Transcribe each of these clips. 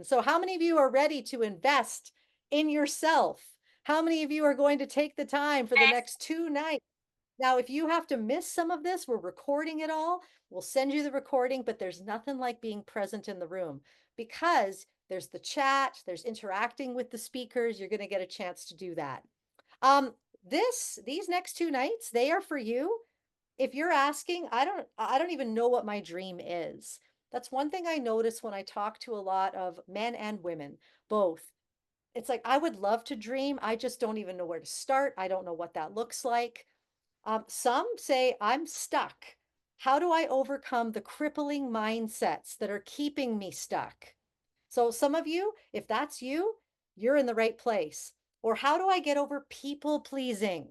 So how many of you are ready to invest in yourself? How many of you are going to take the time for the next 2 nights? Now, if you have to miss some of this, we're recording it all. We'll send you the recording, but there's nothing like being present in the room because there's the chat, there's interacting with the speakers. You're going to get a chance to do that. Um, these next 2 nights, they are for you. If you're asking, I don't even know what my dream is. That's one thing I notice when I talk to a lot of men and women, both. It's like I would love to dream. I just don't even know where to start. I don't know what that looks like. Some say I'm stuck. How do I overcome the crippling mindsets that are keeping me stuck? So some of you, if that's you, you're in the right place. Or how do I get over people pleasing?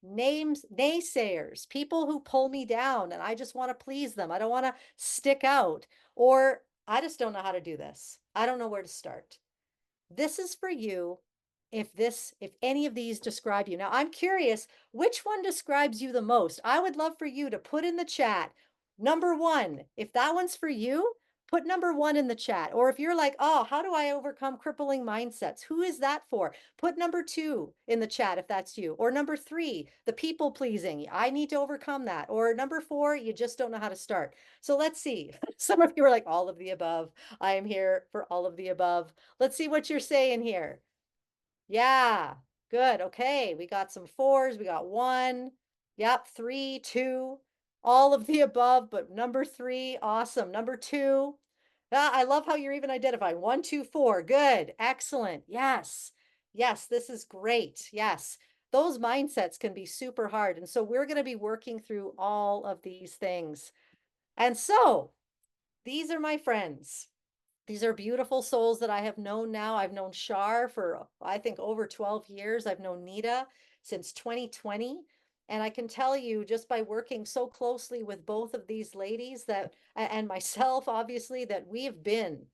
Names, naysayers, people who pull me down and I just want to please them. I don't want to stick out. Or I just don't know how to do this. I don't know where to start. This is for you if any of these describe you. Now, I'm curious, which one describes you the most? I would love for you to put in the chat number 1. If that one's for you, put number 1 in the chat. Or if you're like, "Oh, how do I overcome crippling mindsets?" Who is that for? Put number 2 in the chat if that's you. Or number 3, the people pleasing. I need to overcome that. Or number 4, you just don't know how to start. So let's see. Some of you are like all of the above. I am here for all of the above. Let's see what you're saying here. Yeah, good. Okay, we got some 4s. We got 1. Yep, 3, 2, all of the above, but number 3, awesome. Number 2, I love how you're even identifying 1, 2, 4. Good, excellent. Yes, yes, this is great. Yes, those mindsets can be super hard. And so we're going to be working through all of these things. And so these are my friends. These are beautiful souls that I have known now. I've known Char for, I think, over 12 years. I've known Nita since 2020. And I can tell you just by working so closely with both of these ladies and myself, obviously, that we have been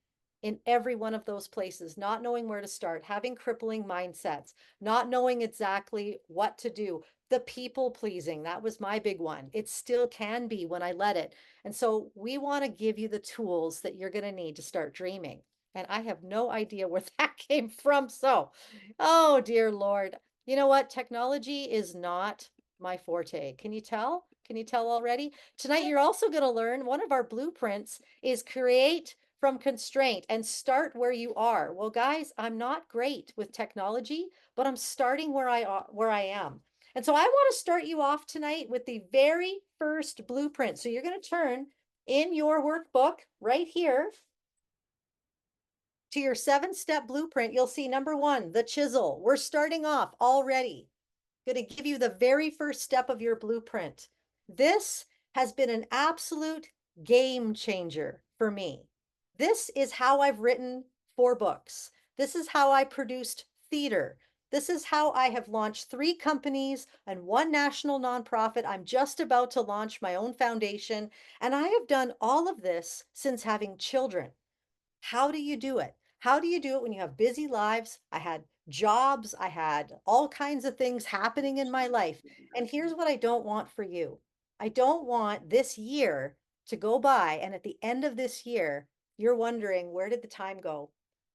in every one of those places, not knowing where to start, having crippling mindsets, not knowing exactly what to do. The people pleasing, that was my big one. It still can be when I let it. And so we want to give you the tools that you're going to need to start dreaming. And I have no idea where that came from. So, oh dear Lord. You know what? Technology is not my forte. Can you tell? Can you tell already? Tonight, you're also going to learn one of our blueprints is create from constraint and start where you are. Well, guys, I'm not great with technology, but I'm starting where I am. And so I want to start you off tonight with the very first blueprint. So you're going to turn in your workbook right here to your 7-step blueprint. You'll see number 1, the chisel. We're starting off already. Going to give you the very first step of your blueprint. This has been an absolute game changer for me. This is how I've written 4 books. This is how I produced theater. This is how I have launched 3 companies and 1 national nonprofit. I'm just about to launch my own foundation. And I have done all of this since having children. How do you do it? How do you do it when you have busy lives? I had jobs, I had all kinds of things happening in my life. And here's what I don't want for you. I don't want this year to go by and at the end of this year, you're wondering, where did the time go?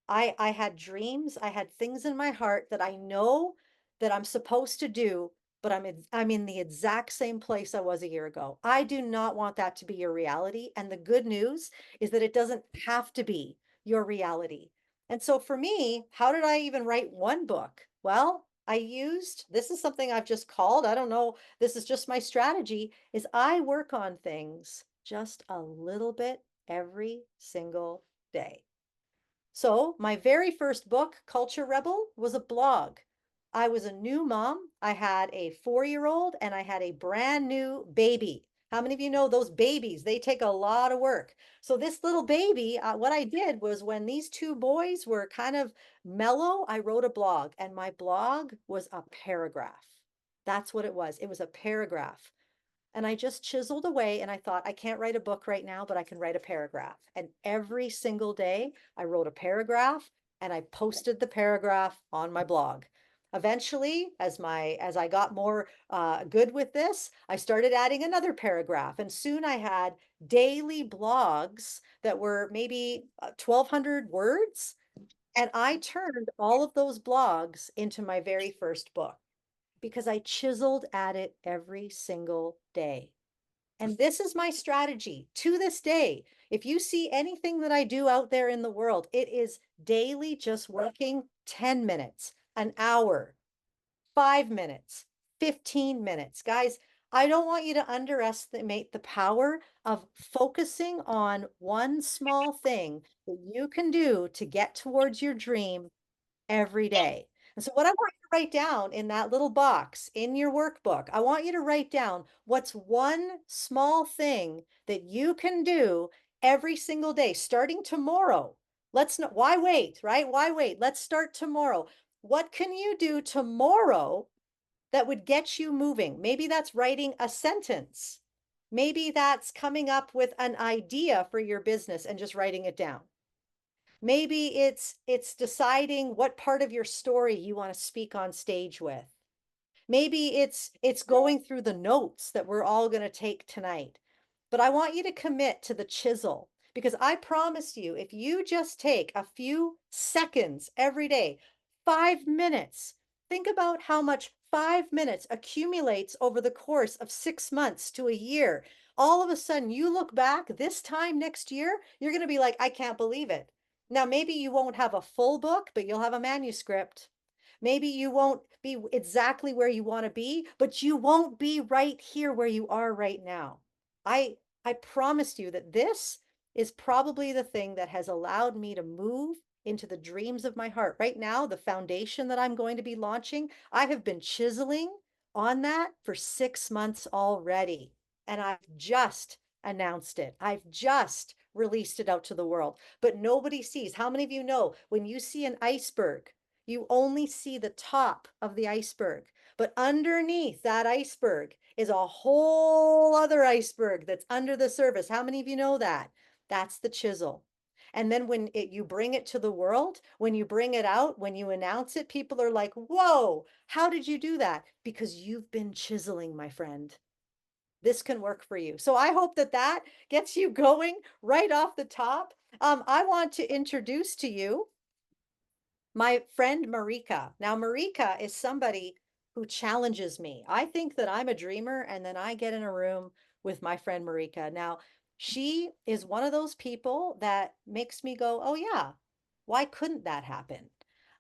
I had dreams, I had things in my heart that I know that I'm supposed to do, but I'm in the exact same place I was a year ago. I do not want that to be your reality. And the good news is that it doesn't have to be your reality. And so for me, how did I even write 1 book? Well, this is something I've just called, I don't know, this is just my strategy, is I work on things just a little bit every single day. So my very first book, Culture Rebel, was a blog. I was a new mom. I had a 4-year-old and I had a brand new baby. How many of you know those babies? They take a lot of work. So this little baby, what I did was when these 2 boys were kind of mellow, I wrote a blog and my blog was a paragraph. That's what it was. It was a paragraph. And I just chiseled away and I thought, I can't write a book right now, but I can write a paragraph. And every single day I wrote a paragraph and I posted the paragraph on my blog. Eventually, as I got more good with this, I started adding another paragraph, and soon I had daily blogs that were maybe 1,200 words, and I turned all of those blogs into my very first book because I chiseled at it every single day. And this is my strategy to this day. If you see anything that I do out there in the world, it is daily just working 10 minutes, an hour, 5 minutes, 15 minutes. Guys, I don't want you to underestimate the power of focusing on one small thing that you can do to get towards your dream every day. And so, what I want you to write down in that little box in your workbook, I want you to write down what's one small thing that you can do every single day, starting tomorrow. Let's not, why wait, right? Why wait? Let's start tomorrow. What can you do tomorrow that would get you moving? Maybe that's writing a sentence. Maybe that's coming up with an idea for your business and just writing it down. Maybe it's deciding what part of your story you want to speak on stage with. Maybe it's going through the notes that we're all going to take tonight. But I want you to commit to the chisel because I promise you, if you just take a few seconds every day, 5 minutes, think about how much 5 minutes accumulates over the course of 6 months to a year. All of a sudden, you look back this time next year, you're going to be like, I can't believe it. Now, maybe you won't have a full book, but you'll have a manuscript. Maybe you won't be exactly where you want to be, but you won't be right here where you are right now. I I promise you that this is probably the thing that has allowed me to move into the dreams of my heart. Right now, the foundation that I'm going to be launching, I have been chiseling on that for 6 months already. And I've just announced it. I've just released it out to the world, but nobody sees. How many of you know when you see an iceberg, you only see the top of the iceberg, but underneath that iceberg is a whole other iceberg that's under the surface. How many of you know that? That's the chisel. And then you bring it to the world, when you bring it out, when you announce it, people are like, whoa, how did you do that? Because you've been chiseling, my friend. This can work for you. So I hope that that gets you going right off the top. I want to introduce to you my friend Marika. Now, Marika is somebody who challenges me. I think that I'm a dreamer, and then I get in a room with my friend Marika. Now, she is one of those people that makes me go, oh, yeah, why couldn't that happen?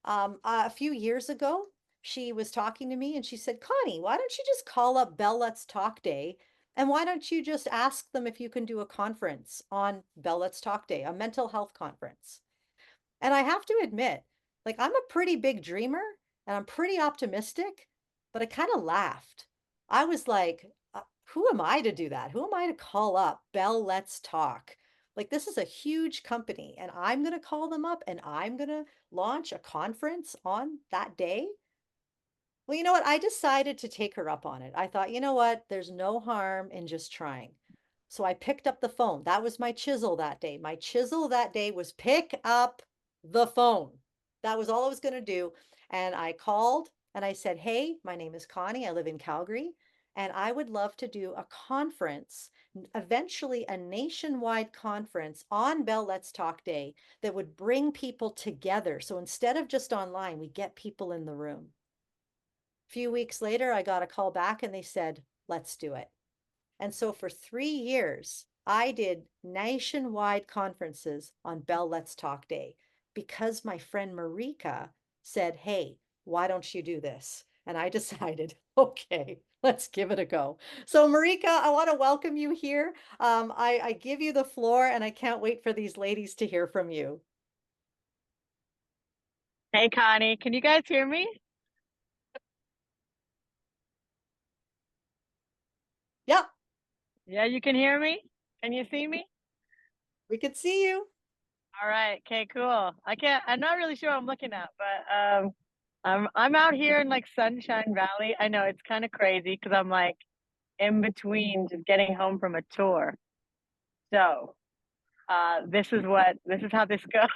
A few years ago, she was talking to me and she said, Connie, why don't you just call up Bell Let's Talk Day? And why don't you just ask them if you can do a conference on Bell Let's Talk Day, a mental health conference? And I have to admit, like I'm a pretty big dreamer and I'm pretty optimistic, but I kind of laughed. I was like, who am I to do that? Who am I to call up Bell Let's Talk? Like this is a huge company and I'm going to call them up and I'm going to launch a conference on that day. Well, you know what? I decided to take her up on it. I thought, you know what? There's no harm in just trying. So I picked up the phone. That was my chisel that day. My chisel that day was pick up the phone. That was all I was going to do. And I called and I said, hey, my name is Connie. I live in Calgary. And I would love to do a conference, eventually a nationwide conference on Bell Let's Talk Day that would bring people together. So instead of just online, we get people in the room. A few weeks later, I got a call back and they said, let's do it. And so for 3 years, I did nationwide conferences on Bell Let's Talk Day because my friend Marika said, hey, why don't you do this? And I decided, okay, let's give it a go. So Marika, I want to welcome you here. I give you the floor and I can't wait for these ladies to hear from you. Hey Connie, can you guys hear me? Yep, Yeah, you can hear me? Can you see me? we could see you. All right, okay, cool. I'm not really sure what I'm looking at, but I'm out here in like Sunshine Valley. I know it's kind of crazy because I'm like in between just getting home from a tour. So, this is how this goes.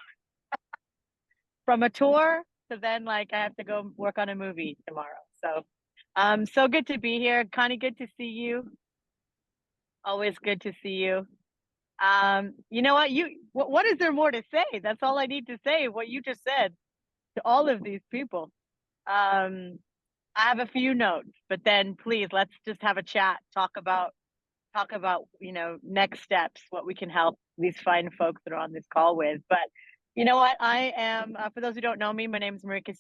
From a tour to then like I have to go work on a movie tomorrow. So so good to be here. Connie, good to see you. Always good to see you. You know what? What is there more to say? That's all I need to say. What you just said to all of these people. Um, I have a few notes, but then please let's just have a chat. Talk about next steps, what we can help these fine folks that are on this call with. But you know what? I am for those who don't know me, my name is Marika.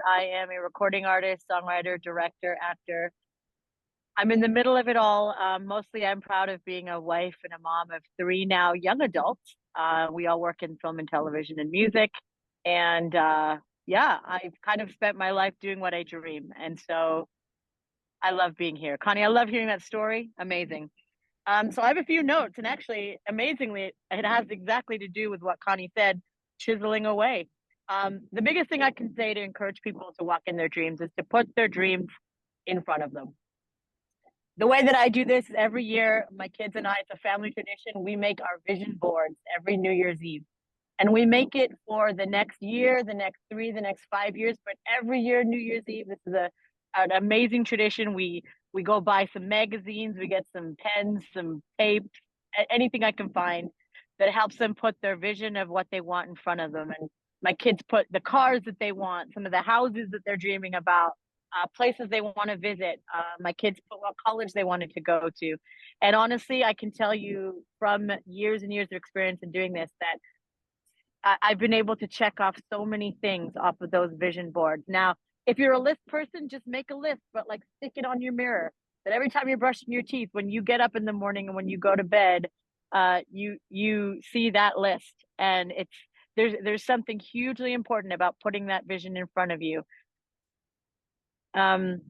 I am a recording artist, songwriter, director, actor. I'm in the middle of it all. Mostly, I'm proud of being a wife and a mom of three now young adults. We all work in film and television and music. And yeah, I've kind of spent my life doing what I dream. And so I love being here. Connie, I love hearing that story. Amazing. So I have a few notes, and actually, amazingly, it has exactly to do with what Connie said, chiseling away. The biggest thing I can say to encourage people to walk in their dreams is to put their dreams in front of them. The way that I do this is every year, my kids and I, it's a family tradition. We make our vision boards every New Year's Eve. And we make it for the next year, the next 3, the next 5 years. But every year, New Year's Eve, this is an amazing tradition. We go buy some magazines, we get some pens, some tape, anything I can find that helps them put their vision of what they want in front of them. And my kids put the cars that they want, some of the houses that they're dreaming about, places they want to visit. My kids put what college they wanted to go to. And honestly, I can tell you from years and years of experience in doing this that I've been able to check off so many things off of those vision boards. Now, if you're a list person, just make a list, but like stick it on your mirror. That every time you're brushing your teeth, when you get up in the morning and when you go to bed, you see that list, and there's something hugely important about putting that vision in front of you. Um,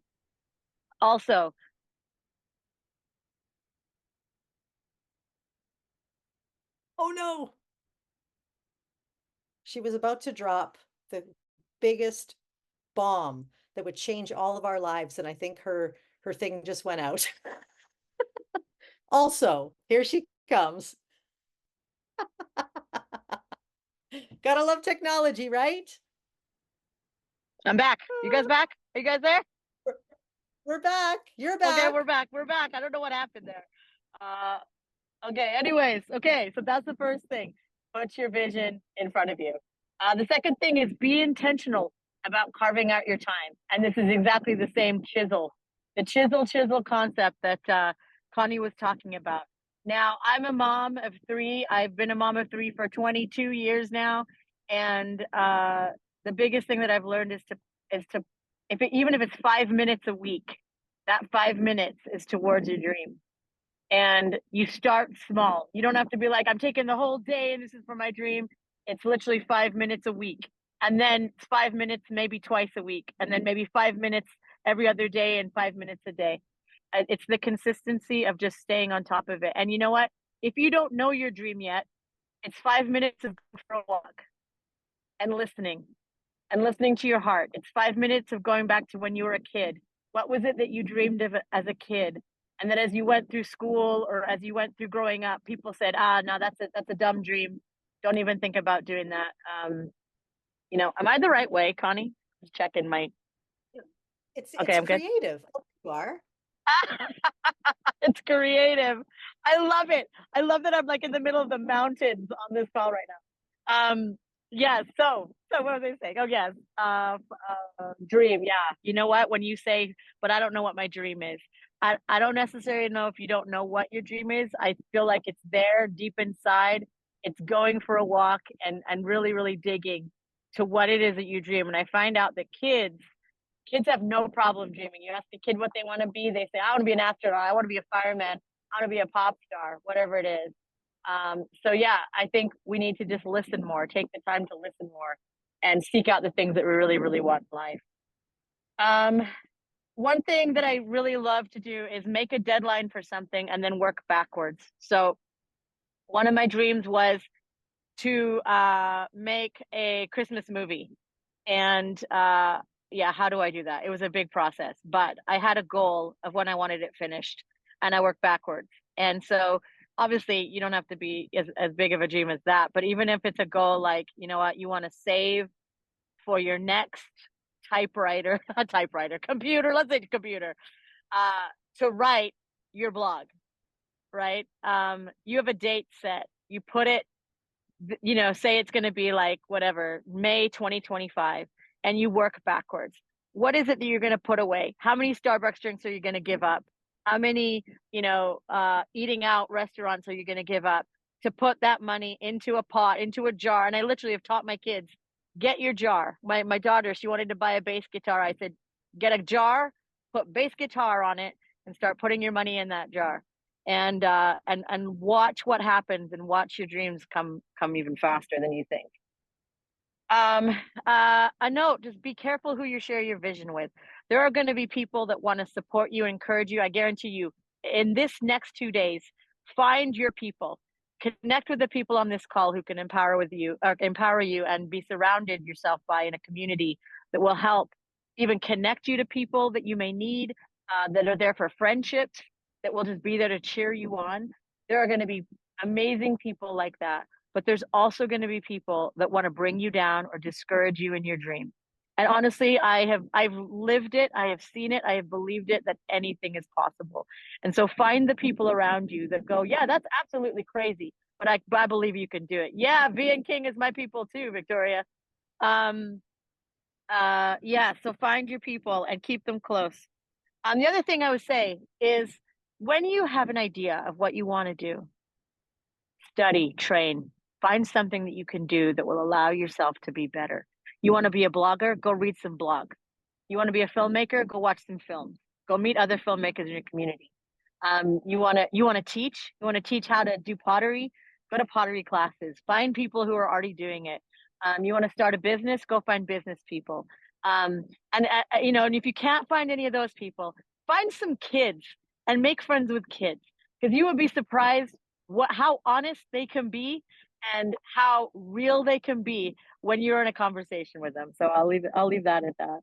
also, Oh no. She was about to drop the biggest bomb that would change all of our lives, and I think her thing just went out. Also, here she comes. Gotta love technology, right? I'm back. You guys back? Are you guys there? We're back. You're Okay, back. we're back. We're back. I don't know what happened there. Uh, okay, anyways, okay, so that's the first thing. Put your vision in front of you. The second thing is be intentional about carving out your time. And this is exactly the same the chisel concept that Connie was talking about. Now, I'm a mom of three. I've been a mom of three for 22 years now. And the biggest thing that I've learned is to even if it's 5 minutes a week, that 5 minutes is towards your dream, and you start small. You don't have to be like, I'm taking the whole day and this is for my dream. It's literally 5 minutes a week. And then 5 minutes, maybe twice a week. And then maybe 5 minutes every other day and 5 minutes a day. It's the consistency of just staying on top of it. And you know what? If you don't know your dream yet, it's 5 minutes of going for a walk and listening to your heart. It's 5 minutes of going back to when you were a kid. What was it that you dreamed of as a kid? And then as you went through school or as you went through growing up, people said, no, that's a dumb dream. Don't even think about doing that. Am I the right way, Connie? Just checking my. Okay, It's I'm good. creative. Oh, you are. It's creative. I love it. I love that I'm like in the middle of the mountains on this call right now. Yeah, so what was I saying? Oh yes. Dream, yeah. You know what? When you say, but I don't know what my dream is. I don't necessarily know if you don't know what your dream is. I feel like it's there deep inside. It's going for a walk and really, really digging to what it is that you dream. And I find out that kids have no problem dreaming. You ask a kid what they want to be, they say, I want to be an astronaut, I want to be a fireman, I want to be a pop star, whatever it is. So yeah, I think we need to just listen more, take the time to listen more and seek out the things that we really, really want in life. One thing that I really love to do is make a deadline for something and then work backwards. So one of my dreams was to make a Christmas movie. And yeah, how do I do that? It was a big process, but I had a goal of when I wanted it finished and I worked backwards. And so obviously you don't have to be as big of a dream as that, but even if it's a goal, like, you know what, you want to save for your next typewriter, a typewriter, computer, let's say computer, to write your blog, right? You have a date set. You put it, say it's going to be like whatever, May 2025, and you work backwards. What is it that you're going to put away? How many Starbucks drinks are you going to give up? How many, eating out restaurants are you going to give up to put that money into a pot, into a jar? And I literally have taught my kids, get your jar. My daughter, she wanted to buy a bass guitar. I said, get a jar, put bass guitar on it, and start putting your money in that jar. And watch what happens, and watch your dreams come even faster than you think. A note, just be careful who you share your vision with. There are going to be people that want to support you, encourage you. I guarantee you, in this next 2 days, find your people. Connect with the people on this call who can empower you, and be surrounded yourself by in a community that will help even connect you to people that you may need, that are there for friendships, that will just be there to cheer you on. There are going to be amazing people like that. But there's also going to be people that want to bring you down or discourage you in your dream. And honestly, I've lived it, I have seen it, I have believed it, that anything is possible. And so find the people around you that go, yeah, that's absolutely crazy, but I believe you can do it. Yeah, V and King is my people too, Victoria. Yeah, so find your people and keep them close. The other thing I would say is, when you have an idea of what you want to do, study, train, find something that you can do that will allow yourself to be better. You want to be a blogger? Go read some blogs. You want to be a filmmaker? Go watch some films. Go meet other filmmakers in your community. You want to teach? You want to teach how to do pottery? Go to pottery classes. Find people who are already doing it. You want to start a business? Go find business people. And if you can't find any of those people, find some kids and make friends with kids, because you would be surprised how honest they can be and how real they can be when you're in a conversation with them. So I'll leave that at that.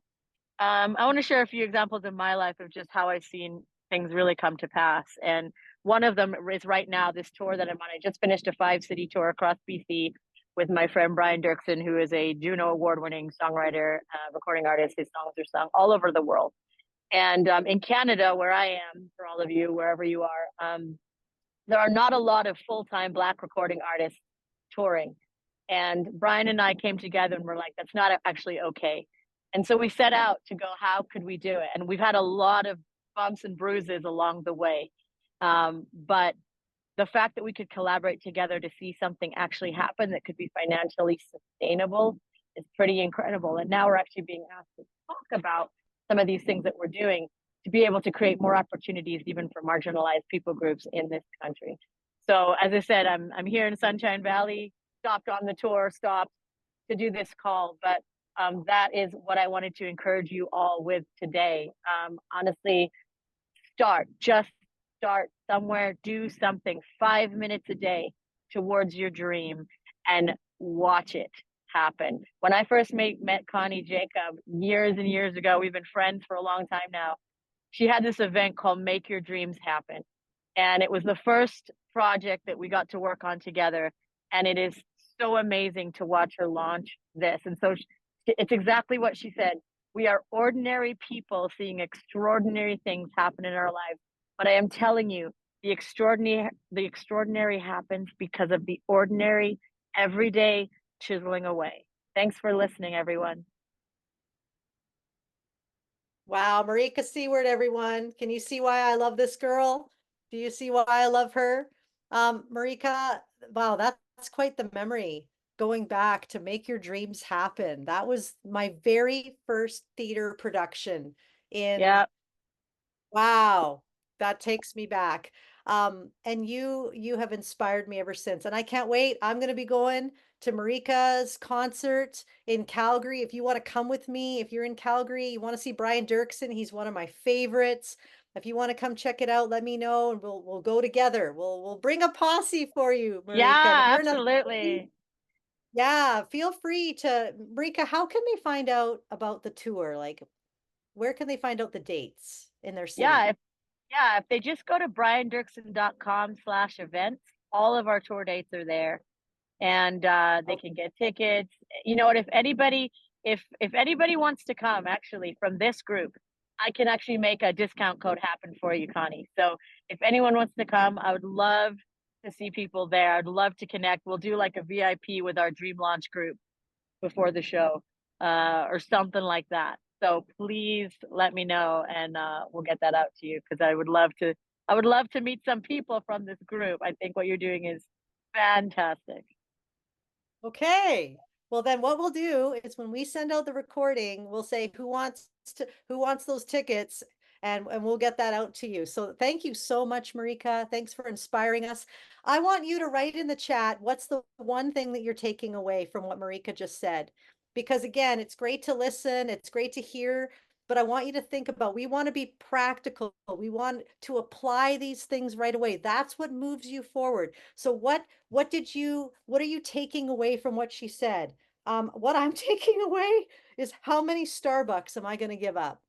I want to share a few examples in my life of just how I've seen things really come to pass. And one of them is right now, this tour that I'm on. I just finished a 5-city tour across BC with my friend Brian Dirksen, who is a Juno award-winning songwriter, recording artist. His songs are sung all over the world. And in Canada, where I am, for all of you, wherever you are, there are not a lot of full-time Black recording artists touring. And Brian and I came together and we're like, that's not actually okay. And so we set out to go, how could we do it? And we've had a lot of bumps and bruises along the way. But the fact that we could collaborate together to see something actually happen that could be financially sustainable is pretty incredible. And now we're actually being asked to talk about some of these things that we're doing to be able to create more opportunities even for marginalized people groups in this country. So as I said, I'm here in Sunshine Valley, stopped on the tour, stopped to do this call, but that is what I wanted to encourage you all with today. Honestly, just start somewhere, do something 5 minutes a day towards your dream and watch it happen. When I first met Connie Jacob years and years ago, we've been friends for a long time now. She had this event called Make Your Dreams Happen. And it was the first project that we got to work on together. And it is so amazing to watch her launch this. And so it's exactly what she said. We are ordinary people seeing extraordinary things happen in our lives. But I am telling you, the extraordinary happens because of the ordinary, everyday chiseling away. Thanks for listening, everyone. Wow, Marika Seward, everyone. Can you see why I love this girl? Do you see why I love her? Marika, wow, that's quite the memory going back to make your dreams happen. That was my very first theater production in, Yeah. wow, that takes me back. And you have inspired me ever since. And I can't wait. I'm going to be going to Marika's concert in Calgary. If you want to come with me, if you're in Calgary, you want to see Brian Dirksen, he's one of my favorites. If you want to come check it out, let me know and we'll go together. We'll bring a posse for you, Marika. And if Yeah, you're in a absolutely. yeah, feel free to Marika, how can they find out about the tour? Like where can they find out the dates in their Yeah, city? if they just go to briandirksen.com/events, all of our tour dates are there, and they can get tickets. You know what? If anybody if anybody wants to come actually from this group, I can actually make a discount code happen for you, Connie. So if anyone wants to come, I would love to see people there. I'd love to connect. We'll do like a VIP with our dream launch group before the show, or something like that. So please let me know, and we'll get that out to you, because I would love to. I would love to meet some people from this group. I think what you're doing is fantastic. Okay. Well, then what we'll do is when we send out the recording, we'll say who wants those tickets, and we'll get that out to you. So thank you so much, Marika. Thanks for inspiring us. I want you to write in the chat what's the one thing that you're taking away from what Marika just said. Because again, it's great to listen, it's great to hear, but I want you to think about, we want to be practical. We want to apply these things right away. That's what moves you forward. So what are you taking away from what she said? What I'm taking away is, how many Starbucks am I going to give up?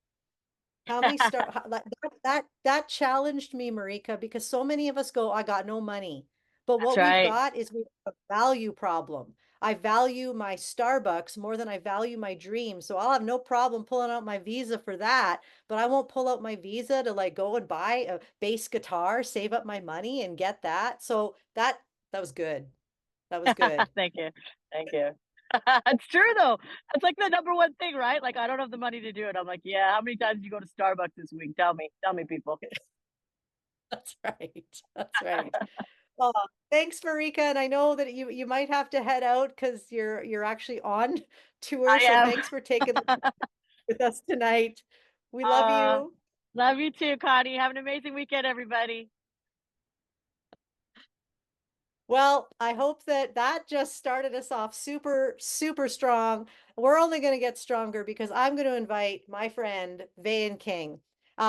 How many that challenged me, Marika, because so many of us go, I got no money. But That's what we've right. got is we have a value problem. I value my Starbucks more than I value my dream. So I'll have no problem pulling out my Visa for that, but I won't pull out my Visa to like go and buy a bass guitar, save up my money and get that. So that was good. That was good. Thank you. Thank you. It's true though. It's like the number one thing, right? Like I don't have the money to do it. I'm like, yeah, how many times did you go to Starbucks this week? Tell me, people. That's right. That's right. Oh, thanks, Marika. And I know that you might have to head out because you're actually on tour. I So am. thanks for taking with us tonight. We love you. Love you too, Connie. Have an amazing weekend, everybody. Well, I hope that that just started us off super, super strong. We're only going to get stronger because I'm going to invite my friend, Vahen King.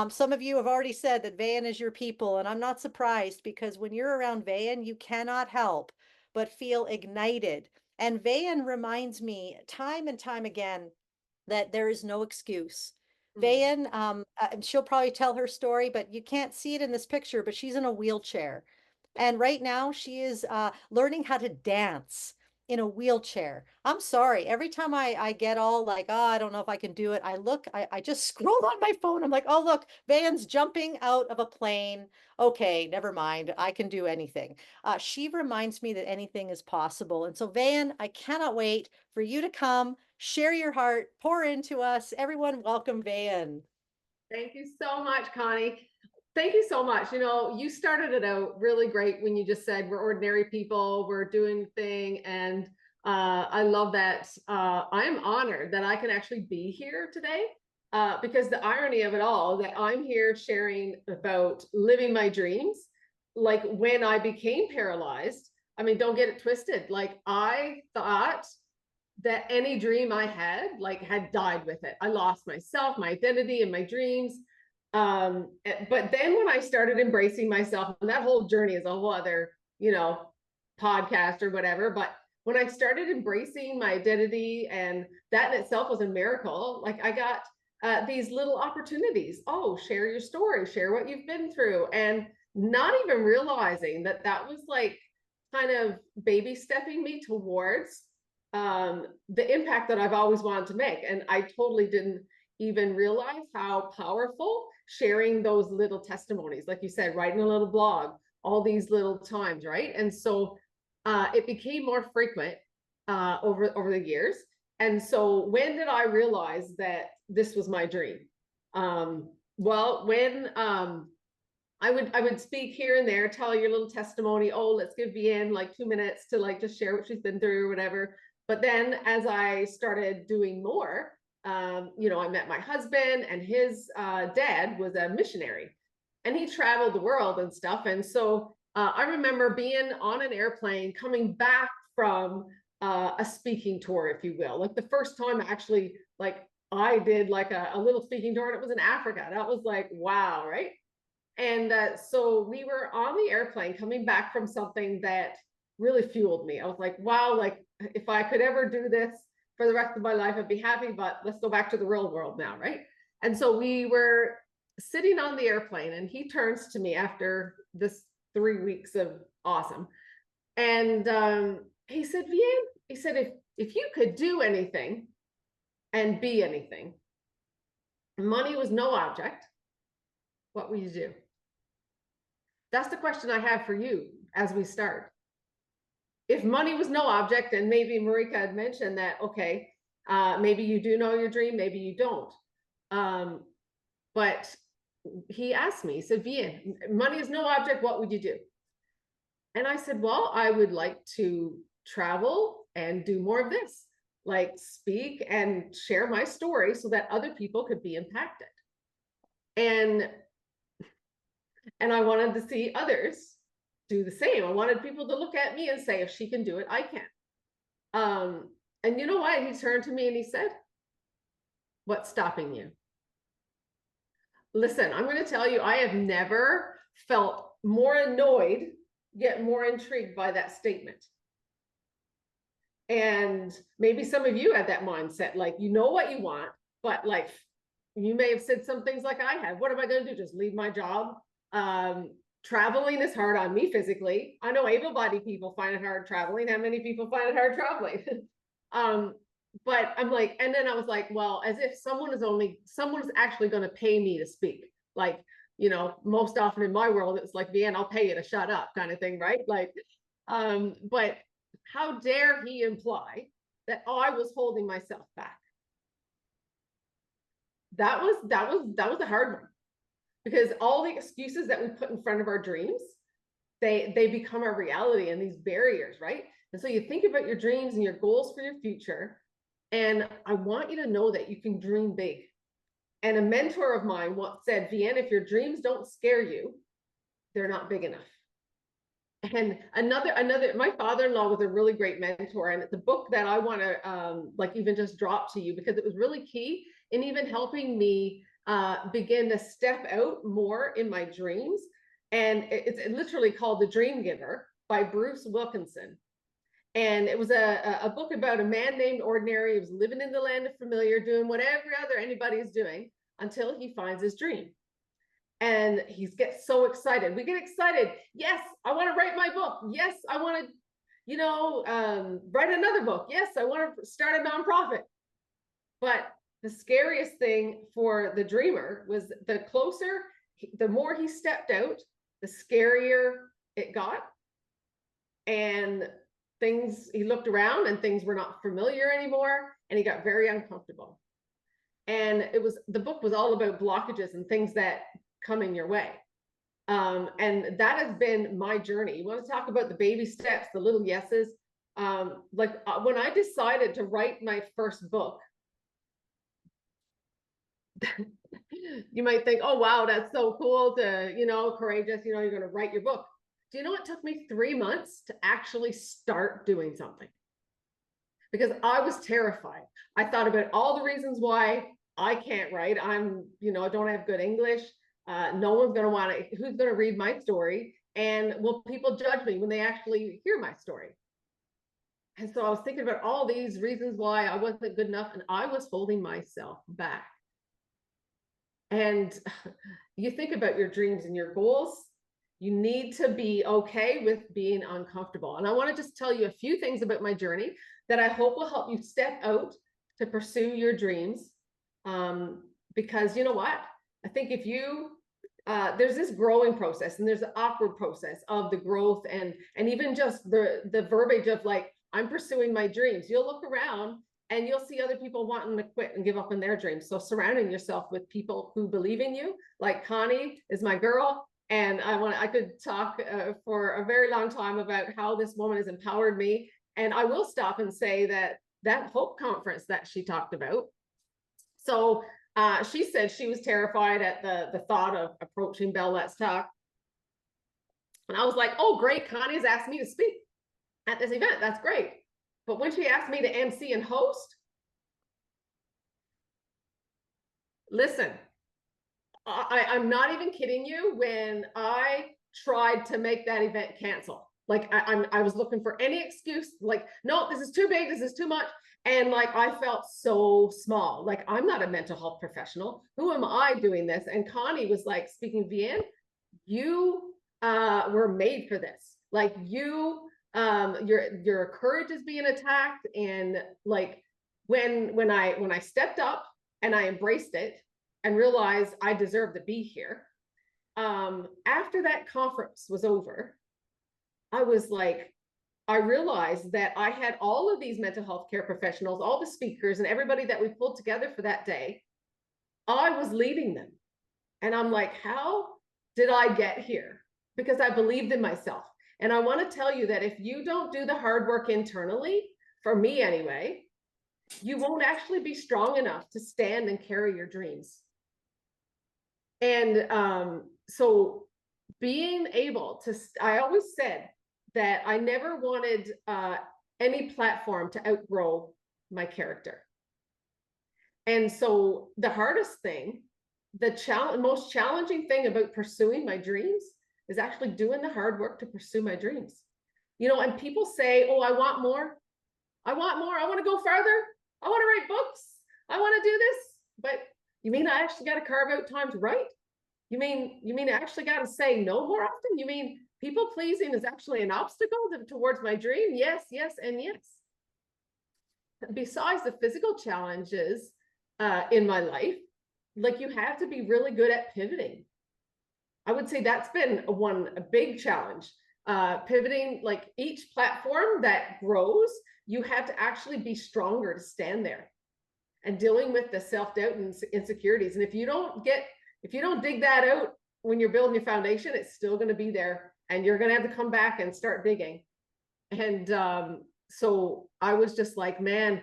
Some of you have already said that Vahen is your people, and I'm not surprised because when you're around Vahen, you cannot help but feel ignited. And Vahen reminds me time and time again that there is no excuse. Mm. Vahen, and she'll probably tell her story, but you can't see it in this picture, but she's in a wheelchair. And right now she is learning how to dance in a wheelchair. I'm sorry. Every time I get all like, oh, I don't know if I can do it. I just scroll on my phone. I'm like, oh, look, Van's jumping out of a plane. Okay, never mind. I can do anything. She reminds me that anything is possible. And so, Van, I cannot wait for you to come, share your heart, pour into us. Everyone, welcome Van. Thank you so much, Connie. Thank you so much. You know, you started it out really great when you just said we're ordinary people, we're doing thing, and I love that. I'm honored that I can actually be here today, because the irony of it all, that I'm here sharing about living my dreams. Like when I became paralyzed, I mean, don't get it twisted. Like I thought that any dream I had, like, had died with it. I lost myself, my identity, and my dreams. But then when I started embracing myself, and that whole journey is a whole other, podcast or whatever. But when I started embracing my identity, and that in itself was a miracle, like I got these little opportunities. Oh, share your story, share what you've been through, and not even realizing that that was like kind of baby stepping me towards the impact that I've always wanted to make. And I totally didn't even realize how powerful sharing those little testimonies, like you said, writing a little blog, all these little times, right? And so it became more frequent over the years. And so when did I realize that this was my dream? Well, when I would speak here and there, tell your little testimony. Oh, let's give Vienne like 2 minutes to like just share what she's been through or whatever. But then as I started doing more, I met my husband, and his dad was a missionary, and he traveled the world and stuff. And so I remember being on an airplane coming back from a speaking tour, if you will. Like the first time actually, like I did like a little speaking tour, and it was in Africa. That was like, wow, right? And so we were on the airplane coming back from something that really fueled me. I was like, wow, like if I could ever do this for the rest of my life, I'd be happy, but let's go back to the real world now, right? And so we were sitting on the airplane, and he turns to me after this 3 weeks of awesome. And he said, Vienne, he said, if you could do anything, and be anything, money was no object, what would you do? That's the question I have for you as we start. If money was no object, and maybe Marika had mentioned that, okay, maybe you do know your dream, maybe you don't. But he asked me, he said, Vahen, money is no object, what would you do? And I said, well, I would like to travel and do more of this, like speak and share my story so that other people could be impacted. And I wanted to see others do the same. I wanted people to look at me and say, if she can do it, I can. And you know what? He turned to me and he said, what's stopping you? Listen, I'm going to tell you, I have never felt more annoyed, yet more intrigued by that statement. And maybe some of you had that mindset, like, you know what you want, but like, you may have said some things like I have. What am I going to do? Just leave my job? Traveling is hard on me physically. I know able-bodied people find it hard traveling. How many people find it hard traveling? But I'm like, and then I was like, well, as if someone's actually going to pay me to speak. Like, you know, most often in my world, it's like, Vahen, I'll pay you to shut up kind of thing, right? Like, but how dare he imply that I was holding myself back? That was a hard one, because all the excuses that we put in front of our dreams, they become our reality, and these barriers, right? And so you think about your dreams and your goals for your future, and I want you to know that you can dream big. And a mentor of mine once said, Vahen, if your dreams don't scare you, they're not big enough. And my father-in-law was a really great mentor, and it's a book that I want to like even just drop to you, because it was really key in even helping me begin to step out more in my dreams. And it's literally called The Dream Giver by Bruce Wilkinson. And it was a book about a man named Ordinary. He was living in the land of familiar, doing whatever anybody is doing until he finds his dream. And he gets so excited. We get excited. Yes, I want to write my book. Yes, I want to, you know, write another book. Yes, I want to start a nonprofit. But the scariest thing for the dreamer was the more he stepped out, the scarier it got. And he looked around and things were not familiar anymore, and he got very uncomfortable. And the book was all about blockages and things that come in your way. And that has been my journey. You want to talk about the baby steps, the little yeses? When I decided to write my first book, you might think, oh, wow, that's so cool to, you know, courageous, you know, you're going to write your book. Do you know it took me 3 months to actually start doing something? Because I was terrified. I thought about all the reasons why I can't write. You know, I don't have good English. No one's going to want to, who's going to read my story? And will people judge me when they actually hear my story? And so I was thinking about all these reasons why I wasn't good enough, and I was holding myself back. And you think about your dreams and your goals, you need to be okay with being uncomfortable. And I want to just tell you a few things about my journey that I hope will help you step out to pursue your dreams. Because you know what? I think if you, there's this growing process, and there's the awkward process of the growth, and even just the verbiage of like, I'm pursuing my dreams. You'll look around and you'll see other people wanting to quit and give up on their dreams. So surrounding yourself with people who believe in you, like Connie is my girl. And I could talk for a very long time about how this woman has empowered me. And I will stop and say that Hope conference that she talked about. So she said she was terrified at the thought of approaching Bell Let's Talk. And I was like, oh, great, Connie's asked me to speak at this event. That's great. But when she asked me to MC and host, listen, I'm not even kidding you. When I tried to make that event cancel, like I was looking for any excuse, like, no, this is too big, this is too much. And like, I felt so small. Like, I'm not a mental health professional. Who am I doing this? And Connie was like, speaking, Vahen, you were made for this. Like, your courage is being attacked, and like, when I stepped up and I embraced it and realized I deserve to be here, after that conference was over, I was like, I realized that I had all of these mental health care professionals, all the speakers and everybody that we pulled together for that day. I was leading them. And I'm like, how did I get here? Because I believed in myself. And I want to tell you that if you don't do the hard work internally, for me anyway, you won't actually be strong enough to stand and carry your dreams. And so being able to, I always said that I never wanted any platform to outgrow my character. And so the hardest thing, the most challenging thing about pursuing my dreams is actually doing the hard work to pursue my dreams. You know, and people say, oh, I want more. I want more. I want to go farther. I want to write books. I want to do this. But you mean I actually got to carve out time to write? You mean I actually got to say no more often? You mean people pleasing is actually an obstacle towards my dream? Yes, yes, and yes. Besides the physical challenges in my life, like you have to be really good at pivoting. I would say that's been a big challenge. Pivoting, like each platform that grows, you have to actually be stronger to stand there and dealing with the self-doubt and insecurities. And if you don't dig that out when you're building your foundation, it's still going to be there and you're going to have to come back and start digging. And so I was just like, man,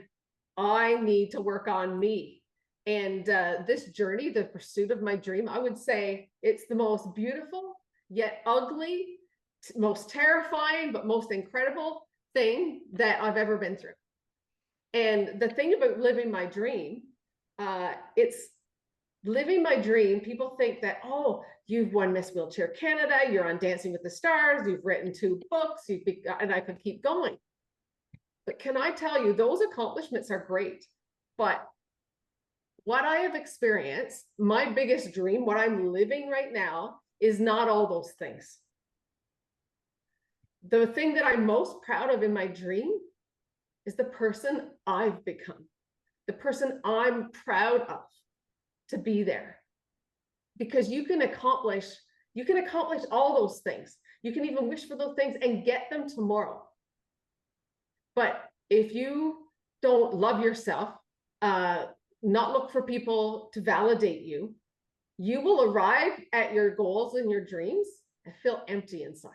I need to work on me. And this journey, the pursuit of my dream, I would say it's the most beautiful yet ugly, most terrifying, but most incredible thing that I've ever been through. And the thing about living my dream, it's living my dream. People think that, oh, you've won Miss Wheelchair Canada, you're on Dancing with the Stars, you've written 2 books, and I could keep going. But can I tell you, those accomplishments are great. But what I have experienced, my biggest dream, what I'm living right now, is not all those things. The thing that I'm most proud of in my dream is the person I've become, the person I'm proud of to be there. Because you can accomplish all those things. You can even wish for those things and get them tomorrow. But if you don't love yourself, not look for people to validate you, you will arrive at your goals and your dreams and feel empty inside.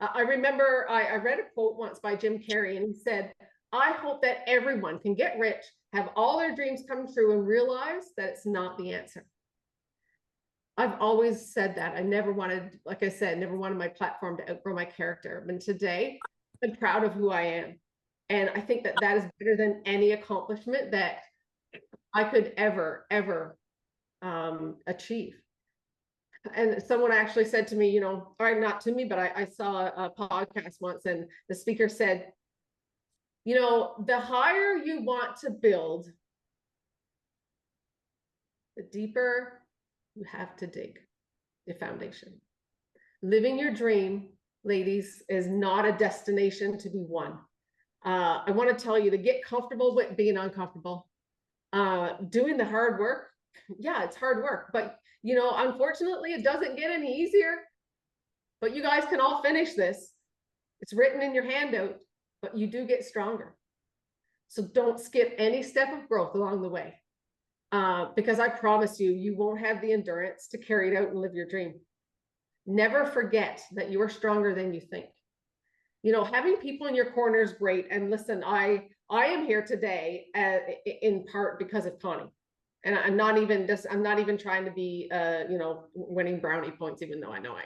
I remember I read a quote once by Jim Carrey, and he said, I hope that everyone can get rich, have all their dreams come true, and realize that it's not the answer. I've always said that. I never wanted, like I said, never wanted my platform to outgrow my character. And today, I'm proud of who I am. And I think that that is better than any accomplishment that I could ever achieve. And someone actually said to me, you know, or not to me, but I saw a podcast once, and the speaker said, you know, the higher you want to build, the deeper you have to dig the foundation. Living your dream, ladies, is not a destination to be won. I want to tell you to get comfortable with being uncomfortable. Doing the hard work, yeah, it's hard work, but you know, unfortunately, it doesn't get any easier. But you guys can all finish this. It's written in your handout, but you do get stronger. So don't skip any step of growth along the way, because I promise you, you won't have the endurance to carry it out and live your dream. Never forget that you are stronger than you think. You know, having people in your corner is great. And listen, I am here today in part because of Toni. And I'm not even trying to be, you know, winning brownie points, even though I know I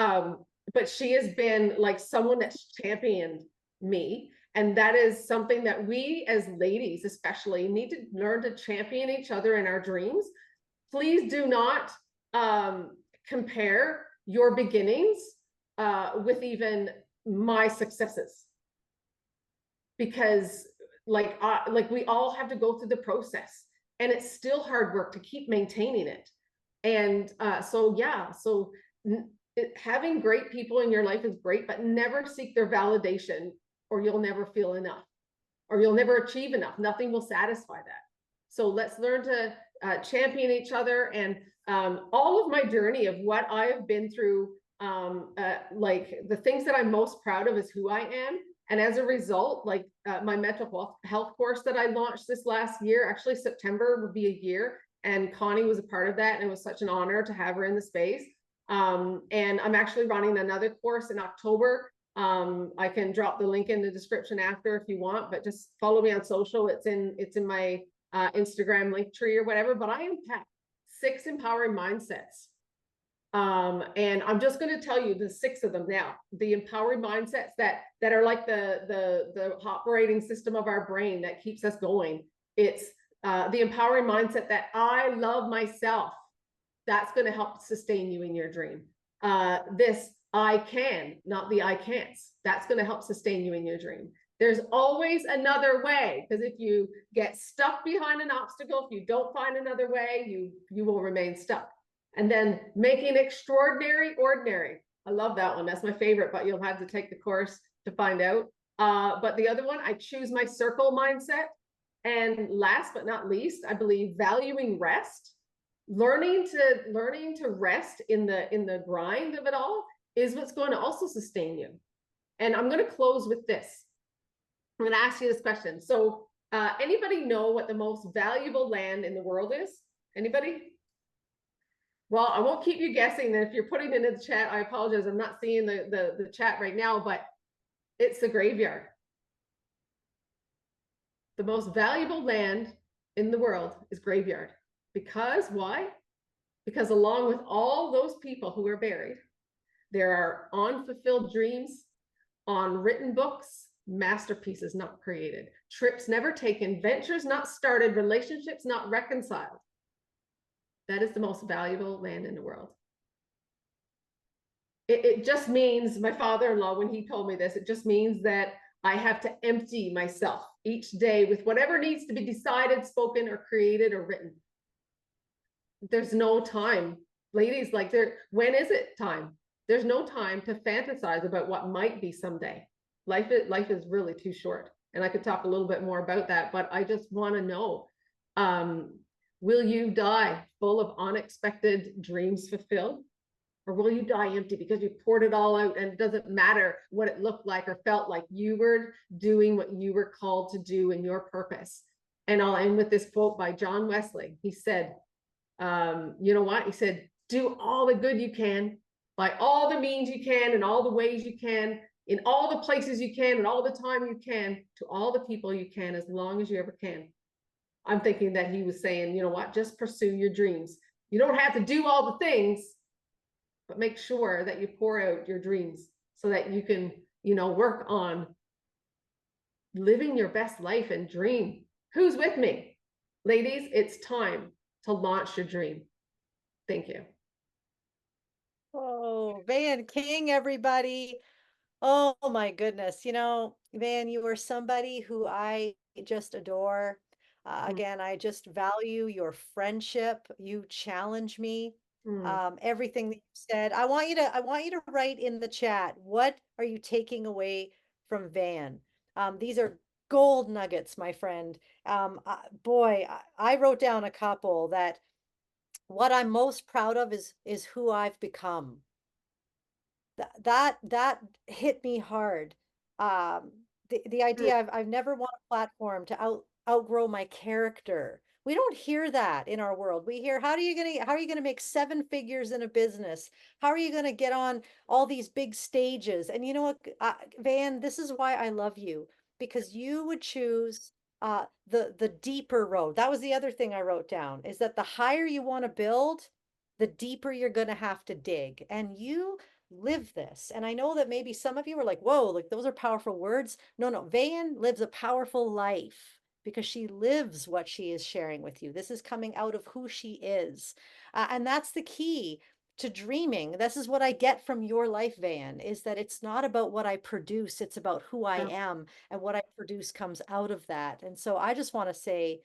am. But she has been like someone that's championed me. And that is something that we as ladies especially need to learn to champion each other in our dreams. Please do not compare your beginnings with even my successes. Because like we all have to go through the process. And it's still hard work to keep maintaining it. And so having great people in your life is great, but never seek their validation or you'll never feel enough. or you'll never achieve enough. Nothing will satisfy that. So let's learn to champion each other. And all of my journey of what I have been through, like the things that I'm most proud of is who I am. And as a result, like my mental health course that I launched this last year, actually September would be a year. And Connie was a part of that. And it was such an honor to have her in the space. And I'm actually running another course in October. I can drop the link in the description after if you want, but just follow me on social. It's in my Instagram link tree or whatever, but I unpack 6 empowering mindsets. And I'm just going to tell you the 6 of them now, the empowering mindsets that are like the operating system of our brain that keeps us going. It's the empowering mindset that I love myself. That's going to help sustain you in your dream. This I can, not the I can'ts. That's going to help sustain you in your dream. There's always another way, because if you get stuck behind an obstacle, if you don't find another way, you will remain stuck. And then making extraordinary ordinary. I love that one. That's my favorite, but you'll have to take the course to find out. But the other one, I choose my circle mindset. And last but not least, I believe valuing rest. Learning to rest in the grind of it all is what's going to also sustain you. And I'm going to close with this. I'm going to ask you this question. So anybody know what the most valuable land in the world is? Anybody? Well, I won't keep you guessing. And if you're putting it in the chat, I apologize. I'm not seeing the chat right now, but it's the graveyard. The most valuable land in the world is graveyard. Because why? Because along with all those people who are buried, there are unfulfilled dreams, unwritten books, masterpieces not created, trips never taken, ventures not started, relationships not reconciled. That is the most valuable land in the world. It just means, my father-in-law, when he told me this, it just means that I have to empty myself each day with whatever needs to be decided, spoken, or created, or written. There's no time. Ladies, like when is it time? There's no time to fantasize about what might be someday. Life is really too short. And I could talk a little bit more about that, but I just want to know, will you die full of unexpected dreams fulfilled? Or will you die empty because you poured it all out and it doesn't matter what it looked like or felt like? You were doing what you were called to do in your purpose. And I'll end with this quote by John Wesley. He said, you know what? He said, do all the good you can, by all the means you can, in all the ways you can, in all the places you can, and all the time you can, to all the people you can, as long as you ever can. I'm thinking that he was saying, you know what? Just pursue your dreams. You don't have to do all the things, but make sure that you pour out your dreams so that you can, work on living your best life and dream. Who's with me? Ladies, it's time to launch your dream. Thank you. Oh, Van King, everybody. Oh my goodness. Van, you are somebody who I just adore. Again, I just value your friendship. You challenge me. Everything that you said. I want you to write in the chat, what are you taking away from Van? These are gold nuggets, my friend. Boy, I wrote down a couple that what I'm most proud of is who I've become. That hit me hard. The idea I've never want a platform to outgrow my character. We don't hear that in our world. We hear, how are you gonna make 7 figures in a business? How are you gonna get on all these big stages? And you know what, Van, this is why I love you, because you would choose the deeper road. That was the other thing I wrote down, is that the higher you want to build, the deeper you're gonna have to dig. And you live this. And I know that maybe some of you are like, whoa, like those are powerful words. No, Van lives a powerful life because she lives what she is sharing with you. This is coming out of who she is. And that's the key to dreaming. This is what I get from your life, Van, is that it's not about what I produce, it's about who I am, and what I produce comes out of that. And so I just want to say,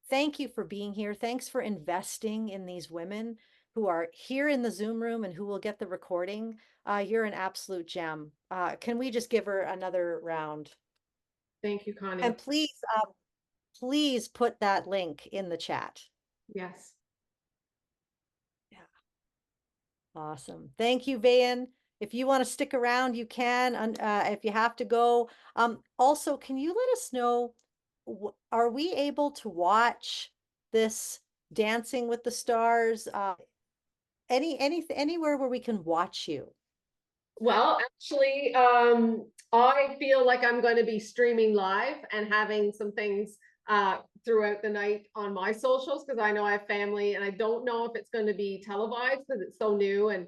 thank you for being here. Thanks for investing in these women who are here in the Zoom room and who will get the recording. You're an absolute gem. Can we just give her another round? Thank you, Connie. And please put that link in the chat. Yes. Yeah. Awesome. Thank you, Vahen. If you want to stick around, you can. If you have to go. Also, can you let us know, are we able to watch this Dancing with the Stars? Anywhere where we can watch you? Well, actually, I feel like I'm going to be streaming live and having some things throughout the night on my socials, because I know I have family, and I don't know if it's going to be televised because it's so new, and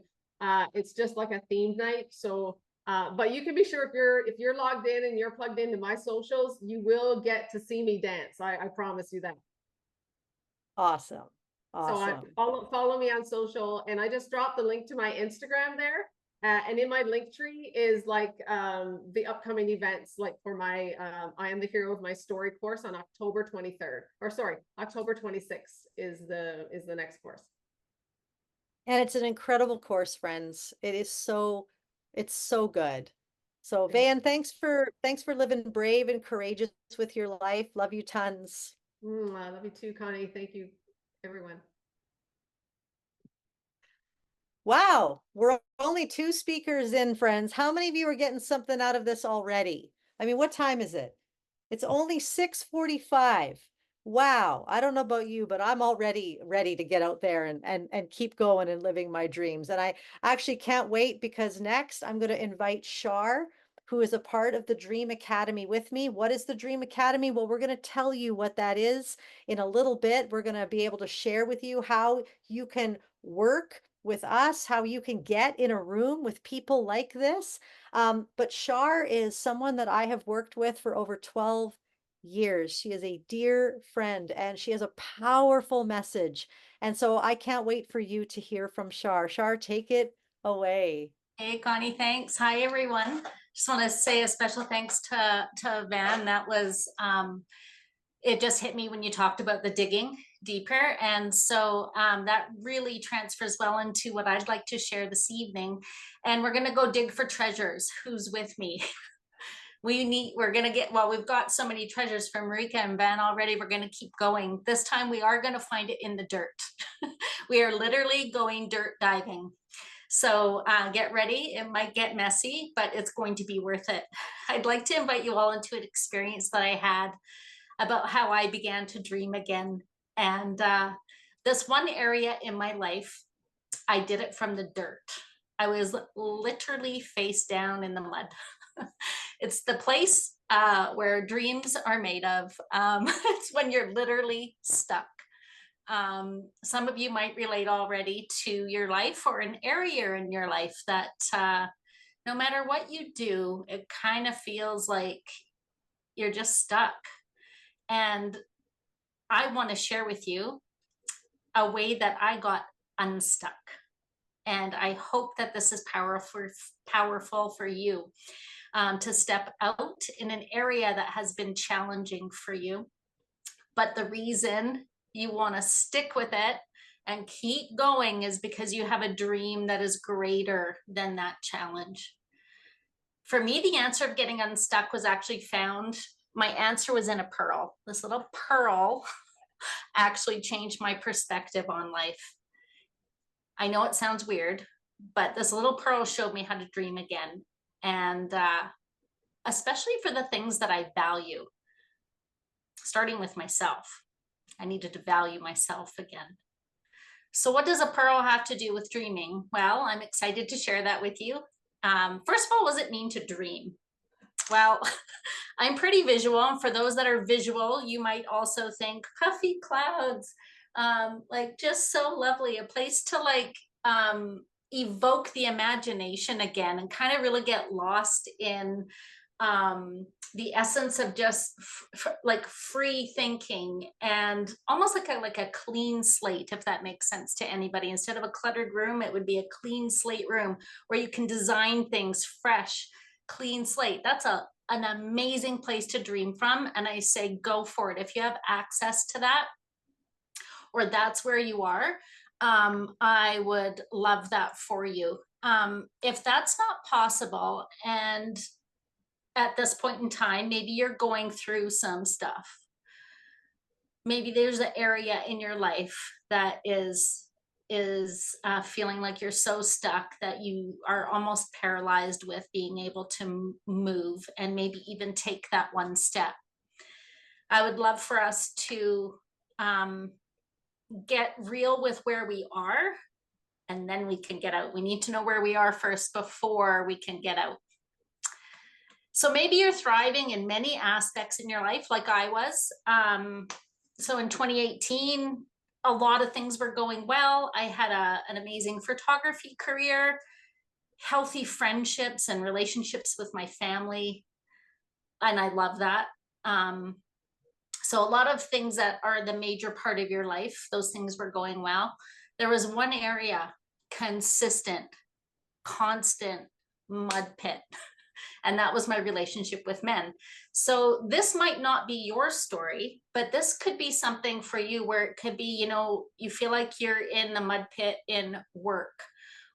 it's just like a themed night. So, but you can be sure if you're logged in and you're plugged into my socials, you will get to see me dance. I promise you that. Awesome. So Awesome. follow me on social, and I just dropped the link to my Instagram there. And in my link tree is like the upcoming events, like for my I Am the Hero of My Story course on October 23rd, or sorry, October 26th is the next course. And it's an incredible course, friends. It's so good. So Vahen, thanks for living brave and courageous with your life. Love you tons. I love you too, Connie. Thank you, everyone. Wow, we're only 2 speakers in, friends. How many of you are getting something out of this already? I mean, what time is it? It's only 6:45. Wow, I don't know about you, but I'm already ready to get out there and keep going and living my dreams. And I actually can't wait, because next I'm going to invite Char, who is a part of the Dream Academy with me. What is the Dream Academy? Well, we're going to tell you what that is in a little bit. We're going to be able to share with you how you can work with us, how you can get in a room with people like this. But Char is someone that I have worked with for over 12 years. She is a dear friend, and she has a powerful message. And so I can't wait for you to hear from Char. Char, take it away. Hey, Connie, thanks. Hi, everyone. Just want to say a special thanks to Van. That was, it just hit me when you talked about the digging deeper. And so that really transfers well into what I'd like to share this evening. And we're going to go dig for treasures. Who's with me? We're going to get, well, we've got so many treasures from Marika and Van already. We're going to keep going. This time we are going to find it in the dirt. We are literally going dirt diving. So get ready. It might get messy, but it's going to be worth it. I'd like to invite you all into an experience that I had about how I began to dream again. And this one area in my life, I did it from the dirt. I was literally face down in the mud. It's the place where dreams are made of. It's when you're literally stuck. Some of you might relate already to your life or an area in your life that no matter what you do, it kind of feels like you're just stuck. And I want to share with you a way that I got unstuck. And I hope that this is powerful for you to step out in an area that has been challenging for you. But the reason you want to stick with it and keep going is because you have a dream that is greater than that challenge. For me, the answer of getting unstuck was actually found. My answer was in a pearl. This little pearl actually changed my perspective on life. I know it sounds weird, but this little pearl showed me how to dream again. And especially for the things that I value, starting with myself. I needed to value myself again. So what does a pearl have to do with dreaming? Well, I'm excited to share that with you. First of all, what does it mean to dream? Well, I'm pretty visual. And for those that are visual, you might also think puffy clouds, like just so lovely, a place to like evoke the imagination again and kind of really get lost in the essence of just like free thinking and almost like a clean slate, if that makes sense to anybody. Instead of a cluttered room, it would be a clean slate room where you can design things fresh, clean slate. That's an amazing place to dream from. And I say, go for it. If you have access to that, or that's where you are, I would love that for you. If that's not possible, and at this point in time, maybe you're going through some stuff. Maybe there's an area in your life that is feeling like you're so stuck that you are almost paralyzed with being able to move and maybe even take that one step. I would love for us to get real with where we are, and then we can get out. We need to know where we are first before we can get out. So maybe you're thriving in many aspects in your life, like I was. So in 2018, a lot of things were going well. I had an amazing photography career, healthy friendships and relationships with my family, and I love that. So a lot of things that are the major part of your life, those things were going well. There was one area, consistent, constant mud pit. And that was my relationship with men. So this might not be your story, but this could be something for you where it could be, you know, you feel like you're in the mud pit in work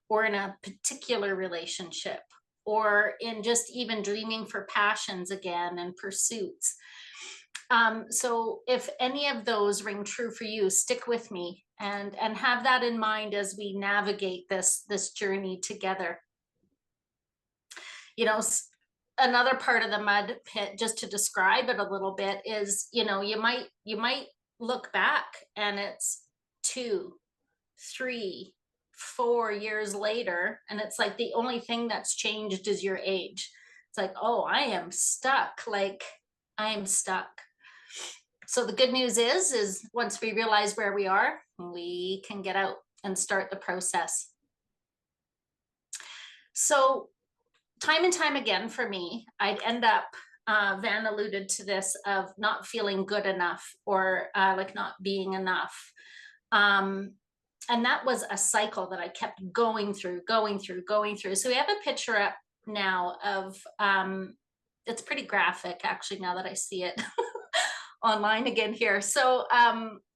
or in a particular relationship or in just even dreaming for passions again and pursuits. So if any of those ring true for you, stick with me and have that in mind as we navigate this journey together. You know, another part of the mud pit, just to describe it a little bit, is, you know, you might look back and it's 2, 3, 4 years later, and it's like the only thing that's changed is your age. It's like, oh, I am stuck. Like, I am stuck. So the good news is once we realize where we are, we can get out and start the process. So time and time again for me, I'd end up, Van alluded to this, of not feeling good enough or like not being enough. And that was a cycle that I kept going through. So we have a picture up now of, it's pretty graphic actually now that I see it online again here. So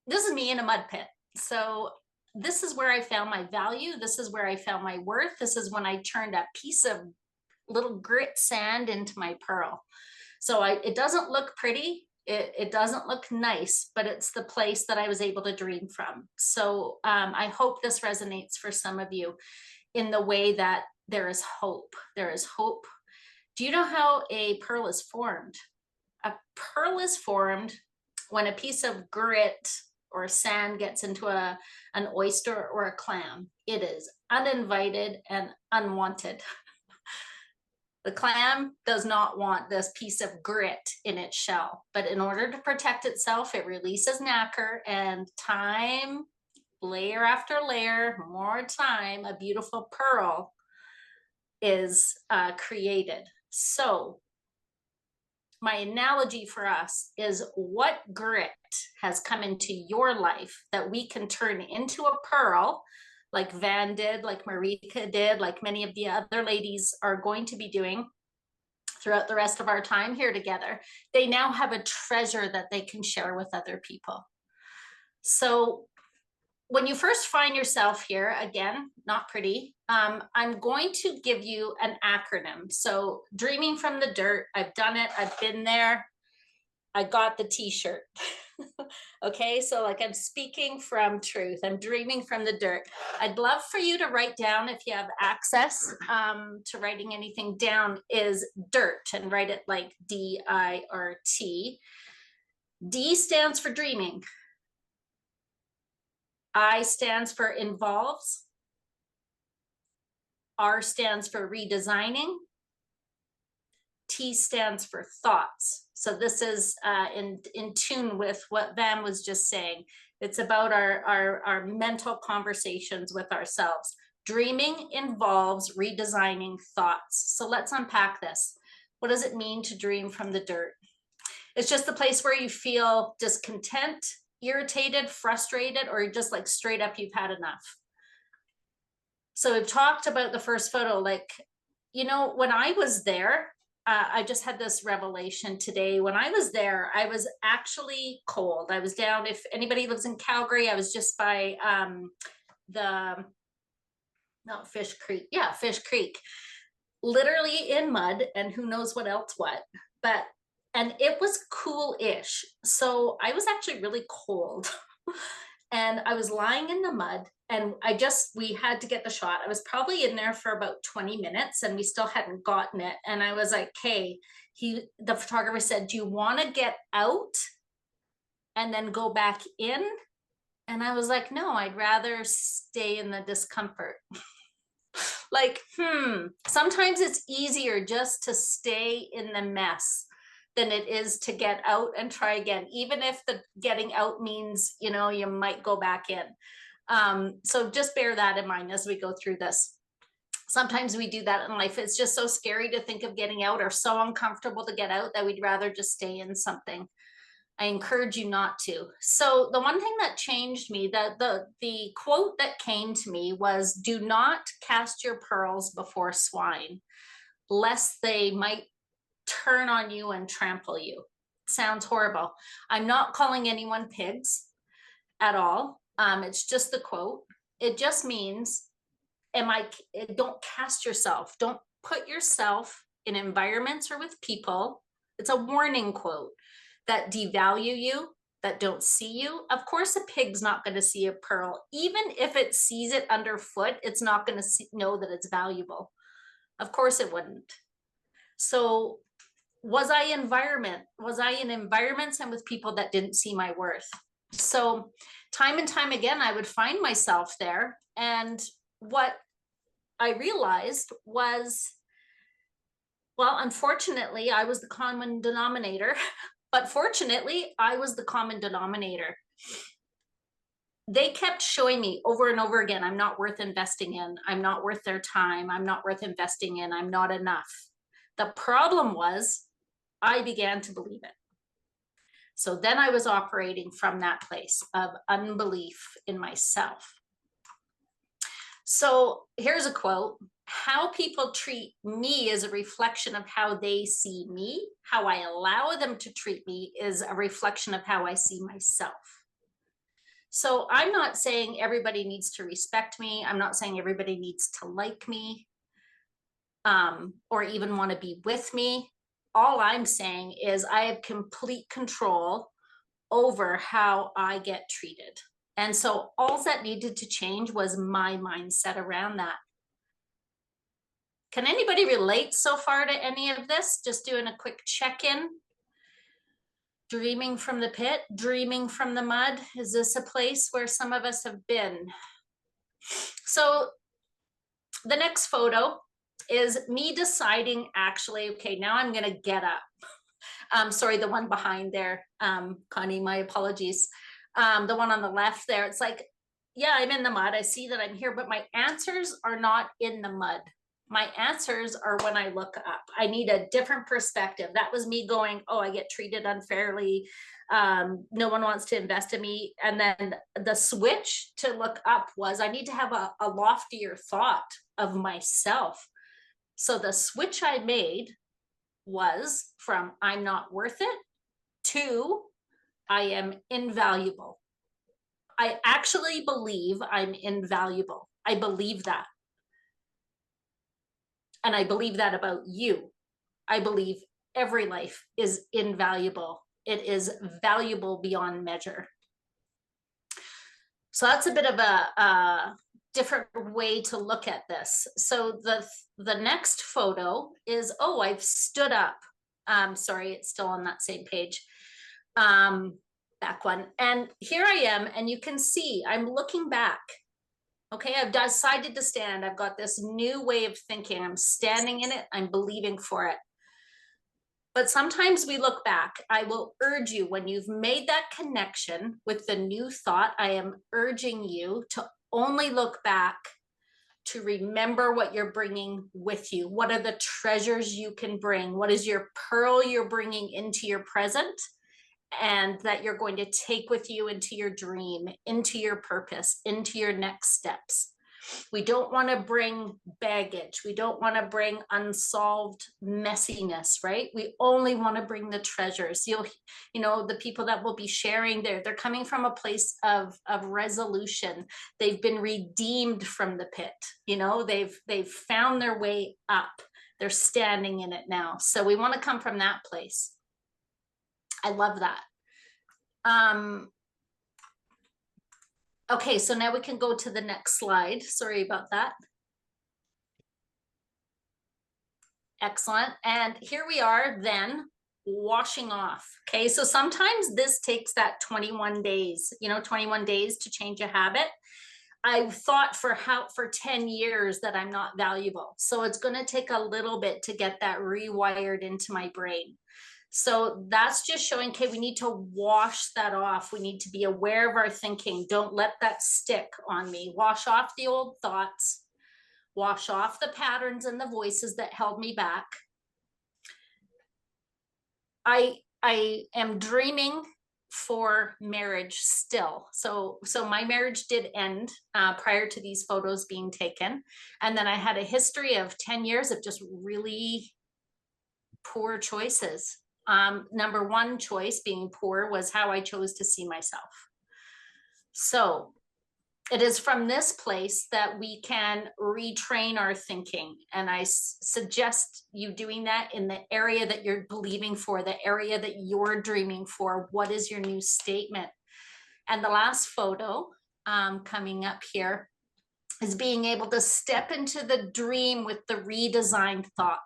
this is me in a mud pit. So this is where I found my value. This is where I found my worth. This is when I turned a piece of little grit sand into my pearl. So it doesn't look pretty. It doesn't look nice, but it's the place that I was able to dream from. So I hope this resonates for some of you in the way that there is hope. There is hope. Do you know how a pearl is formed? A pearl is formed when a piece of grit or sand gets into an oyster or a clam. It is uninvited and unwanted. The clam does not want this piece of grit in its shell, but in order to protect itself, it releases nacre, and time, layer after layer, more time, a beautiful pearl is created. So my analogy for us is, what grit has come into your life that we can turn into a pearl, like Van did, like Marika did, like many of the other ladies are going to be doing throughout the rest of our time here together. They now have a treasure that they can share with other people. So when you first find yourself here, again, not pretty, I'm going to give you an acronym. So dreaming from the dirt, I've done it, I've been there, I got the t-shirt. Okay, so like I'm speaking from truth, I'm dreaming from the dirt. I'd love for you to write down, if you have access to writing anything down, is dirt, and write it like D-I-R-T. D stands for dreaming. I stands for involves. R stands for redesigning. T stands for thoughts. So this is in tune with what Van was just saying. It's about our mental conversations with ourselves. Dreaming involves redesigning thoughts. So let's unpack this. What does it mean to dream from the dirt? It's just the place where you feel discontent, irritated, frustrated, or just like straight up you've had enough. So we've talked about the first photo, like, you know, when I was there, I just had this revelation today. When I was there, I was actually cold. I was down, if anybody lives in Calgary, I was just by Fish Creek. Yeah, Fish Creek. literally in mud and who knows what else what, and it was cool-ish. So I was actually really cold and I was lying in the mud, and we had to get the shot. I was probably in there for about 20 minutes and we still hadn't gotten it. And I was like, okay, the photographer said, do you want to get out and then go back in? And I was like, no, I'd rather stay in the discomfort. Like, sometimes it's easier just to stay in the mess than it is to get out and try again, even if the getting out means, you know, you might go back in. So just bear that in mind as we go through this. Sometimes we do that in life. It's just so scary to think of getting out, or so uncomfortable to get out, that we'd rather just stay in something. I encourage you not to. So the one thing that changed me, the quote that came to me was, do not cast your pearls before swine, lest they might turn on you and trample you. Sounds horrible. I'm not calling anyone pigs at all. It's just the quote. It just means, don't cast yourself. Don't put yourself in environments or with people. It's a warning quote that devalue you, that don't see you. Of course, a pig's not going to see a pearl. Even if it sees it underfoot, it's not going to know that it's valuable. Of course it wouldn't. So was I in environments and with people that didn't see my worth? So time and time again, I would find myself there. And what I realized was, well, unfortunately, I was the common denominator. But fortunately, I was the common denominator. They kept showing me over and over again, I'm not worth investing in. I'm not worth their time. I'm not worth investing in. I'm not enough. The problem was, I began to believe it. So then I was operating from that place of unbelief in myself. So here's a quote. How people treat me is a reflection of how they see me. How I allow them to treat me is a reflection of how I see myself. So I'm not saying everybody needs to respect me. I'm not saying everybody needs to like me, or even want to be with me. All I'm saying is I have complete control over how I get treated. And so all that needed to change was my mindset around that. Can anybody relate so far to any of this? Just doing a quick check-in. Dreaming from the pit, dreaming from the mud. Is this a place where some of us have been? So the next photo is me deciding, actually, okay, now I'm gonna get up. Sorry, the one behind there, Connie, my apologies. The one on the left there, it's like, yeah, I'm in the mud. I see that I'm here, but my answers are not in the mud. My answers are when I look up. I need a different perspective. That was me going, oh, I get treated unfairly. No one wants to invest in me. And then the switch to look up was, I need to have a loftier thought of myself. So the switch I made was from I'm not worth it to I am invaluable. I actually believe I'm invaluable. I believe that. And I believe that about you. I believe every life is invaluable. It is valuable beyond measure. So that's a bit of a different way to look at this. So the next photo is, oh, I've stood up. Sorry, it's still on that same page. Back one. And here I am, and you can see I'm looking back. Okay, I've decided to stand. I've got this new way of thinking. I'm standing in it. I'm believing for it. But sometimes we look back. I will urge you, when you've made that connection with the new thought, I am urging you to only look back, to remember what you're bringing with you. What are the treasures you can bring? What is your pearl you're bringing into your present? And that you're going to take with you into your dream, into your purpose, into your next steps. We don't want to bring baggage. We don't want to bring unsolved messiness, right? We only want to bring the treasures. You know, the people that will be sharing they're coming from a place of resolution. They've been redeemed from the pit. You know, they've found their way up. They're standing in it now. So we want to come from that place. I love that. Okay, so now we can go to the next slide. Sorry about that. Excellent. And here we are then washing off. Okay, so sometimes this takes that 21 days, 21 days to change a habit. I've thought for 10 years that I'm not valuable. So it's going to take a little bit to get that rewired into my brain. So that's just showing, okay, we need to wash that off. We need to be aware of our thinking. Don't let that stick on me. Wash off the old thoughts. Wash off the patterns and the voices that held me back. I am dreaming for marriage still. So my marriage did end prior to these photos being taken. And then I had a history of 10 years of just really poor choices. Number one choice being poor was how I chose to see myself. So it is from this place that we can retrain our thinking. And I suggest you doing that in the area that you're believing for, the area that you're dreaming for. What is your new statement? And the last photo coming up here is being able to step into the dream with the redesigned thought.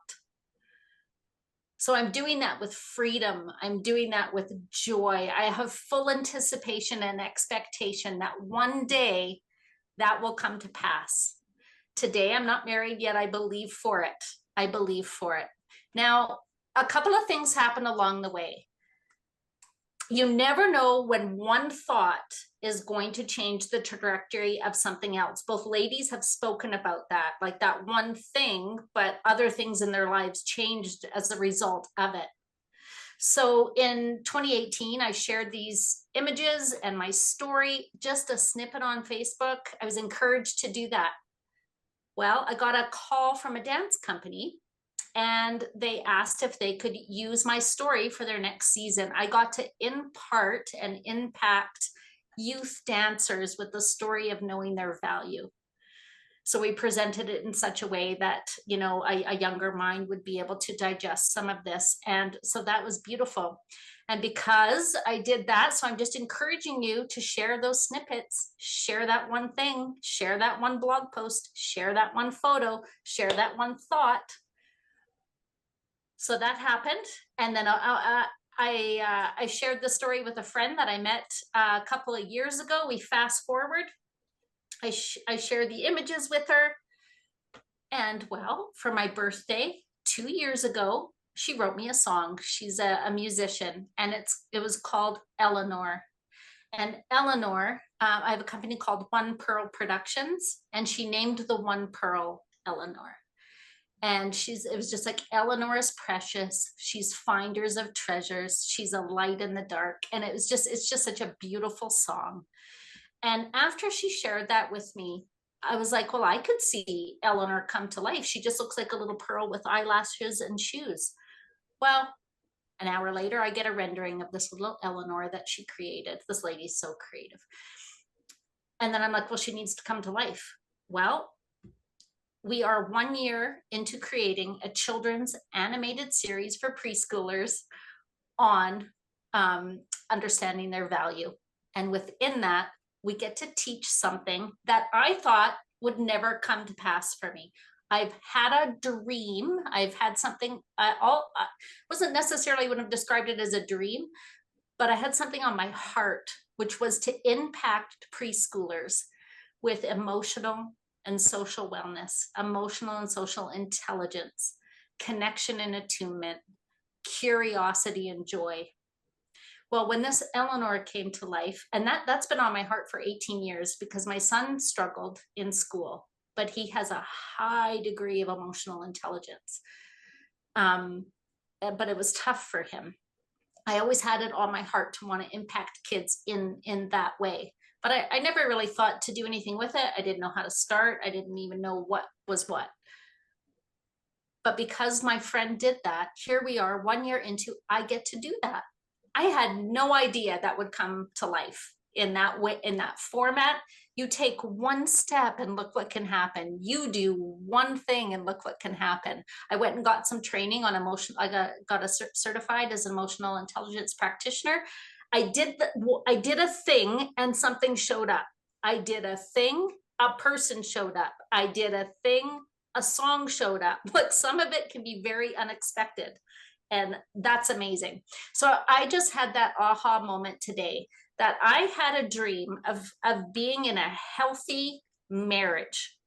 So I'm doing that with freedom. I'm doing that with joy. I have full anticipation and expectation that one day that will come to pass. Today, I'm not married yet. I believe for it. I believe for it. Now, a couple of things happen along the way. You never know when one thought is going to change the trajectory of something else. Both ladies have spoken about that, like that one thing, but other things in their lives changed as a result of it. So in 2018, I shared these images and my story, just a snippet on Facebook. I was encouraged to do that. Well, I got a call from a dance company and they asked if they could use my story for their next season. I got to impart and impact youth dancers with the story of knowing their value. So we presented it in such a way that, a younger mind would be able to digest some of this. And so that was beautiful. And because I did that, so I'm just encouraging you to share those snippets, share that one thing, share that one blog post, share that one photo, share that one thought. So that happened. And then I shared the story with a friend that I met a couple of years ago. We fast forward. I shared the images with her. And well, for my birthday 2 years ago, she wrote me a song. She's a musician, and it was called Eleanor. And Eleanor, I have a company called One Pearl Productions, and she named the one pearl Eleanor. And it was just like, Eleanor is precious. She's finders of treasures. She's a light in the dark. And it's just such a beautiful song. And after she shared that with me, I was like, well, I could see Eleanor come to life. She just looks like a little pearl with eyelashes and shoes. Well, an hour later, I get a rendering of this little Eleanor that she created. This lady's so creative. And then I'm like, well, she needs to come to life. Well, we are 1 year into creating a children's animated series for preschoolers on understanding their value. And within that, we get to teach something that I thought would never come to pass for me. I've had a dream. I've had something, wasn't necessarily would have described it as a dream, but I had something on my heart, which was to impact preschoolers with emotional and social wellness, emotional and social intelligence, connection and attunement, curiosity and joy. Well, when this Eleanor came to life, and that's been on my heart for 18 years because my son struggled in school, but he has a high degree of emotional intelligence. But it was tough for him. I always had it on my heart to want to impact kids in that way. But I never really thought to do anything with it. I didn't know how to start. I didn't even know what was what. But because my friend did that, here we are 1 year into, I get to do that. I had no idea that would come to life in that way, in that format. You take one step and look what can happen. You do one thing and look what can happen. I went and got some training on I got certified as an emotional intelligence practitioner. I did a thing and something showed up. I did a thing, a person showed up. I did a thing, a song showed up. But some of it can be very unexpected. And that's amazing. So I just had that aha moment today that I had a dream of being in a healthy marriage.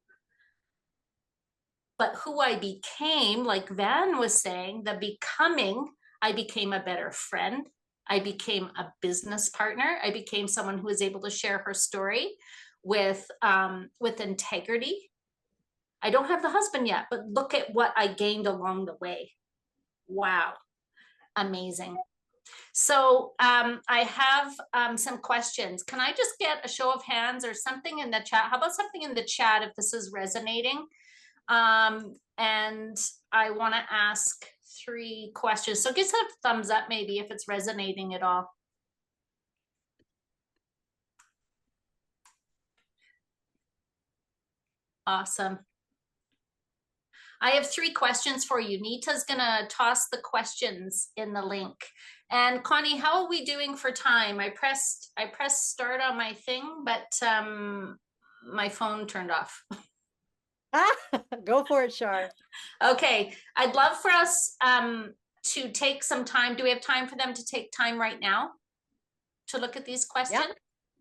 But who I became, like Van was saying, the becoming, I became a better friend. I became a business partner. I became someone who was able to share her story with integrity. I don't have the husband yet, but look at what I gained along the way. Wow, amazing. So I have some questions. Can I just get a show of hands or something in the chat? How about something in the chat if this is resonating? And I want to ask 3 questions. So give us a thumbs up maybe if it's resonating at all. Awesome. I have 3 questions for you. Nita's gonna toss the questions in the link. And Connie, how are we doing for time? I pressed start on my thing, but my phone turned off. Go for it, Char. Okay, I'd love for us to take some time. Do we have time for them to take time right now to look at these questions? Yep.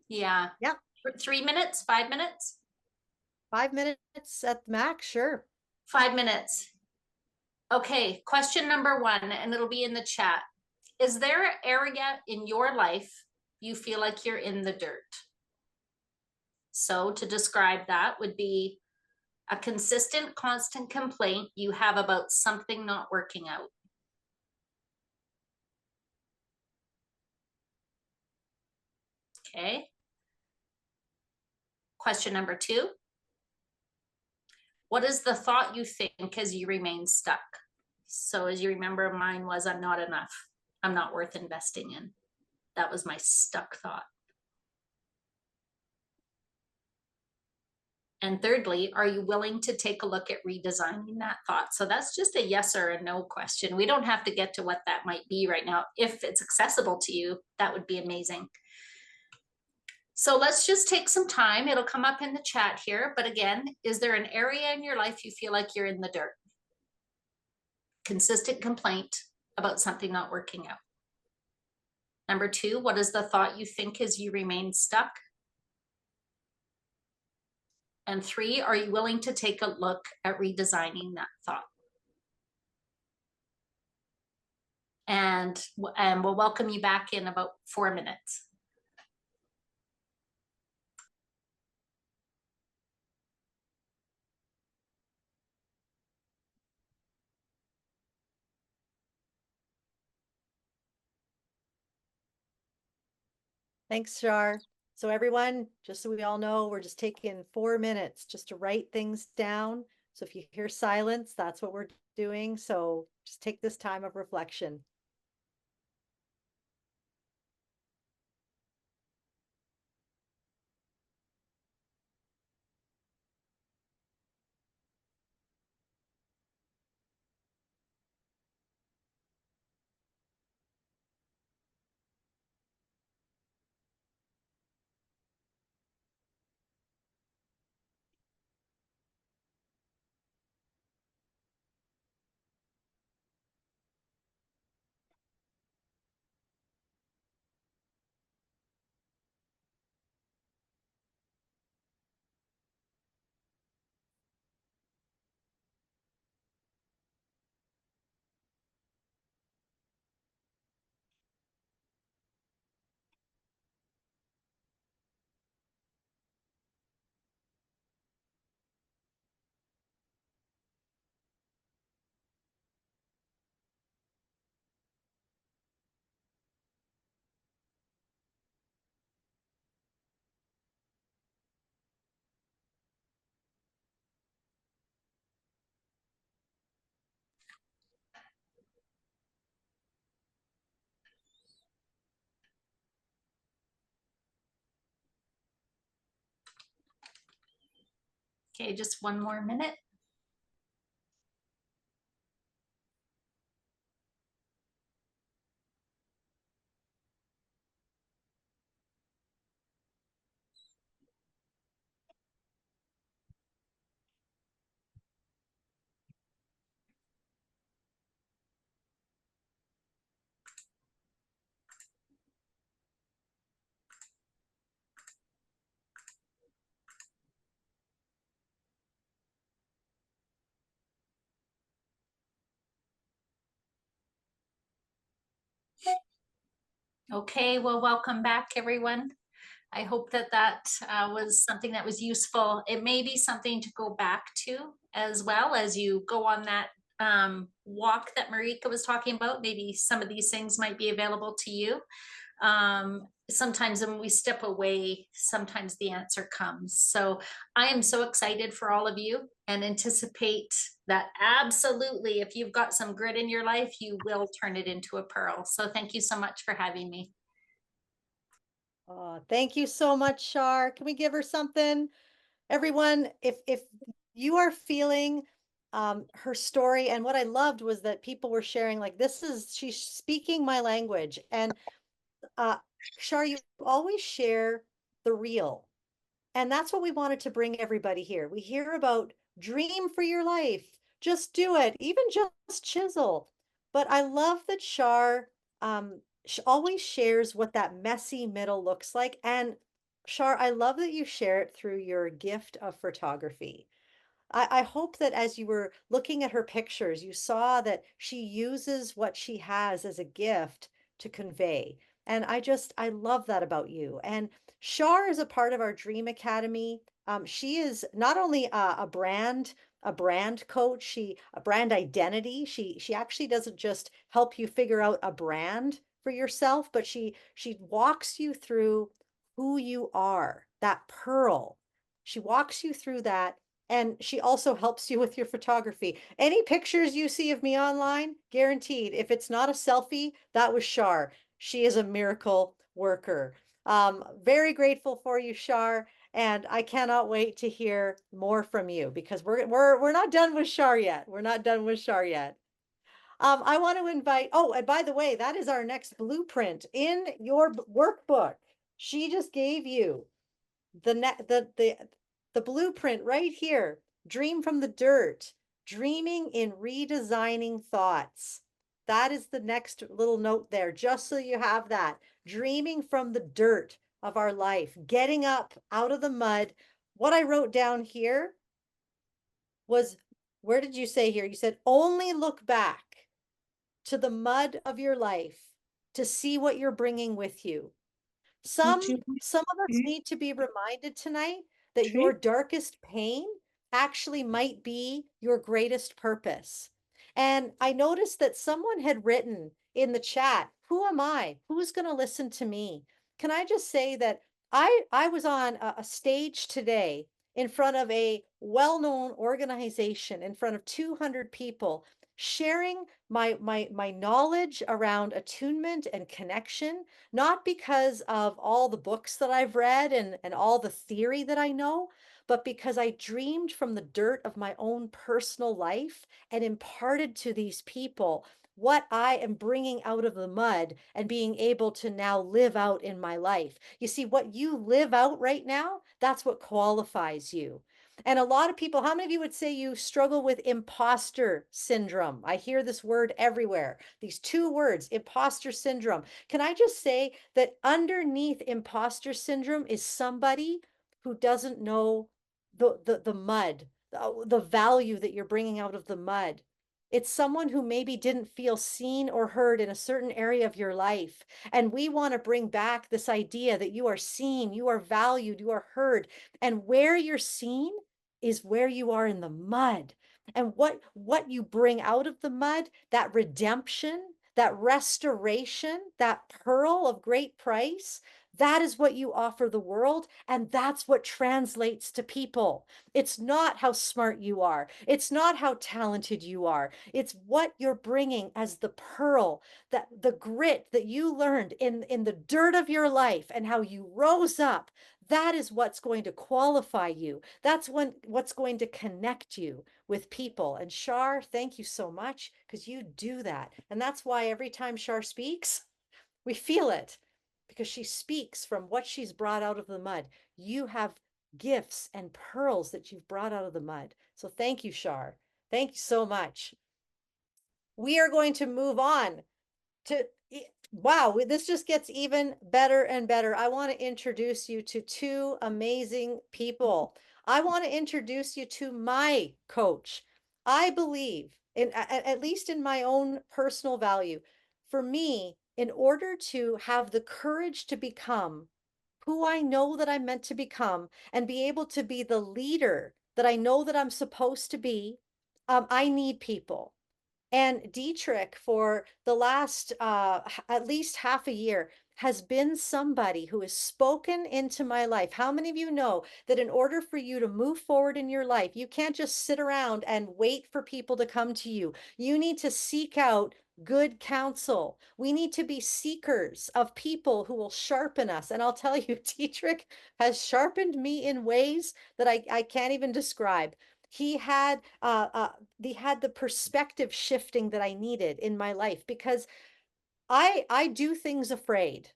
Yeah. Yep. 3 minutes, 5 minutes? 5 minutes at the max, sure. 5 minutes. Okay, question number 1, and it'll be in the chat. Is there an area in your life you feel like you're in the dirt? So to describe that would be a consistent, constant complaint you have about something not working out. Okay. Question number 2. What is the thought you think as you remain stuck? So as you remember, mine was, I'm not enough. I'm not worth investing in. That was my stuck thought. And thirdly, are you willing to take a look at redesigning that thought? So that's just a yes or a no question. We don't have to get to what that might be right now. If it's accessible to you, that would be amazing. So let's just take some time. It'll come up in the chat here. But again, is there an area in your life you feel like you're in the dirt? Consistent complaint about something not working out. Number 2, what is the thought you think as you remain stuck? And 3, are you willing to take a look at redesigning that thought? And we'll welcome you back in about 4 minutes. Thanks, Char. So everyone, just so we all know, we're just taking 4 minutes just to write things down. So if you hear silence, that's what we're doing. So just take this time of reflection. Okay, just one more minute. Okay, well, welcome back, everyone. I hope that that was something that was useful. It may be something to go back to as well as you go on that walk that Marika was talking about. Maybe some of these things might be available to you. Sometimes when we step away, sometimes the answer comes. So I am so excited for all of you and anticipate that absolutely, if you've got some grit in your life, you will turn it into a pearl. So thank you so much for having me. Thank you so much, Char. Can we give her something? Everyone, if you are feeling her story, and what I loved was that people were sharing, like, she's speaking my language. And uh, Char, you always share the real. And that's what we wanted to bring everybody here. We hear about dream for your life, just do it, even just chisel. But I love that Char always shares what that messy middle looks like. And Char, I love that you share it through your gift of photography. I hope that as you were looking at her pictures, you saw that she uses what she has as a gift to convey. And I love that about you. And Shar is a part of our Dream Academy. She is not only a brand coach, a brand identity. She actually doesn't just help you figure out a brand for yourself, but she walks you through who you are, that pearl. She walks you through that, and she also helps you with your photography. Any pictures you see of me online, guaranteed, if it's not a selfie, that was Shar. She is a miracle worker. Very grateful for you, Shar, and I cannot wait to hear more from you, because we're not done with Shar yet. We're not done with Shar yet. I want to invite, oh, and by the way, that is our next blueprint in your workbook. She just gave you the blueprint right here. Dream from the dirt, dreaming in redesigning thoughts. That is the next little note there, just so you have that. Dreaming from the dirt of our life, getting up out of the mud. What I wrote down here was, where did you say here? You said, only look back to the mud of your life to see what you're bringing with you. Some of us need to be reminded tonight that your darkest pain actually might be your greatest purpose. And I noticed that someone had written in the chat, who am I? Who's going to listen to me? Can I just say that I was on a stage today in front of a well-known organization, in front of 200 people, sharing my knowledge around attunement and connection, not because of all the books that I've read and all the theory that I know, but because I dreamed from the dirt of my own personal life and imparted to these people what I am bringing out of the mud and being able to now live out in my life. You see, what you live out right now, that's what qualifies you. And a lot of people, how many of you would say you struggle with imposter syndrome? I hear this word everywhere. These two words, imposter syndrome. Can I just say that underneath imposter syndrome is somebody who doesn't know the mud, the value that you're bringing out of the mud. It's someone who maybe didn't feel seen or heard in a certain area of your life. And we want to bring back this idea that you are seen, you are valued, you are heard. And where you're seen is where you are in the mud. And what you bring out of the mud, that redemption, that restoration, that pearl of great price, that is what you offer the world. And that's what translates to people. It's not how smart you are. It's not how talented you are. It's what you're bringing as the pearl, that the grit that you learned in the dirt of your life and how you rose up. That is what's going to qualify you. That's what's going to connect you with people. And Char, thank you so much, because you do that. And that's why every time Char speaks, we feel it, because she speaks from what she's brought out of the mud. You have gifts and pearls that you've brought out of the mud. So thank you, Char. Thank you so much. We are going to move on to, wow, this just gets even better and better. I want to introduce you to two amazing people. I want to introduce you to my coach. I believe in, at least in my own personal value, for me, in order to have the courage to become who I know that I'm meant to become and be able to be the leader that I know that I'm supposed to be, I need people. And Dietrich, for the last at least half a year, has been somebody who has spoken into my life. How many of you know that in order for you to move forward in your life, you can't just sit around and wait for people to come to you? You need to seek out good counsel. We need to be seekers of people who will sharpen us. And I'll tell you, Dietrich has sharpened me in ways that I can't even describe. He had the perspective shifting that I needed in my life, because I do things afraid.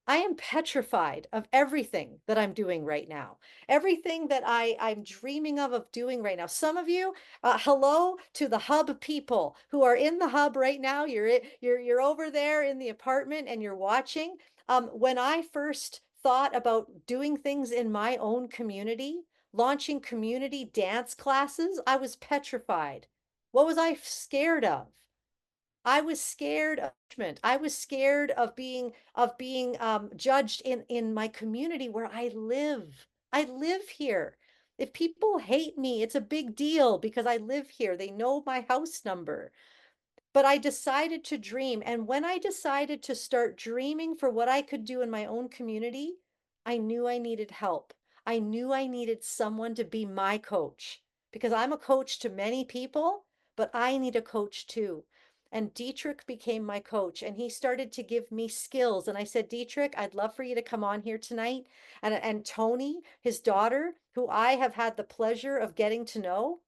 I am petrified of everything that I'm doing right now, everything that I'm dreaming of doing right now. Some of you, hello to the hub people who are in the hub right now. You're over there in the apartment and you're watching. When I first thought about doing things in my own community, launching community dance classes, I was petrified. What was I scared of? I was scared of judgment. I was scared of being judged in my community where I live. I live here. If people hate me, it's a big deal because I live here. They know my house number. But I decided to dream. And when I decided to start dreaming for what I could do in my own community, I knew I needed help. I knew I needed someone to be my coach, because I'm a coach to many people, but I need a coach too. And Dietrich became my coach, and he started to give me skills. And I said, Dietrich, I'd love for you to come on here tonight. And Toni, his daughter, who I have had the pleasure of getting to know,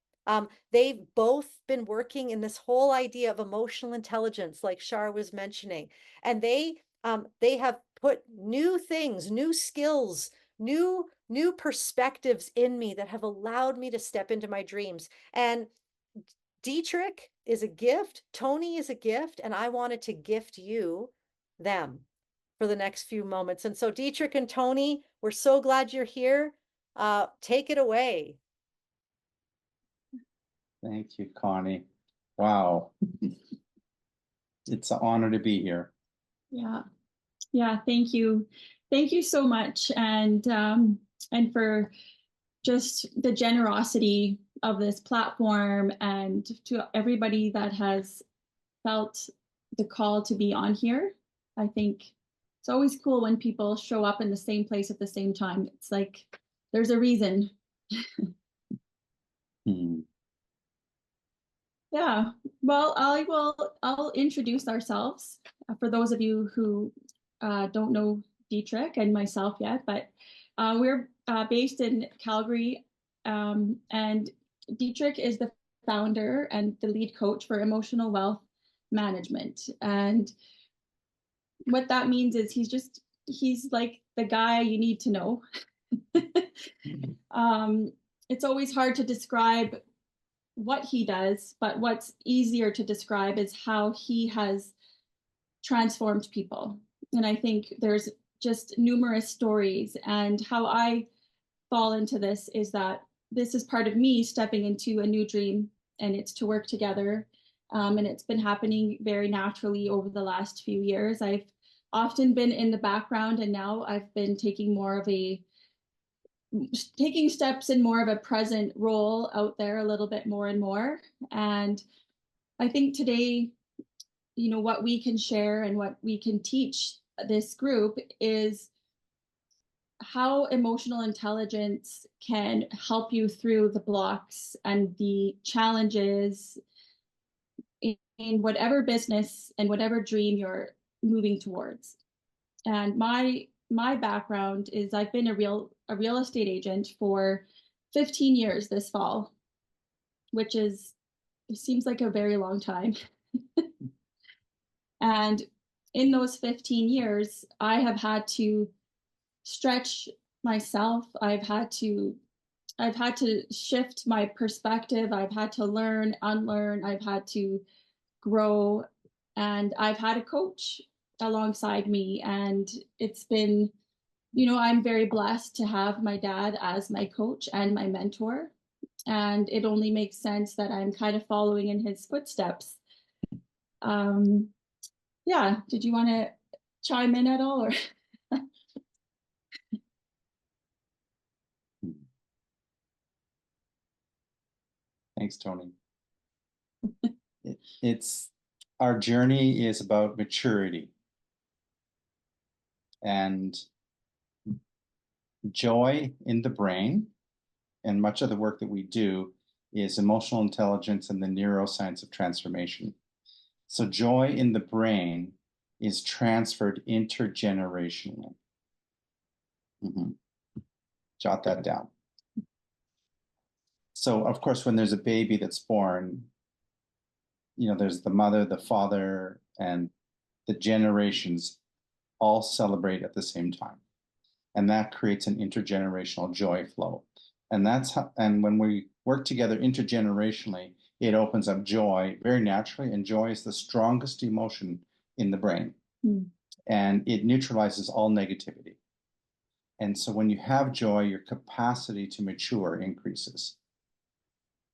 they've both been working in this whole idea of emotional intelligence, like Char was mentioning, and they have put new things, new skills, new perspectives in me that have allowed me to step into my dreams. And Dietrich is a gift, Toni is a gift, and I wanted to gift you them for the next few moments. And so Dietrich and Toni, we're so glad you're here. Take it away. Thank you, Connie. Wow. It's an honor to be here. Yeah, thank you. Thank you so much. And for just the generosity of this platform, and to everybody that has felt the call to be on here. I think it's always cool when people show up in the same place at the same time. It's like there's a reason. Yeah, well, I'll introduce ourselves for those of you who don't know Dietrich and myself yet, but we're based in Calgary, and Dietrich is the founder and the lead coach for Emotional Wealth Management. And what that means is he's like the guy you need to know. It's always hard to describe what he does, but what's easier to describe is how he has transformed people. And I think there's just numerous stories, and how I fall into this is that this is part of me stepping into a new dream, and it's to work together. And it's been happening very naturally over the last few years. I've often been in the background, and now I've been taking steps in more of a present role out there a little bit more and more. And I think today, what we can share and what we can teach this group is how emotional intelligence can help you through the blocks and the challenges in whatever business and whatever dream you're moving towards. And my background is I've been a a real estate agent for 15 years this fall, which is, it seems like a very long time. And in those 15 years, I have had to stretch myself. I've had to shift my perspective. I've had to learn, unlearn. I've had to grow, and I've had a coach alongside me. And it's been, I'm very blessed to have my dad as my coach and my mentor. And it only makes sense that I'm kind of following in his footsteps. Yeah, did you want to chime in at all, or? Thanks, Toni. It's our journey is about maturity and joy in the brain, and much of the work that we do is emotional intelligence and the neuroscience of transformation. So joy in the brain is transferred intergenerationally. Jot that down. So of course, when there's a baby that's born, there's the mother, the father, and the generations all celebrate at the same time. And that creates an intergenerational joy flow. And and when we work together intergenerationally, it opens up joy very naturally. And joy is the strongest emotion in the brain. And it neutralizes all negativity. And so when you have joy, your capacity to mature increases.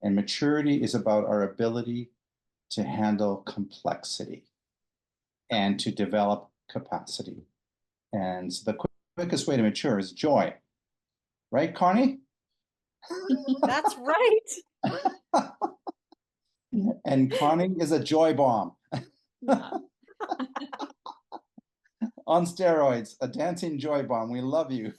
And maturity is about our ability to handle complexity and to develop capacity. And so the quickest way to mature is joy. Right, Connie? That's right. And Connie is a joy bomb. Yeah. On steroids, a dancing joy bomb. We love you.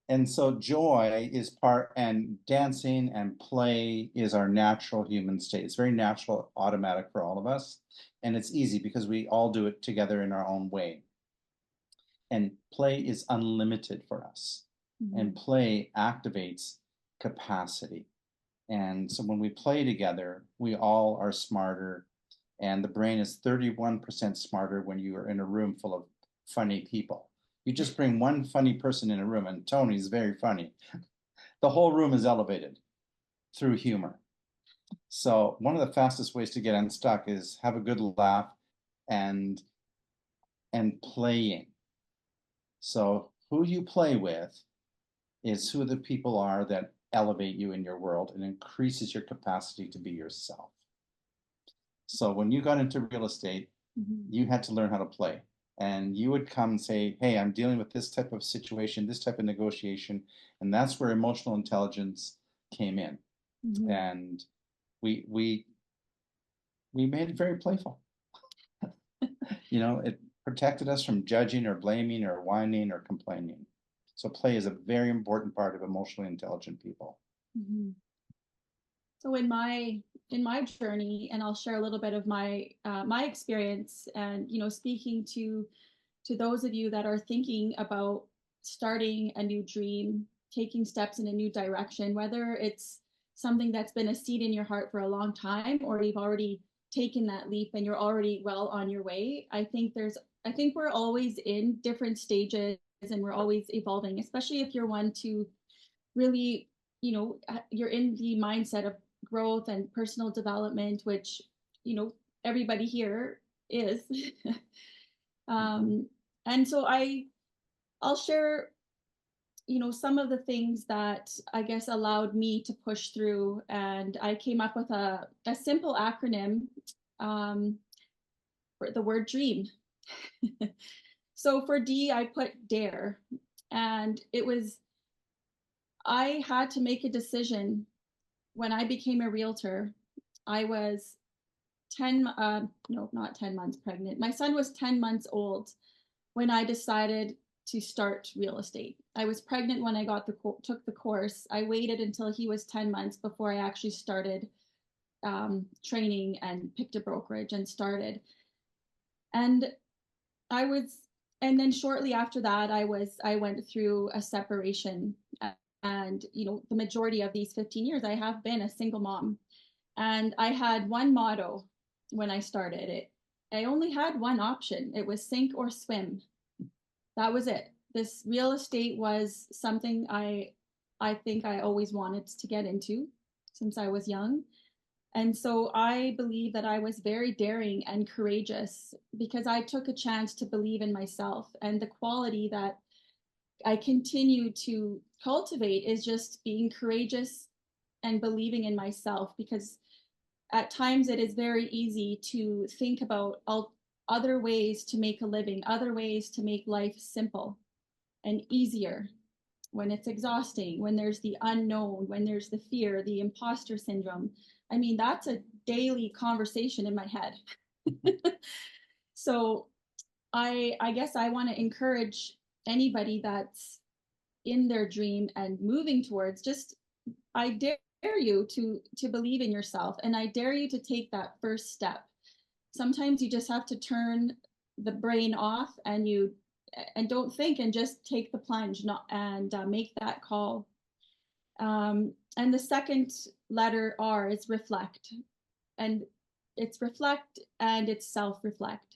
And so joy is part, and dancing and play is our natural human state. It's very natural, automatic for all of us. And it's easy because we all do it together in our own way. And play is unlimited for us. And play activates capacity. And so when we play together, we all are smarter. And the brain is 31% smarter when you are in a room full of funny people. You just bring one funny person in a room, and Toni's very funny. The whole room is elevated through humor. So one of the fastest ways to get unstuck is have a good laugh and playing. So who you play with is who the people are that elevate you in your world and increases your capacity to be yourself. So when you got into real estate, you had to learn how to play. And you would come and say, hey, I'm dealing with this type of situation, this type of negotiation. And that's where emotional intelligence came in. And we made it very playful. It protected us from judging or blaming or whining or complaining. So play is a very important part of emotionally intelligent people. So in my journey, and I'll share a little bit of my experience, and speaking to those of you that are thinking about starting a new dream, taking steps in a new direction, whether it's something that's been a seed in your heart for a long time, or you've already taken that leap and you're already well on your way. I think we're always in different stages, and we're always evolving, especially if you're one to really, you're in the mindset of growth and personal development, which, everybody here is. And so I'll share, some of the things that I guess allowed me to push through. And I came up with a simple acronym for the word dream. So for D, I put dare. And I had to make a decision when I became a realtor. I was not 10 months pregnant. My son was 10 months old when I decided to start real estate. I was pregnant when I took the course. I waited until he was 10 months before I actually started training and picked a brokerage and started. And I was and then shortly after that, I went through a separation, and the majority of these 15 years, I have been a single mom, and I had one motto when I started it. I only had one option. It was sink or swim. That was it. This real estate was something I think I always wanted to get into since I was young. And so I believe that I was very daring and courageous because I took a chance to believe in myself. And the quality that I continue to cultivate is just being courageous and believing in myself, because at times it is very easy to think about other ways to make a living, other ways to make life simple and easier, when it's exhausting, when there's the unknown, when there's the fear, the imposter syndrome. I mean, that's a daily conversation in my head. So I guess I want to encourage anybody that's in their dream and moving towards, just, I dare you to believe in yourself, and I dare you to take that first step. Sometimes you just have to turn the brain off and don't think, and just take the plunge, and make that call. And the second letter R is reflect, and it's reflect and it's self-reflect.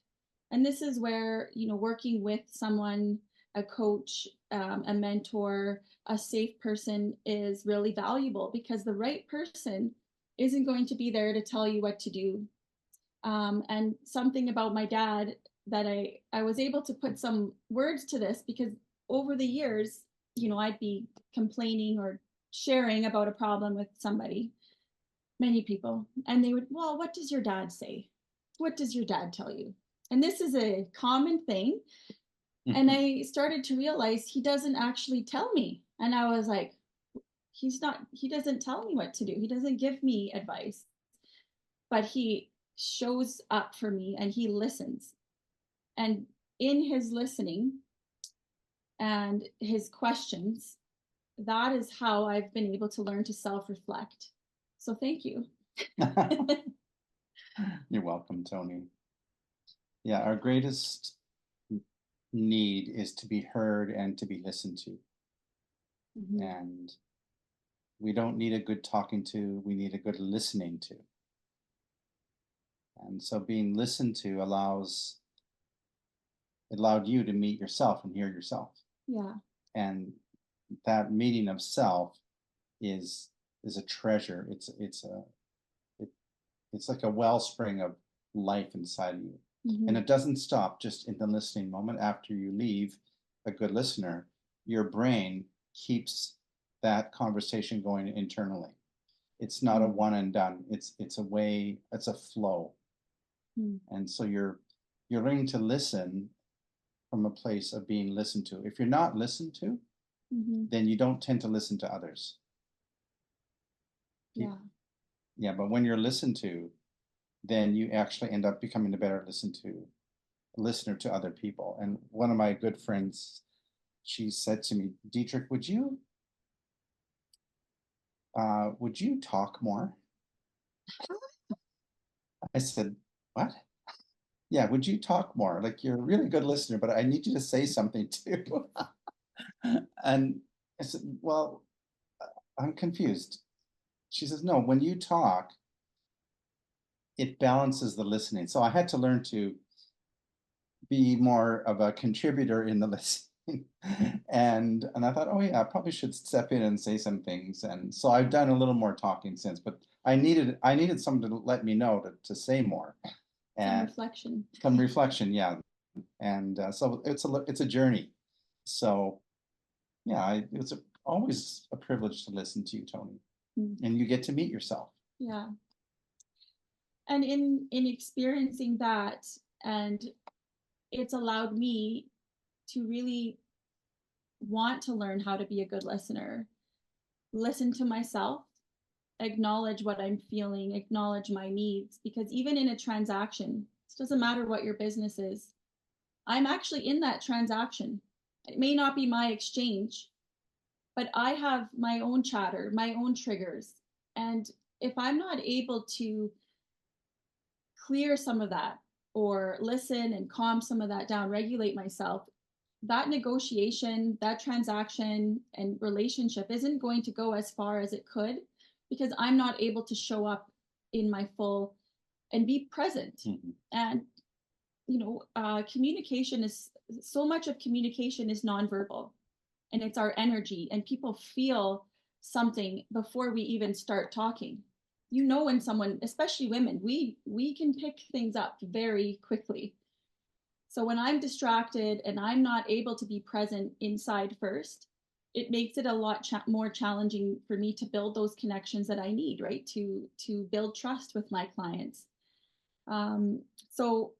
And this is where, working with someone, a coach, a mentor, a safe person is really valuable, because the right person isn't going to be there to tell you what to do. And something about my dad that I was able to put some words to this, because over the years, I'd be complaining or sharing about a problem with somebody, many people, and they would, well, what does your dad say? What does your dad tell you? And this is a common thing. And I started to realize he doesn't actually tell me. And I was like, he doesn't tell me what to do. He doesn't give me advice, but he shows up for me and he listens. And in his listening and his questions, that is how I've been able to learn to self-reflect. So thank you. You're welcome, Toni. Yeah, our greatest need is to be heard and to be listened to. Mm-hmm. And we don't need a good talking to, we need a good listening to. And so being listened to allowed you to meet yourself and hear yourself. Yeah. And that meeting of self is a treasure. It's like a wellspring of life inside of you. Mm-hmm. And it doesn't stop just in the listening moment. After you leave a good listener, your brain keeps that conversation going internally. It's not a one and done. It's a flow. Mm-hmm. And so you're learning to listen from a place of being listened to. If you're not listened to, mm-hmm. then you don't tend to listen to others. Yeah. Yeah, but when you're listened to, then you actually end up becoming a better listener to other people. And one of my good friends, she said to me, Dietrich, would you talk more? I said, what? Yeah, would you talk more? Like, you're a really good listener, but I need you to say something too. And I said, well, I'm confused. She says, no, when you talk, it balances the listening. So I had to learn to be more of a contributor in the listening. and I thought, oh yeah, I probably should step in and say some things. And so I've done a little more talking since, but I needed someone to let me know to say more. And some reflection, yeah. And so it's a journey. So yeah, it's always a privilege to listen to you, Toni. Mm-hmm. And you get to meet yourself. Yeah. And in experiencing that, and it's allowed me to really want to learn how to be a good listener, listen to myself, acknowledge what I'm feeling, acknowledge my needs, because even in a transaction, it doesn't matter what your business is. I'm actually in that transaction. It may not be my exchange, but I have my own chatter, my own triggers. And if I'm not able to clear some of that, or listen and calm some of that down, regulate myself, that negotiation, that transaction and relationship isn't going to go as far as it could because I'm not able to show up in my full and be present. And, communication is so much of communication is nonverbal, and it's our energy, and people feel something before we even start talking. When someone, especially women, we can pick things up very quickly. So when I'm distracted and I'm not able to be present inside first, it makes it a lot more challenging for me to build those connections that I need, right? To build trust with my clients. So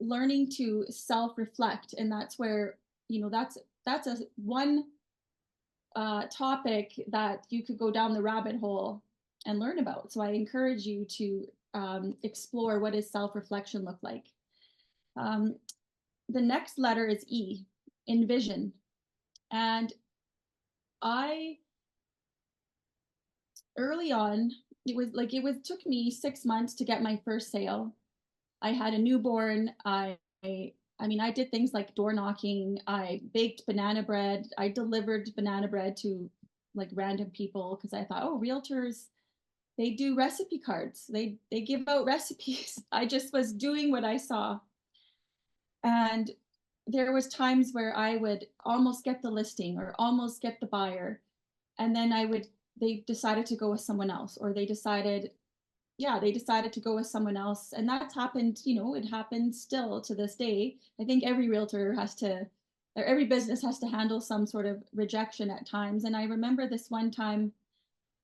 learning to self-reflect, and that's where, that's a one topic that you could go down the rabbit hole and learn about. So I encourage you to explore what does self-reflection look like. The next letter is E, envision. And early on, took me 6 months to get my first sale. I had a newborn. I did things like door knocking. I baked banana bread. I delivered banana bread to like random people because I thought, oh, realtors, they do recipe cards. They give out recipes. I just was doing what I saw. And there was times where I would almost get the listing or almost get the buyer. And then they decided to go with someone else, or they decided to go with someone else. And that's happened, it happens still to this day. I think every realtor or every business has to handle some sort of rejection at times. And I remember this one time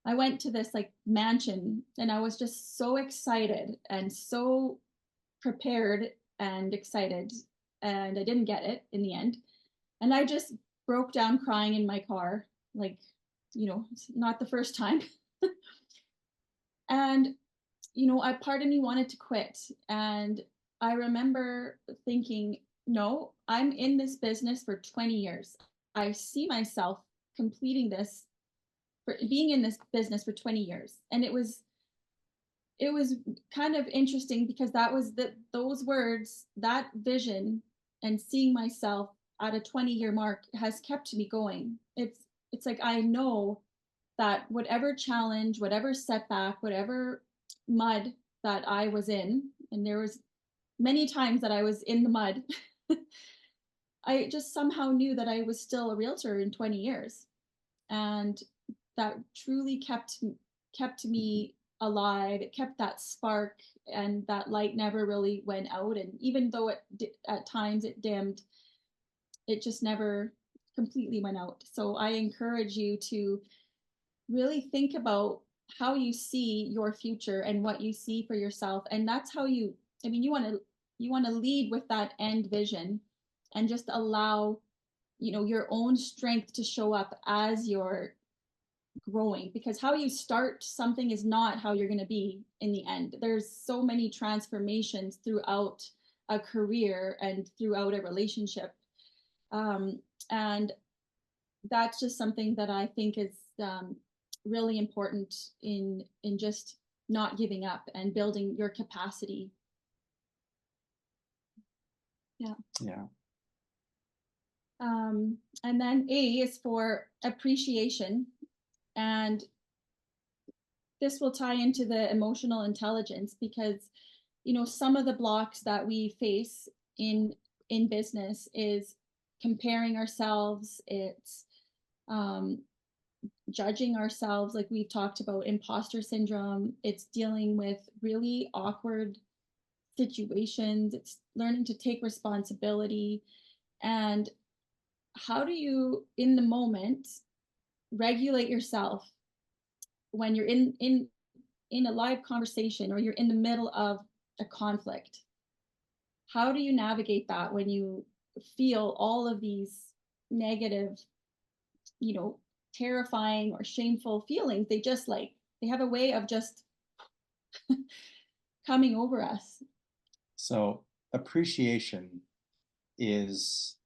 I went to this like mansion and I was just so excited and so prepared and excited, and I didn't get it in the end. And I just broke down crying in my car, like, it's not the first time. And part of me wanted to quit. And I remember thinking, no, I'm in this business for 20 years. I see myself completing this, for being in this business for 20 years. And it was kind of interesting because those words, that vision, and seeing myself at a 20-year mark has kept me going. It's like I know that whatever challenge, whatever setback, whatever mud that I was in, and there was many times that I was in the mud, I just somehow knew that I was still a realtor in 20 years. And that truly kept me alive. It kept that spark, and that light never really went out. And even though at times it dimmed, it just never completely went out. So I encourage you to really think about how you see your future and what you see for yourself. And that's how you want to lead with that end vision, and just allow your own strength to show up as you're growing, because how you start something is not how you're going to be in the end. There's so many transformations throughout a career and throughout a relationship, and that's just something that I think is really important in just not giving up and building your capacity. Yeah. And then A is for appreciation. And this will tie into the emotional intelligence, because, some of the blocks that we face in business is comparing ourselves. It's judging ourselves, like we've talked about, imposter syndrome. It's dealing with really awkward situations. It's learning to take responsibility. And how do you, in the moment, regulate yourself when you're in a live conversation, or you're in the middle of a conflict? How do you navigate that when you feel all of these negative, terrifying or shameful feelings? They have a way of just coming over us. So appreciation is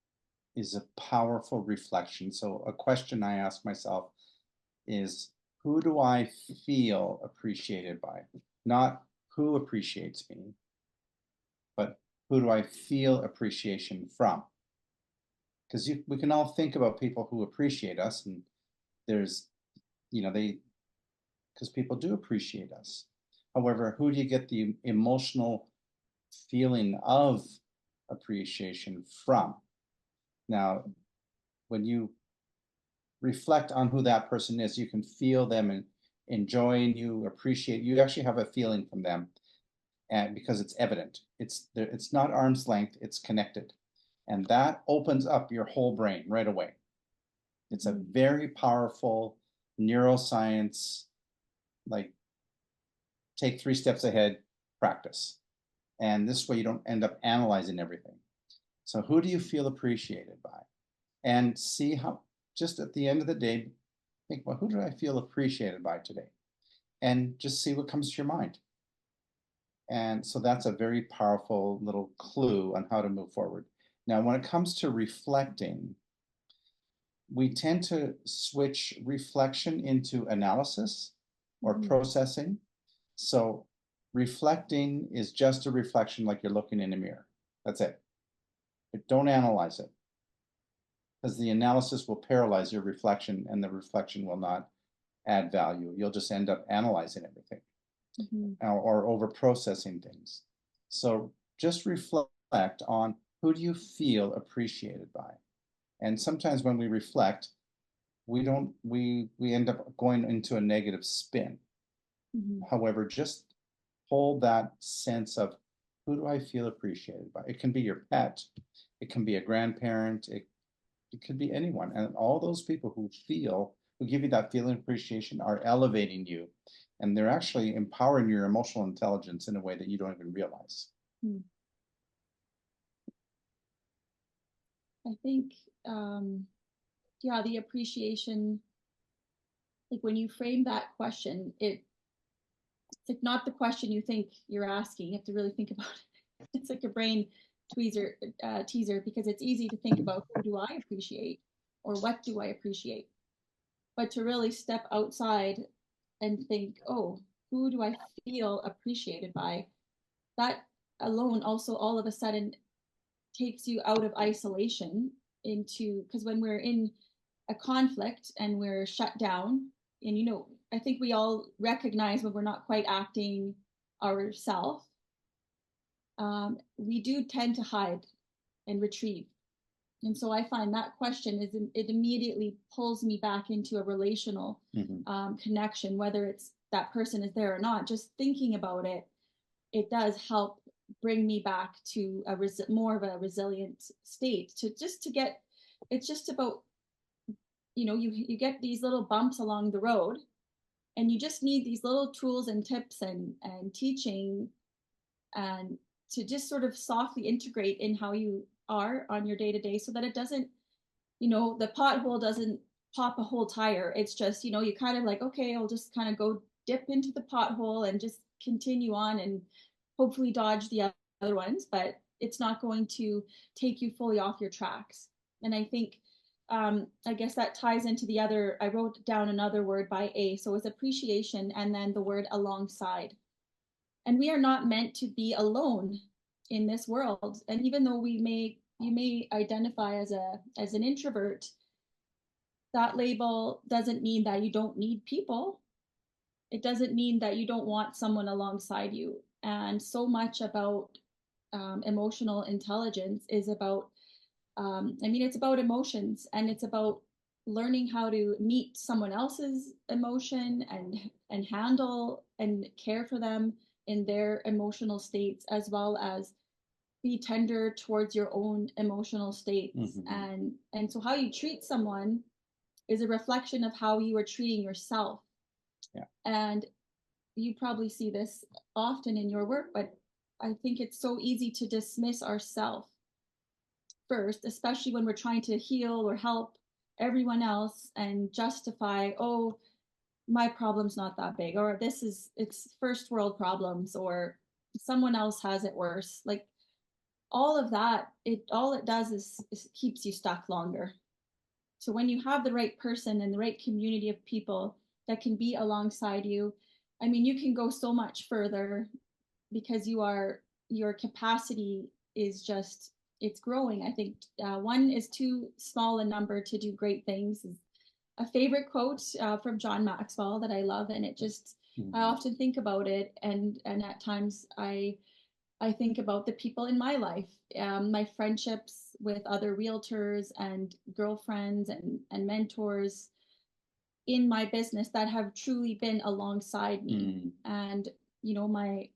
a powerful reflection. So a question I ask myself is, who do I feel appreciated by? Not who appreciates me, but who do I feel appreciation from? because we can all think about people who appreciate us, and there's, because people do appreciate us. However, who do you get the emotional feeling of appreciation from? Now, when you reflect on who that person is, you can feel them and enjoying you, appreciate you. Actually have a feeling from them, and because it's evident, it's not arm's length, it's connected, and that opens up your whole brain right away. It's a very powerful neuroscience, like take 3 steps ahead practice. And this way you don't end up analyzing everything. So who do you feel appreciated by? And see how, just at the end of the day, think, well, who do I feel appreciated by today? And just see what comes to your mind. And so that's a very powerful little clue on how to move forward. Now, when it comes to reflecting, we tend to switch reflection into analysis or processing. So reflecting is just a reflection, like you're looking in a mirror. That's it. But don't analyze it, because the analysis will paralyze your reflection, and the reflection will not add value. You'll just end up analyzing everything or over processing things. So just reflect on, who do you feel appreciated by? And sometimes when we reflect, we end up going into a negative spin. However, just hold that sense of, who do I feel appreciated by? It can be your pet, it can be a grandparent, it could be anyone. And all those people who give you that feeling of appreciation are elevating you, and they're actually empowering your emotional intelligence in a way that you don't even realize. I think, yeah, the appreciation, like when you frame that question, it's like not the question you think you're asking. You have to really think about it. It's like a brain teaser, because it's easy to think about, who do I appreciate or what do I appreciate? But to really step outside and think, oh, who do I feel appreciated by? That alone also all of a sudden takes you out of isolation into, because when we're in a conflict and we're shut down, and I think we all recognize when we're not quite acting ourselves, we do tend to hide and retreat. And so I find that question it immediately pulls me back into a relational connection, whether it's that person is there or not. Just thinking about it, it does help bring me back to more of a resilient state. It's just about, you get these little bumps along the road, and you just need these little tools and tips and teaching, and to just sort of softly integrate in how you are on your day-to-day, so that it doesn't, the pothole doesn't pop a whole tire. It's just, you kind of like, okay, I'll just kind of go dip into the pothole and just continue on and hopefully dodge the other ones, but it's not going to take you fully off your tracks. And I think, I guess that ties into I wrote down another word by A. So it's appreciation, and then the word alongside. And we are not meant to be alone in this world. And even though you may identify as an introvert, that label doesn't mean that you don't need people. It doesn't mean that you don't want someone alongside you. And so much about emotional intelligence is about, it's about emotions, and it's about learning how to meet someone else's emotion and handle and care for them in their emotional states, as well as be tender towards your own emotional states. And so how you treat someone is a reflection of how you are treating yourself. And you probably see this often in your work, but I think it's so easy to dismiss ourselves first, especially when we're trying to heal or help everyone else and justify, oh, my problem's not that big, or it's first world problems, or someone else has it worse. Like all of that, all it does is keeps you stuck longer. So when you have the right person and the right community of people that can be alongside you, you can go so much further, because your capacity is just it's growing. I think one is too small a number to do great things is a favorite quote from John Maxwell that I love, and it just I often think about it, and at times I think about the people in my life, my friendships with other realtors and girlfriends and mentors in my business that have truly been alongside me. And you know, my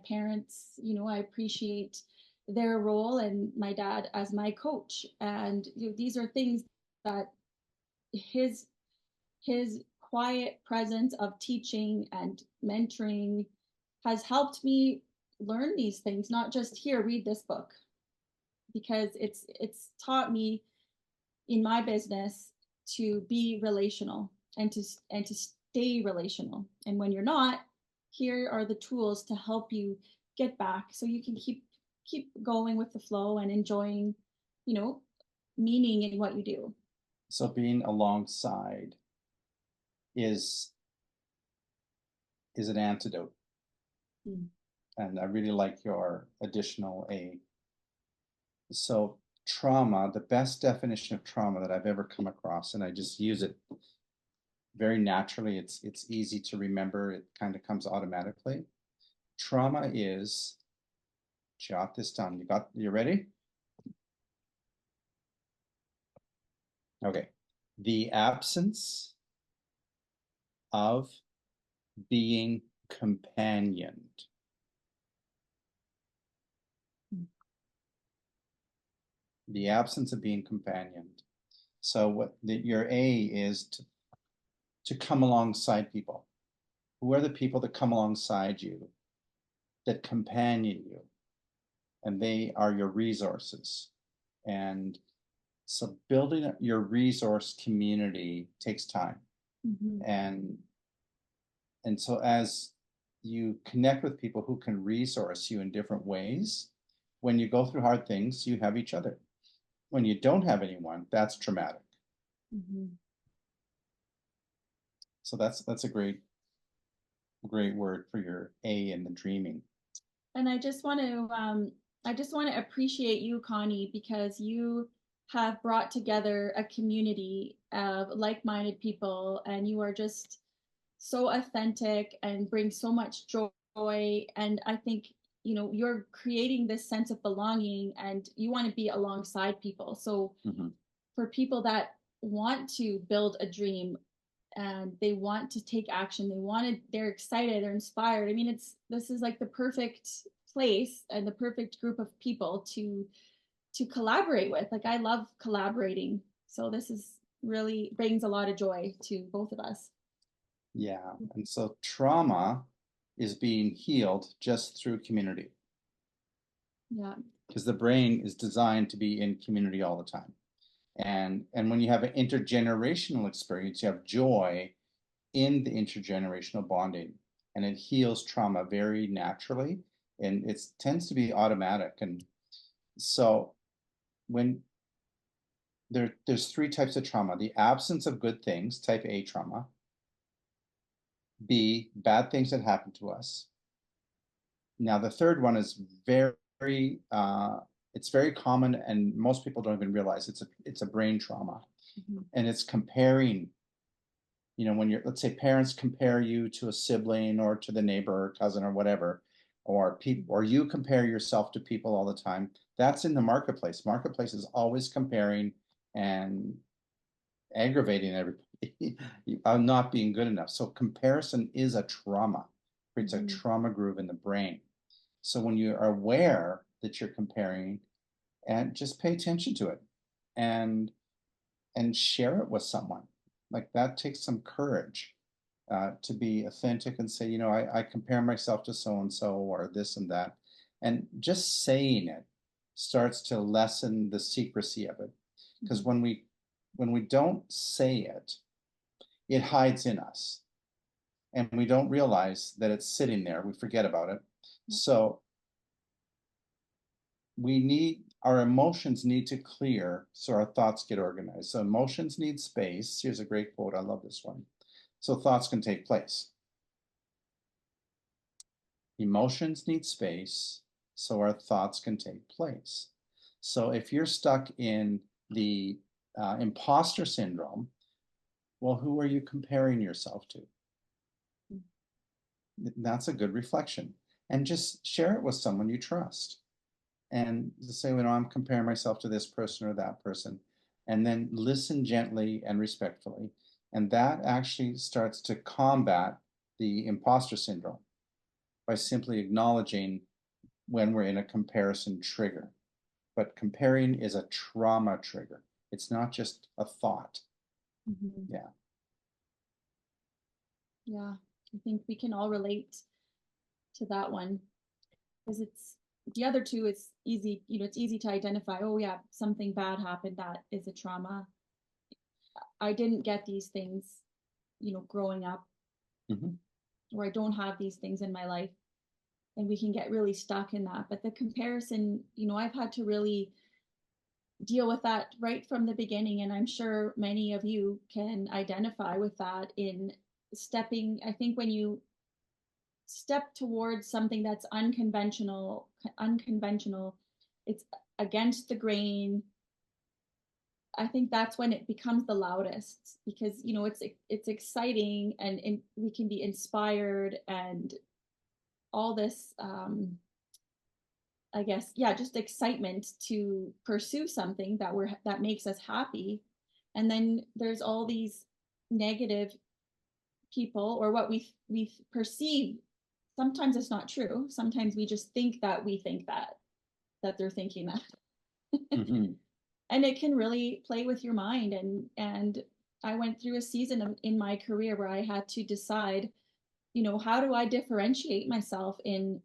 parents, you know, I appreciate their role, and my dad as my coach. And you know, these are things that his quiet presence of teaching and mentoring has helped me learn these things, not just here, read this book, because it's taught me in my business to be relational and to stay relational. And when you're not, here are the tools to help you get back so you can keep going with the flow and enjoying, you know, meaning in what you do. So being alongside is an antidote. And I really like your additional A. So trauma, the best definition of trauma that I've ever come across, and I just use it very naturally. It's easy to remember. It kind of comes automatically. Trauma is, jot this down. You ready? Okay. The absence of being companioned. The absence of being companioned. So what your A is to come alongside people. Who are the people that come alongside you, that companion you, and they are your resources. And so building your resource community takes time. And so as you connect with people who can resource you in different ways, when you go through hard things, you have each other. When you don't have anyone, that's traumatic. So that's a great word for your A in the dreaming. And I just want to appreciate you, Connie, because you have brought together a community of like-minded people, and you are just so authentic and bring so much joy. And I think, you know, you're creating this sense of belonging, and you want to be alongside people. So for people that want to build a dream and they want to take action, they're excited, they're inspired. I mean, this is like the perfect place and the perfect group of people to collaborate with. Like, I love collaborating. So this is really brings a lot of joy to both of us. Yeah. And so trauma is being healed just through community. Yeah. Because the brain is designed to be in community all the time. And when you have an intergenerational experience, you have joy in the intergenerational bonding, and it heals trauma very naturally, and it tends to be automatic. And so when there's three types of trauma: the absence of good things, type A trauma; B, bad things that happen to us. Now the third one is very it's very common, and most people don't even realize it's a brain trauma. And it's comparing. You know, when let's say parents compare you to a sibling or to the neighbor or cousin or whatever, or you compare yourself to people all the time. That's in the marketplace. Marketplace is always comparing and aggravating everybody. I'm not being good enough. So comparison is a trauma. Creates a trauma groove in the brain. So when you are aware that you're comparing, and just pay attention to it, and share it with someone. Like, that takes some courage to be authentic and say, you know, I compare myself to so-and-so or this and that. And just saying it starts to lessen the secrecy of it. Because when we don't say it, it hides in us. And we don't realize that it's sitting there. We forget about it. So our emotions need to clear so our thoughts get organized. So emotions need space. Here's a great quote. I love this one. So thoughts can take place. Emotions need space so our thoughts can take place. So if you're stuck in the imposter syndrome, well, who are you comparing yourself to? That's a good reflection. And just share it with someone you trust. And say, you know, I'm comparing myself to this person or that person. And then listen gently and respectfully. And that actually starts to combat the imposter syndrome by simply acknowledging when we're in a comparison trigger. But comparing is a trauma trigger. It's not just a thought. Yeah. Yeah, I think we can all relate to that one, because it's the other two. It's easy, it's easy to identify. Oh yeah, something bad happened. That is a trauma. I didn't get these things, growing up, or I don't have these things in my life, and we can get really stuck in that. But the comparison, I've had to really deal with that right from the beginning, and I'm sure many of you can identify with that in stepping. I think when you step towards something that's unconventional, it's against the grain. I think that's when it becomes the loudest, because it's exciting, and we can be inspired and all this I guess, yeah, just excitement to pursue something that makes us happy. And then there's all these negative people, or what we perceive. Sometimes it's not true. Sometimes we just think that we think that they're thinking that. And it can really play with your mind. And I went through a season in my career where I had to decide, how do I differentiate myself in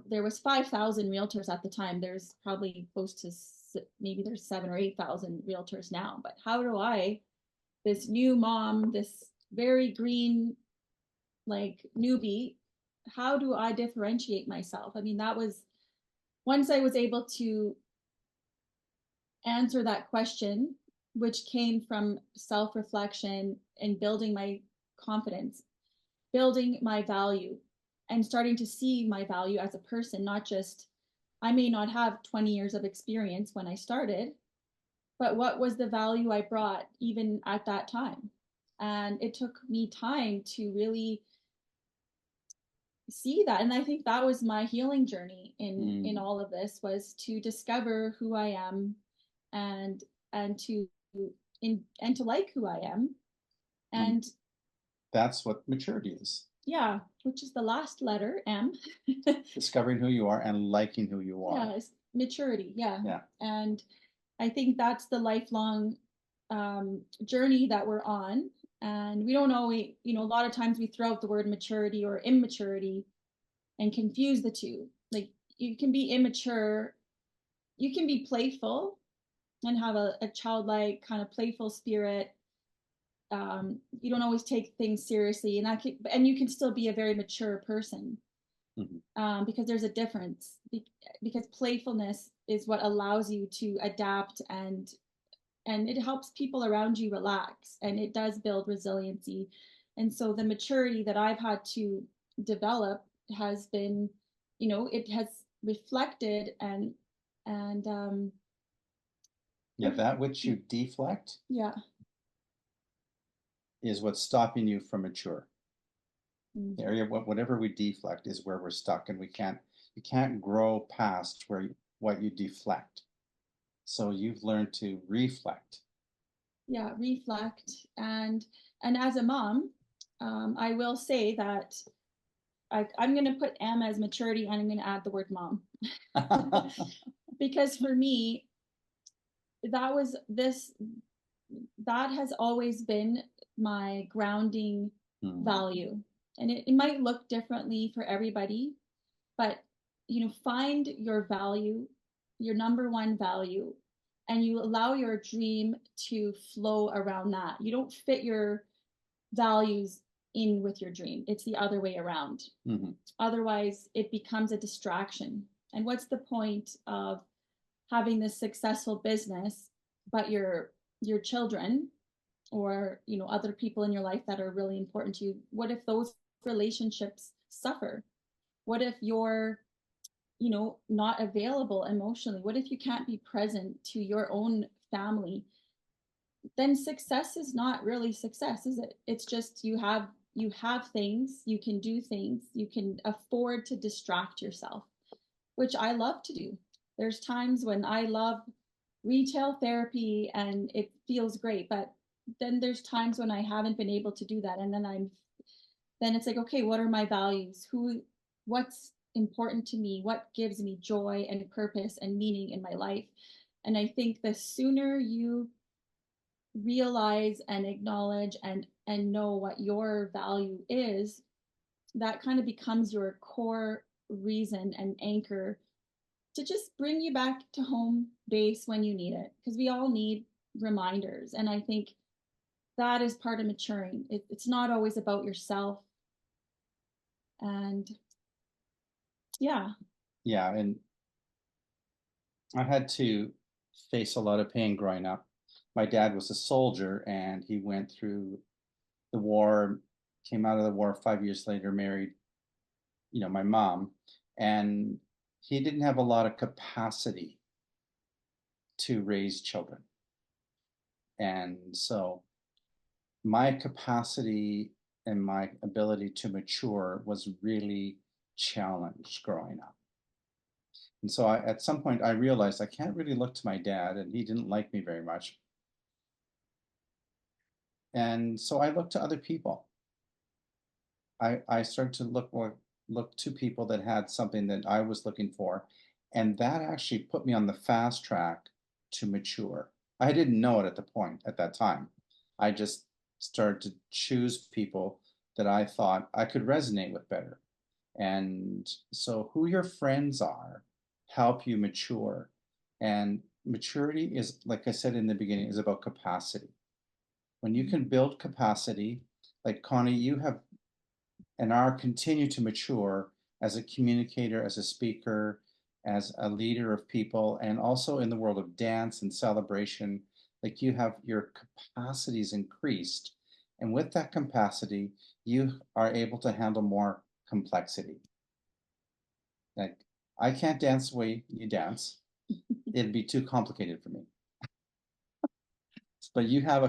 there was 5,000 realtors at the time. There's probably close to, maybe there's 7 or 8,000 realtors now. But how do I, this new mom, this very green, like, newbie, how do I differentiate myself? I mean, that was, once I was able to answer that question, which came from self-reflection and building my confidence, building my value, and starting to see my value as a person. Not just, I may not have 20 years of experience when I started, but what was the value I brought even at that time? And it took me time to really see that. And I think that was my healing journey in all of this, was to discover who I am, and to like who I am. And that's what maturity is. Yeah, which is the last letter, M. Discovering who you are and liking who you are. Yeah, it's maturity. Yeah. Yeah. And I think that's the lifelong journey that we're on. And we don't always, a lot of times we throw out the word maturity or immaturity and confuse the two. Like, you can be immature, you can be playful and have a childlike kind of playful spirit. You don't always take things seriously, and you can still be a very mature person. Because there's a difference, because playfulness is what allows you to adapt, and it helps people around you relax, and it does build resiliency. And so the maturity that I've had to develop has been, it has reflected and that which you deflect is what's stopping you from mature. The area, whatever we deflect is where we're stuck, and you can't grow past what you deflect. So you've learned to reflect. Yeah, reflect. And as a mom, I will say that I'm going to put M as maturity, and I'm going to add the word mom. Because for me, that has always been my grounding value. And it might look differently for everybody, but find your value, your number one value, and you allow your dream to flow around that. You don't fit your values in with your dream. It's the other way around. Otherwise, it becomes a distraction. And what's the point of having this successful business, but your children, or other people in your life that are really important to you, what if those relationships suffer? What if your you know, not available emotionally? What if you can't be present to your own family? Then success is not really success, is it? It's just you have things, you can do things, you can afford to distract yourself, which I love to do. There's times when I love retail therapy and it feels great, but then there's times when I haven't been able to do that, and then it's like, okay, what are my values? What's important to me? What gives me joy and purpose and meaning in my life? And I think the sooner you realize and acknowledge and know what your value is, that kind of becomes your core reason and anchor to just bring you back to home base when you need it, because we all need reminders. And I think that is part of maturing. It's not always about yourself. And yeah. Yeah, and I had to face a lot of pain growing up. My dad was a soldier and he went through the war, came out of the war 5 years later, married, my mom, and he didn't have a lot of capacity to raise children. And so my capacity and my ability to mature was really challenged growing up. And so at some point I realized I can't really look to my dad, and he didn't like me very much. And so I looked to other people. I started to look to people that had something that I was looking for. And that actually put me on the fast track to mature. I didn't know it at that time. I just started to choose people that I thought I could resonate with better. And so who your friends are help you mature. And maturity is, like I said in the beginning, is about capacity. When you can build capacity, like Connie, you have and are continue to mature as a communicator, as a speaker, as a leader of people, and also in the world of dance and celebration, like you have your capacities increased. And with that capacity, you are able to handle more complexity. Like, I can't dance the way you dance. It'd be too complicated for me. But you have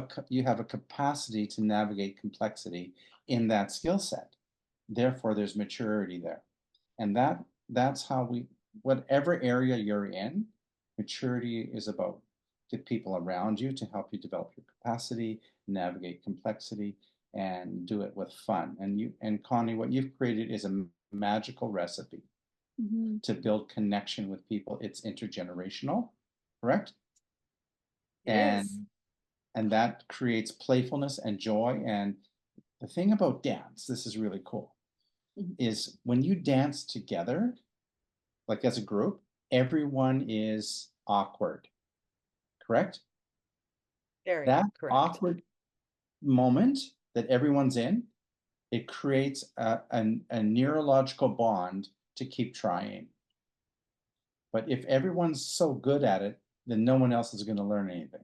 a capacity to navigate complexity in that skill set. Therefore, there's maturity there. And that's how whatever area you're in, maturity is about the people around you to help you develop your capacity, navigate complexity, and do it with fun. And Connie, what you've created is a magical recipe to build connection with people. It's intergenerational, correct? And that creates playfulness and joy. And the thing about dance, this is really cool, is when you dance together, like as a group, everyone is awkward, correct? That correct. awkward moment that everyone's in, it creates a neurological bond to keep trying. But if everyone's so good at it, then no one else is going to learn anything.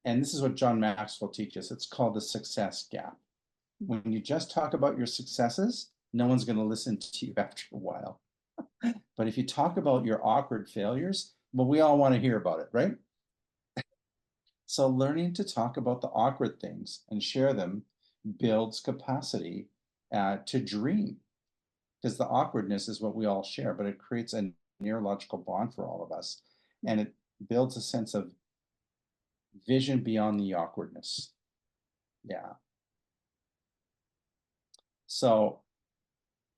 And this is what John Maxwell teaches. It's called the success gap. When you just talk about your successes, no one's going to listen to you after a while. But if you talk about your awkward failures, well, we all want to hear about it, right? So learning to talk about the awkward things and share them builds capacity to dream, because the awkwardness is what we all share, but it creates a neurological bond for all of us. And it builds a sense of vision beyond the awkwardness. Yeah. So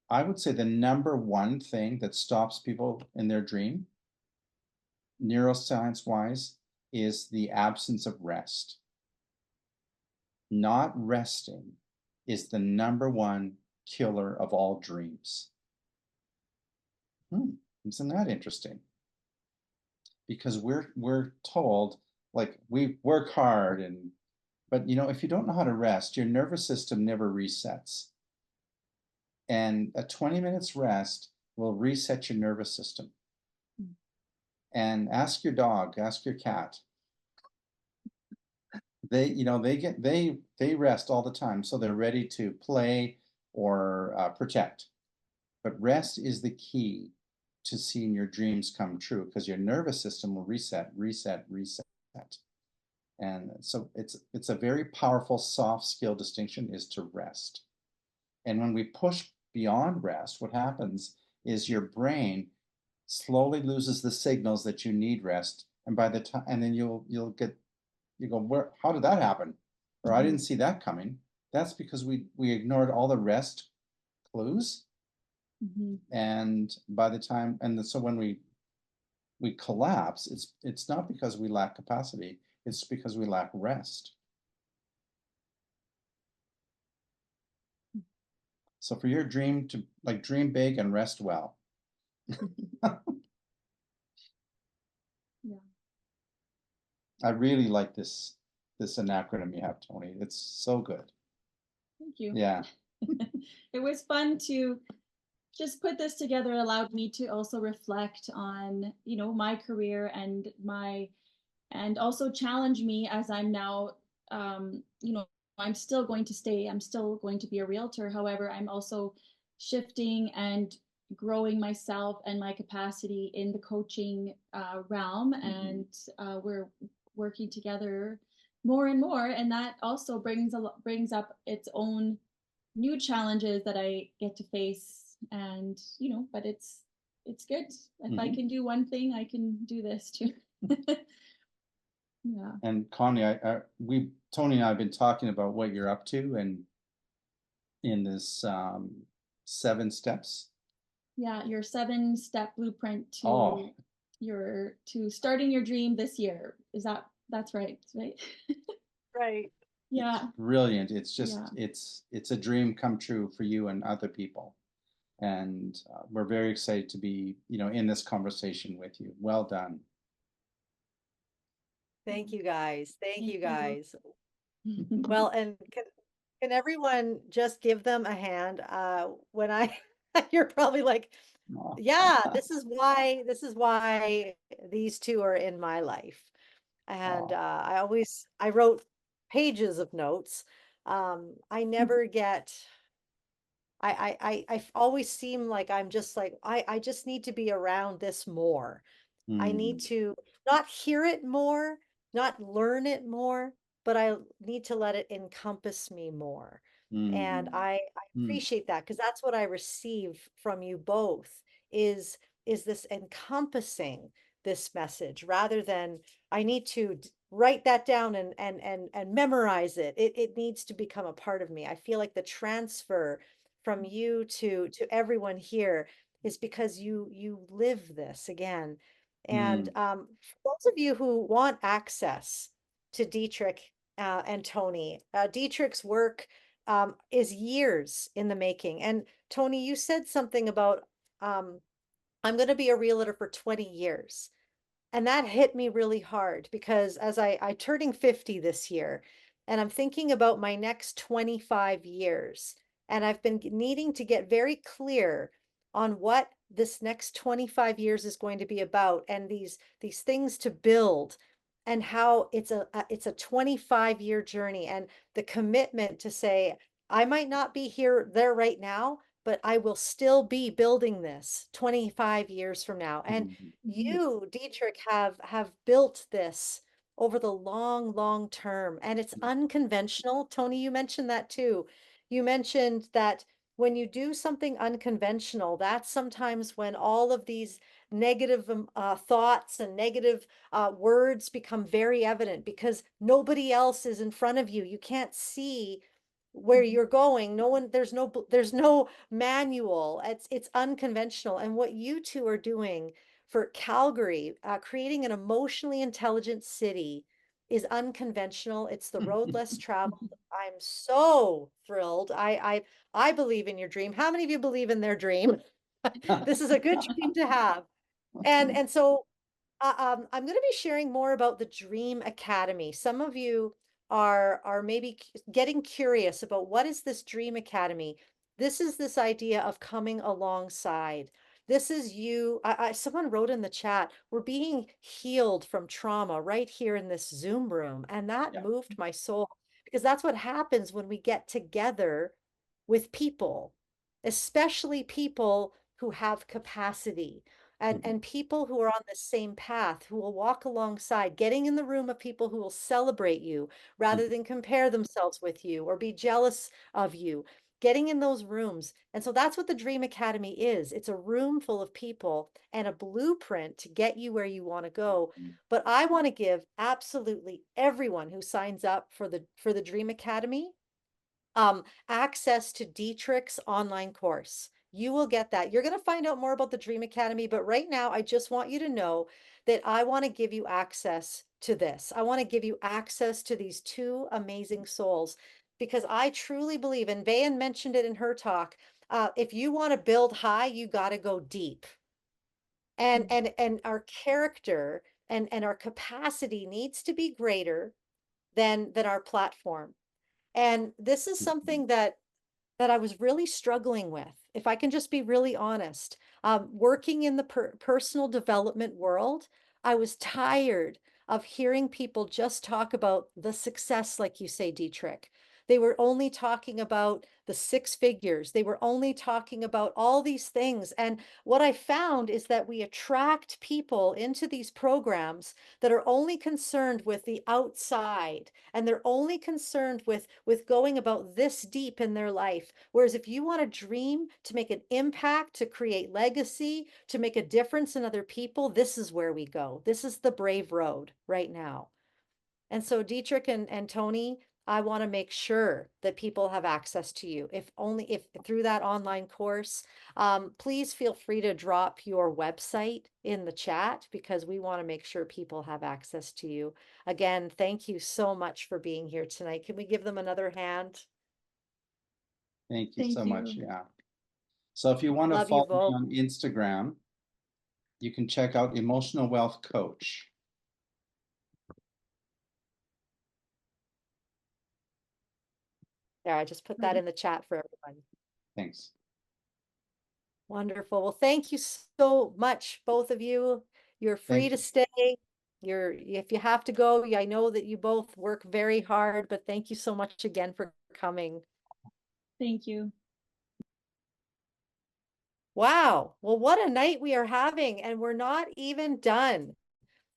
I would say the number one thing that stops people in their dream, neuroscience wise, is the absence of rest. Not resting is the number one killer of all dreams. Isn't that interesting? Because we're told, like, we work hard, but if you don't know how to rest, your nervous system never resets. And a 20 minutes rest will reset your nervous system. And ask your dog, ask your cat. They rest all the time, so they're ready to play or protect. But rest is the key to seeing your dreams come true, because your nervous system will reset, reset, reset. And so it's a very powerful soft skill distinction, is to rest. And when we push beyond rest, what happens is your brain slowly loses the signals that you need rest. And by the time, and then you go, where, how did that happen? Or I didn't see that coming. That's because we ignored all the rest clues. And by the time, and so when we collapse, it's not because we lack capacity, it's because we lack rest. So for your dream to dream big and rest well. Yeah. I really like this acronym you have, Toni. It's so good. Thank you. Yeah. It was fun to just put this together. It allowed me to also reflect on, you know, my career and also challenge me as I'm now, you know, I'm still going to be a realtor. However, I'm also shifting and growing myself and my capacity in the coaching realm. And we're working together more and more. And that also brings up its own new challenges that I get to face. And, you know, but it's good. If I can do one thing, I can do this too. Yeah. And Connie, Toni and I have been talking about what you're up to and in this 7 steps. Yeah, your 7-step blueprint to Oh. to starting your dream this year. That's right? Right. Yeah. It's brilliant. It's just Yeah. it's a dream come true for you and other people. And we're very excited to be, you know, in this conversation with you. Well done. Thank you guys. Thank Thank you you. guys. Well, and can everyone just give them a hand? When you're probably like, Aw. yeah, this is why these two are in my life. And Aw. I wrote pages of notes. I never get, I always seem like I'm just like, I just need to be around this more. I need to not hear it more, not learn it more, but I need to let it encompass me more. And I appreciate that, because that's what I receive from you both is this encompassing this message, rather than I need to write that down and memorize it. It needs to become a part of me. I feel like the transfer from you to everyone here is because you live this again. And for those of you who want access to Dietrich and Toni, Dietrich's work is years in the making. And Toni, you said something about I'm going to be a realtor for 20 years. And that hit me really hard, because as I turning 50 this year, and I'm thinking about my next 25 years, and I've been needing to get very clear on what this next 25 years is going to be about, and these things to build, and how it's a 25-year journey, and the commitment to say, I might not be there right now, but I will still be building this 25 years from now. And you, Dietrich, have built this over the long term, and it's unconventional. Toni, you mentioned that too. You mentioned that when you do something unconventional, that's sometimes when all of these negative thoughts and negative words become very evident, because nobody else is in front of you. You can't see where you're going. No one, there's no manual. It's unconventional. And what you two are doing for Calgary, creating an emotionally intelligent city, is unconventional. It's the road less traveled. I'm so thrilled. I believe in your dream. How many of you believe in their dream? This is a good dream to have. And so I'm going to be sharing more about the Dream Academy. Some of you are maybe getting curious about, what is this Dream Academy? This is this idea of coming alongside. This is you. Someone wrote in the chat, we're being healed from trauma right here in this Zoom room. And that moved my soul, because that's what happens when we get together with people, especially people who have capacity. and people who are on the same path, who will walk alongside, getting in the room of people who will celebrate you rather than compare themselves with you or be jealous of you, getting in those rooms. And so that's what the Dream Academy is. It's a room full of people and a blueprint to get you where you want to go. But I want to give absolutely everyone who signs up for the Dream Academy access to Dietrich's online course. You will get that. You're going to find out more about the Dream Academy, but right now I just want you to know that I want to give you access to this. I want to give you access to these two amazing souls because I truly believe, and Vahen mentioned it in her talk, if you want to build high, you got to go deep. And our character and our capacity needs to be greater than our platform. And this is something that I was really struggling with, if I can just be really honest. Working in the personal development world, I was tired of hearing people just talk about the success, like you say, Dietrich. They were only talking about the six figures. They were only talking about all these things. And what I found is that we attract people into these programs that are only concerned with the outside, and they're only concerned with going about this deep in their life. Whereas if you want to dream to make an impact, to create legacy, to make a difference in other people, this is where we go. This is the brave road right now. And so Dietrich and Toni, I want to make sure that people have access to you. If through that online course, please feel free to drop your website in the chat because we want to make sure people have access to you. Again, thank you so much for being here tonight. Can we give them another hand? Thank you Thank so much. you. Yeah. So if you want to Love you follow me both. on Instagram, you can check out Emotional Wealth Coach. There, I just put that in the chat for everyone. Thanks. Wonderful. Well, thank you so much, both of you. You're free Thank to you. stay. If you have to go, I know that you both work very hard, but thank you so much again for coming. Thank you. Wow. Well, what a night we are having, and we're not even done.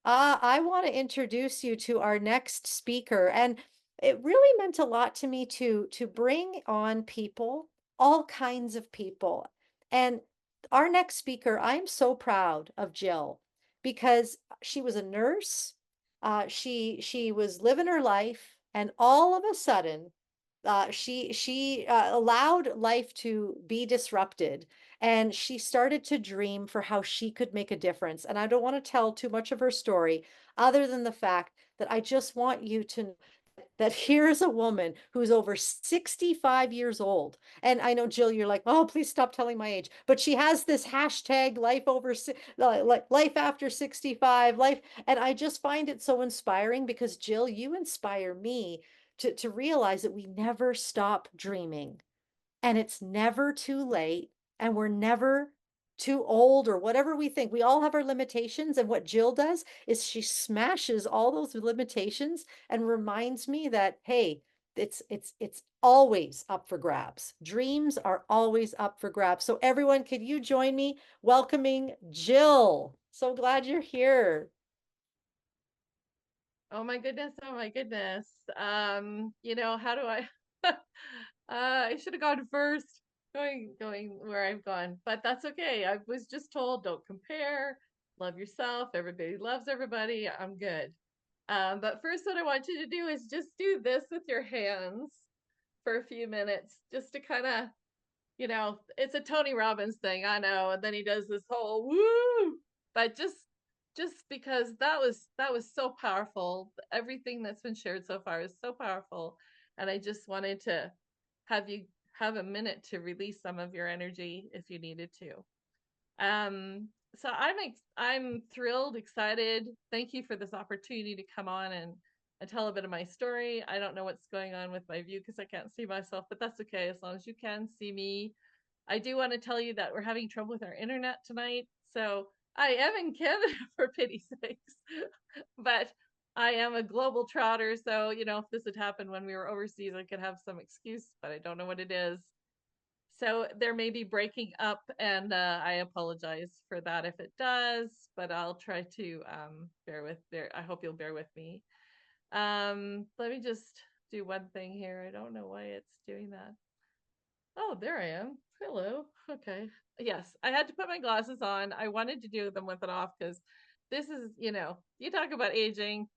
I want to introduce you to our next speaker, and it really meant a lot to me to bring on people, all kinds of people. And our next speaker, I'm so proud of Jill because she was a nurse. She was living her life, and all of a sudden, she allowed life to be disrupted, and she started to dream for how she could make a difference. And I don't want to tell too much of her story other than the fact that I just want you to know that here's a woman who's over 65 years old. And I know, Jill, you're like, oh, please stop telling my age. But she has this hashtag life after 65, life. And I just find it so inspiring because, Jill, you inspire me to realize that we never stop dreaming, and it's never too late, and we're never too old or whatever we think. We all have our limitations, and what Jill does is she smashes all those limitations and reminds me that, hey, it's always up for grabs. Dreams are always up for grabs. So everyone, could you join me welcoming Jill? So glad you're here. Oh my goodness, oh my goodness. How do I I should have gone first, going where I've gone, but that's okay. I was just told don't compare, love yourself, everybody loves everybody. I'm good. But first what I want you to do is just do this with your hands for a few minutes, just to kind of, it's a Tony Robbins thing, I know, and then he does this whole woo, but just because that was so powerful. Everything that's been shared so far is so powerful, and I just wanted to have you have a minute to release some of your energy if you needed to. So I'm thrilled, excited. Thank you for this opportunity to come on and tell a bit of my story. I don't know what's going on with my view because I can't see myself, but that's okay as long as you can see me. I do want to tell you that we're having trouble with our internet tonight, so I am in Canada for pity's sakes, but I am a global trotter, so if this had happened when we were overseas, I could have some excuse, but I don't know what it is. So there may be breaking up, and I apologize for that if it does, but I'll try to I hope you'll bear with me. Let me just do one thing here. I don't know why it's doing that. Oh, there I am. Hello. Okay. Yes, I had to put my glasses on. I wanted to do them with it off because this is, you talk about aging.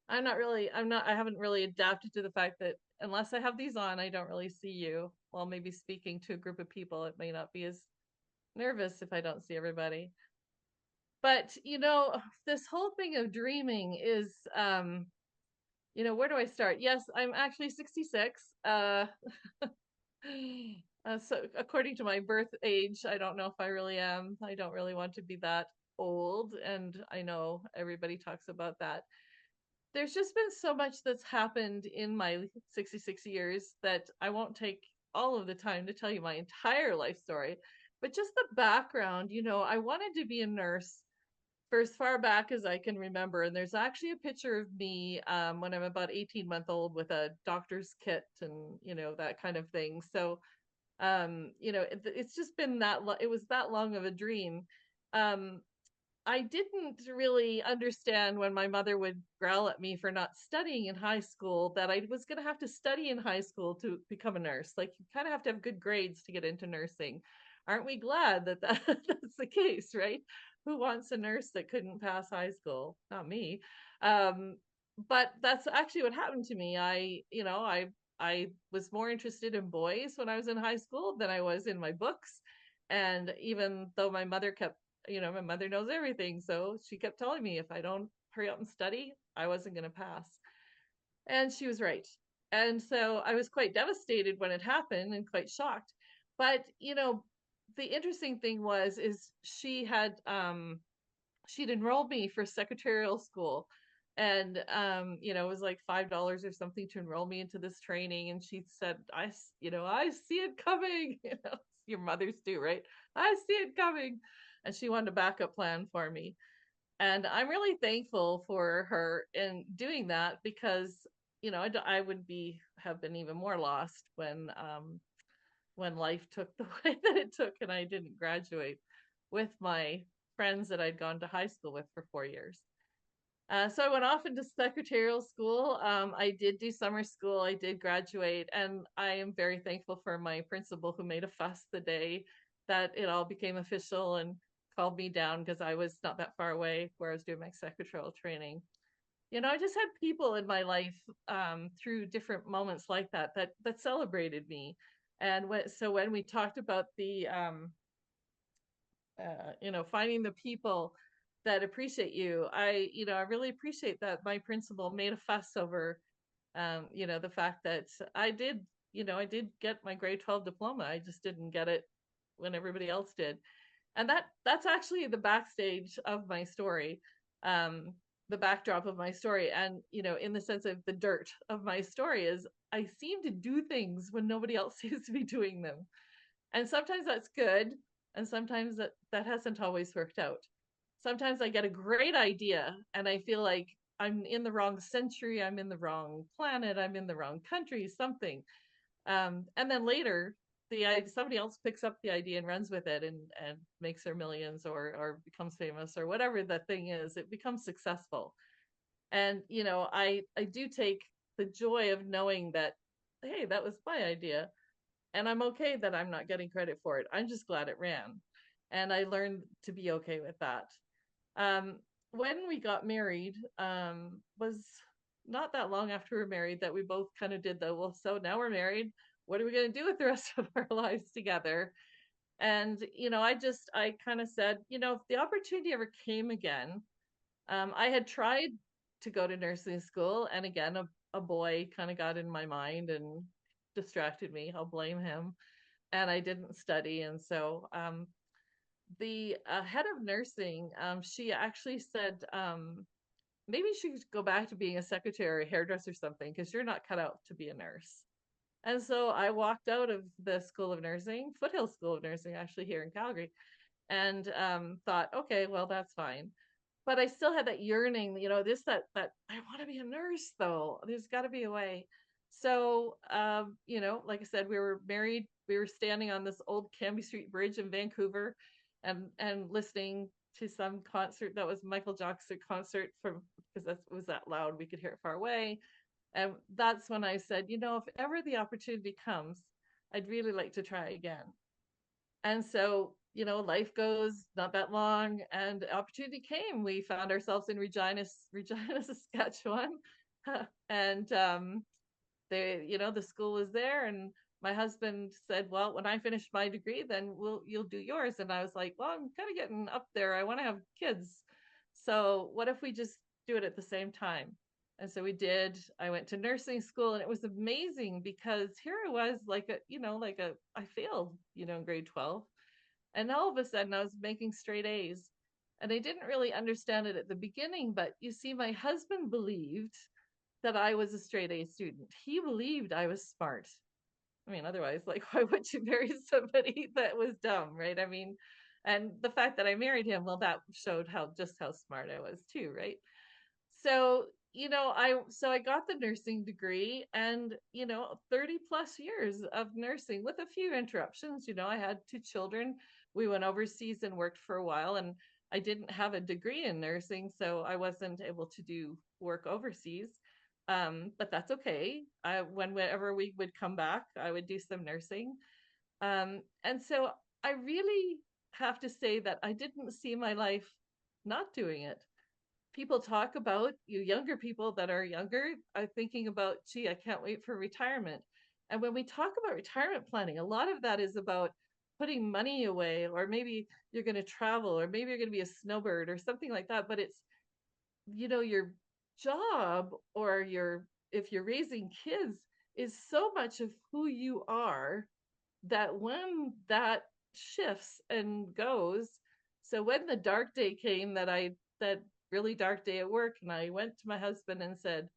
I haven't really adapted to the fact that unless I have these on, I don't really see you. While maybe speaking to a group of people, it may not be as nervous if I don't see everybody. But, this whole thing of dreaming is, where do I start? Yes, I'm actually 66. So according to my birth age, I don't know if I really am. I don't really want to be that old. And I know everybody talks about that. There's just been so much that's happened in my 66 years that I won't take all of the time to tell you my entire life story, but just the background. I wanted to be a nurse for as far back as I can remember. And there's actually a picture of me when I'm about 18-month old with a doctor's kit and, that kind of thing. So, it's just been it was that long of a dream. I didn't really understand when my mother would growl at me for not studying in high school that I was going to have to study in high school to become a nurse. Like, you kind of have to have good grades to get into nursing. Aren't we glad that that's the case, right? Who wants a nurse that couldn't pass high school? Not me. But that's actually what happened to me. I was more interested in boys when I was in high school than I was in my books. And even though my mother my mother knows everything. So she kept telling me if I don't hurry up and study, I wasn't going to pass. And she was right. And so I was quite devastated when it happened and quite shocked. But, the interesting thing is she'd enrolled me for secretarial school. And, it was like $5 or something to enroll me into this training. And she said, I see it coming. Your mothers do, right? I see it coming. And she wanted a backup plan for me. And I'm really thankful for her in doing that because, I would have been even more lost when life took the way that it took and I didn't graduate with my friends that I'd gone to high school with for 4 years. So I went off into secretarial school. I did do summer school. I did graduate. And I am very thankful for my principal who made a fuss the day that it all became official and called me down because I was not that far away where I was doing my secretarial training. I just had people in my life through different moments like that celebrated me. And so when we talked about the finding the people that appreciate you, I really appreciate that my principal made a fuss over the fact that I did get my grade 12 diploma. I just didn't get it when everybody else did. And that's actually the backstage of my story, the backdrop of my story. And in the sense of the dirt of my story is I seem to do things when nobody else seems to be doing them. And sometimes that's good. And sometimes that hasn't always worked out. Sometimes I get a great idea and I feel like I'm in the wrong century, I'm in the wrong planet, I'm in the wrong country, something. And then later, somebody else picks up the idea and runs with it and makes their millions or becomes famous or whatever the thing is, it becomes successful. And, I do take the joy of knowing that, hey, that was my idea. And I'm okay that I'm not getting credit for it. I'm just glad it ran. And I learned to be okay with that. When we got married, was not that long after we were married that we both kind of did well, so now we're married. What are we going to do with the rest of our lives together? And, I kind of said, if the opportunity ever came again, I had tried to go to nursing school. And again, a boy kind of got in my mind and distracted me. I'll blame him. And I didn't study. And so the head of nursing, she actually said, maybe she should go back to being a secretary, hairdresser, or something, because you're not cut out to be a nurse. And so I walked out of the School of Nursing, Foothill School of Nursing, actually here in Calgary, and thought, okay, well, that's fine. But I still had that yearning, that I want to be a nurse, though. There's got to be a way. So, you know, like I said, we were married. We were standing on this old Cambie Street Bridge in Vancouver, and listening to some concert that was Michael Jackson concert from, because that was that loud we could hear it far away. And that's when I said, you know, if ever the opportunity comes, I'd really like to try again. And so, you know, life goes not that long, and opportunity came. We found ourselves in Regina, Saskatchewan, and they, you know, the school was there, and my husband said, well, when I finish my degree, then you'll do yours. And I was like, well, I'm kind of getting up there, I want to have kids, so what if we just do it at the same time? And so we did. I went to nursing school, and it was amazing because here I was, like a, you know, like a, I failed, you know, in grade 12, and all of a sudden I was making straight A's. And I didn't really understand it at the beginning, but you see, my husband believed that I was a straight A student. He believed I was smart. I mean, otherwise, like, why would you marry somebody that was dumb, right? I mean, and the fact that I married him, well, that showed how smart I was too, right? So, you know, I got the nursing degree, and, you know, 30 plus years of nursing with a few interruptions. You know, I had 2 children. We went overseas and worked for a while, and I didn't have a degree in nursing, so I wasn't able to do work overseas. But that's okay. Whenever we would come back, I would do some nursing. And so I really have to say that I didn't see my life not doing it. People talk about, you younger people that are younger are thinking about, gee, I can't wait for retirement. And when we talk about retirement planning, a lot of that is about putting money away, or maybe you're going to travel, or maybe you're going to be a snowbird or something like that. But it's, you know, your job, or your, if you're raising kids, is so much of who you are, that when that shifts and goes, so when the dark day came, that really dark day at work, and I went to my husband and said,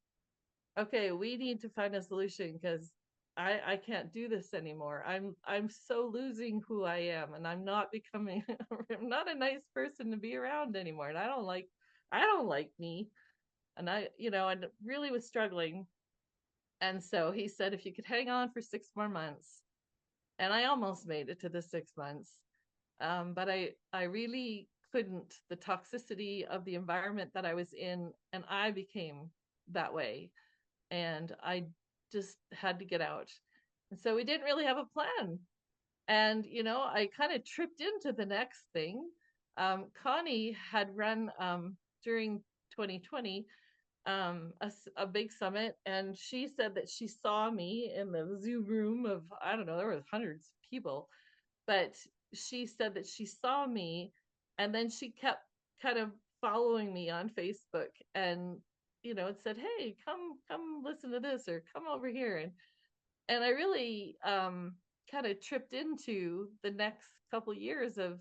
okay, we need to find a solution, because I can't do this anymore. I'm so losing who I am, and I'm not becoming I'm not a nice person to be around anymore, and I don't like me. And I, you know, and really was struggling. And so he said, if you could hang on for 6 more months. And I almost made it to the 6 months. But I really couldn't. The toxicity of the environment that I was in, and I became that way. And I just had to get out. And so we didn't really have a plan. And, you know, I kind of tripped into the next thing. Connie had run during 2020 a big summit, and she said that she saw me in the Zoom room of, I don't know, there was hundreds of people, but she said that she saw me, and then she kept kind of following me on Facebook, and, you know, it said, hey, come listen to this, or come over here. And I really kind of tripped into the next couple years of,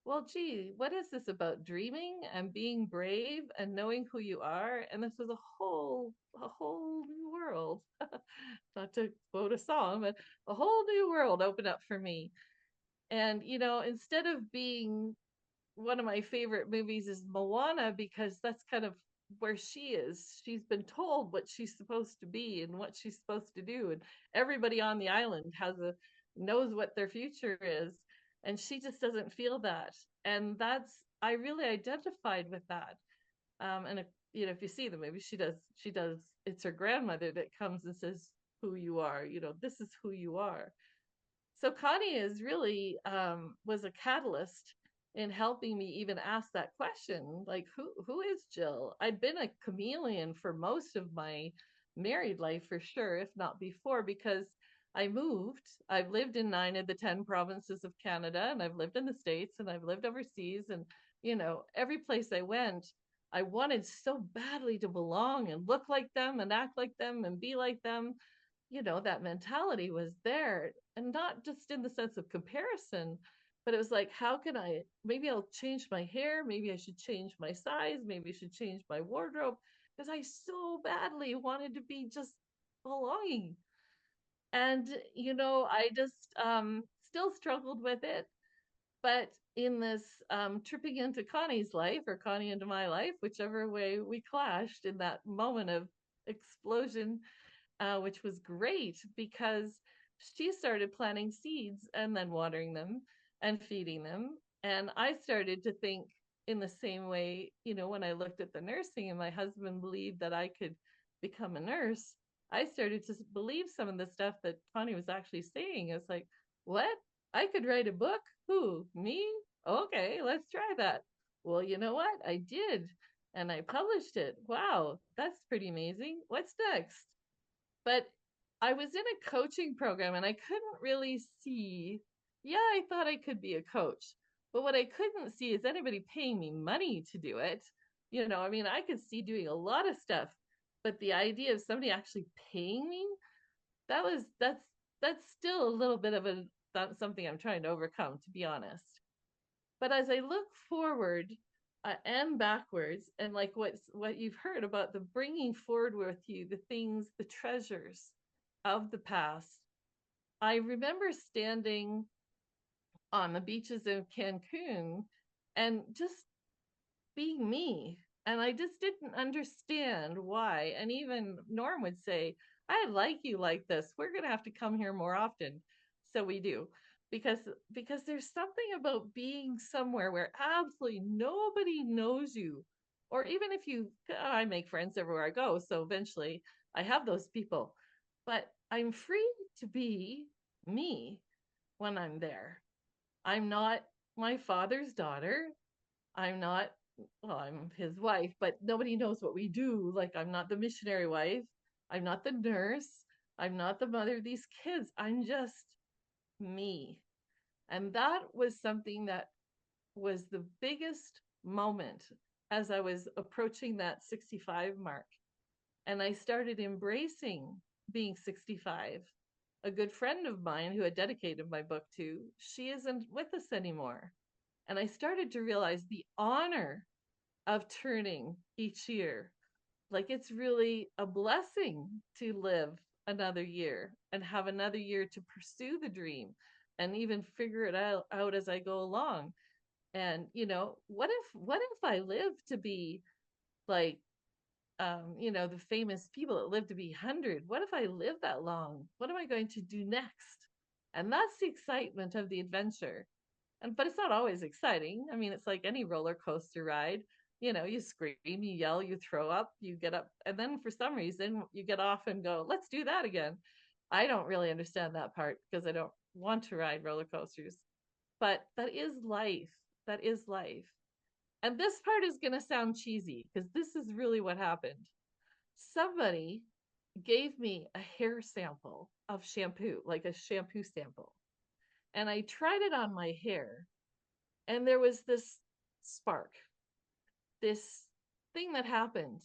well, gee, what is this about dreaming and being brave and knowing who you are? And this was a whole new world. Not to quote a song, but a whole new world opened up for me. And, you know, instead of being, one of my favorite movies is Moana, because that's kind of where she is. She's been told what she's supposed to be and what she's supposed to do. And everybody on the island knows what their future is. And she just doesn't feel that. And I really identified with that. And you know, if you see the movie, she does, it's her grandmother that comes and says, who you are, you know, this is who you are. So Connie is really was a catalyst in helping me even ask that question, like, who is Jill? I'd been a chameleon for most of my married life, for sure, if not before, because I moved. I've lived in 9 of the 10 provinces of Canada, and I've lived in the States, and I've lived overseas, and, you know, every place I went, I wanted so badly to belong and look like them and act like them and be like them. You know, that mentality was there, and not just in the sense of comparison, but it was like, how can I, maybe I'll change my hair, maybe I should change my size, maybe I should change my wardrobe, because I so badly wanted to be just belonging. And, you know, I just still struggled with it. But in this tripping into Connie's life, or Connie into my life, whichever way we clashed in that moment of explosion, which was great because she started planting seeds and then watering them and feeding them. And I started to think in the same way, when I looked at the nursing and my husband believed that I could become a nurse, I started to believe some of the stuff that Toni was actually saying. It's like, what? I could write a book? Who? Me? Okay, let's try that. Well, you know what? I did. And I published it. Wow, that's pretty amazing. What's next? But I was in a coaching program and I couldn't really see. Yeah, I thought I could be a coach, but what I couldn't see is anybody paying me money to do it. I mean, I could see doing a lot of stuff, but the idea of somebody actually paying me, that's still a little bit of that's something I'm trying to overcome, to be honest. But as I look forward and backwards, and like what you've heard about the bringing forward with you the things, the treasures of the past, I remember standing on the beaches of Cancun and just being me. And I just didn't understand why. And even Norm would say, I like you like this. We're going to have to come here more often. So we do. Because there's something about being somewhere where absolutely nobody knows you. Or even if I make friends everywhere I go. So eventually I have those people. But I'm free to be me when I'm there. I'm not my father's daughter. I'm not, well, I'm his wife, but nobody knows what we do. Like, I'm not the missionary wife. I'm not the nurse. I'm not the mother of these kids. I'm just me. And that was something that was the biggest moment as I was approaching that 65 mark. And I started embracing being 65. A good friend of mine who I dedicated my book to, she isn't with us anymore. And I started to realize the honor of turning each year. Like, it's really a blessing to live another year and have another year to pursue the dream and even figure it out as I go along. And what if I live to be like the famous people that live to be 100? What if I live that long? What am I going to do next? And that's the excitement of the adventure. But it's not always exciting. I mean, it's like any roller coaster ride. You scream, you yell, you throw up, you get up, and then for some reason you get off and go, let's do that again. I don't really understand that part because I don't want to ride roller coasters. But that is life. That is life. And this part is going to sound cheesy because this is really what happened. Somebody gave me a hair sample of shampoo, like a shampoo sample. And I tried it on my hair. And there was this spark, this thing that happened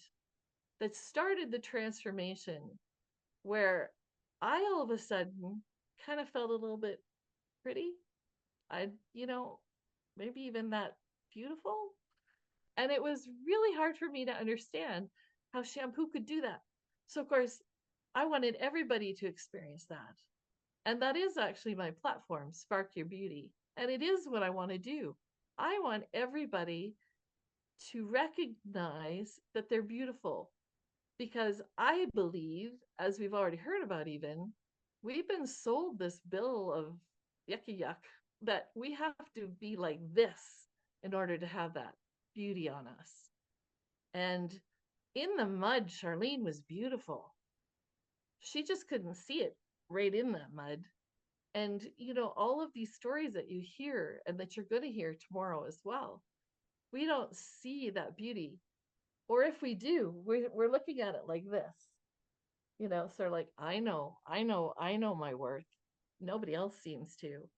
that started the transformation where I all of a sudden kind of felt a little bit pretty. Maybe even that beautiful. And it was really hard for me to understand how shampoo could do that. So, of course, I wanted everybody to experience that. And that is actually my platform, Spark Your Beauty. And it is what I want to do. I want everybody to recognize that they're beautiful, because I believe, as we've already heard about, even we've been sold this bill of yucky yuck that we have to be like this in order to have that beauty on us. And in the mud, Charlene was beautiful. She just couldn't see it right in that mud. And all of these stories that you hear and that you're going to hear tomorrow as well, we don't see that beauty. Or if we do, we're looking at it like this, sort of like, I know my worth. Nobody else seems to.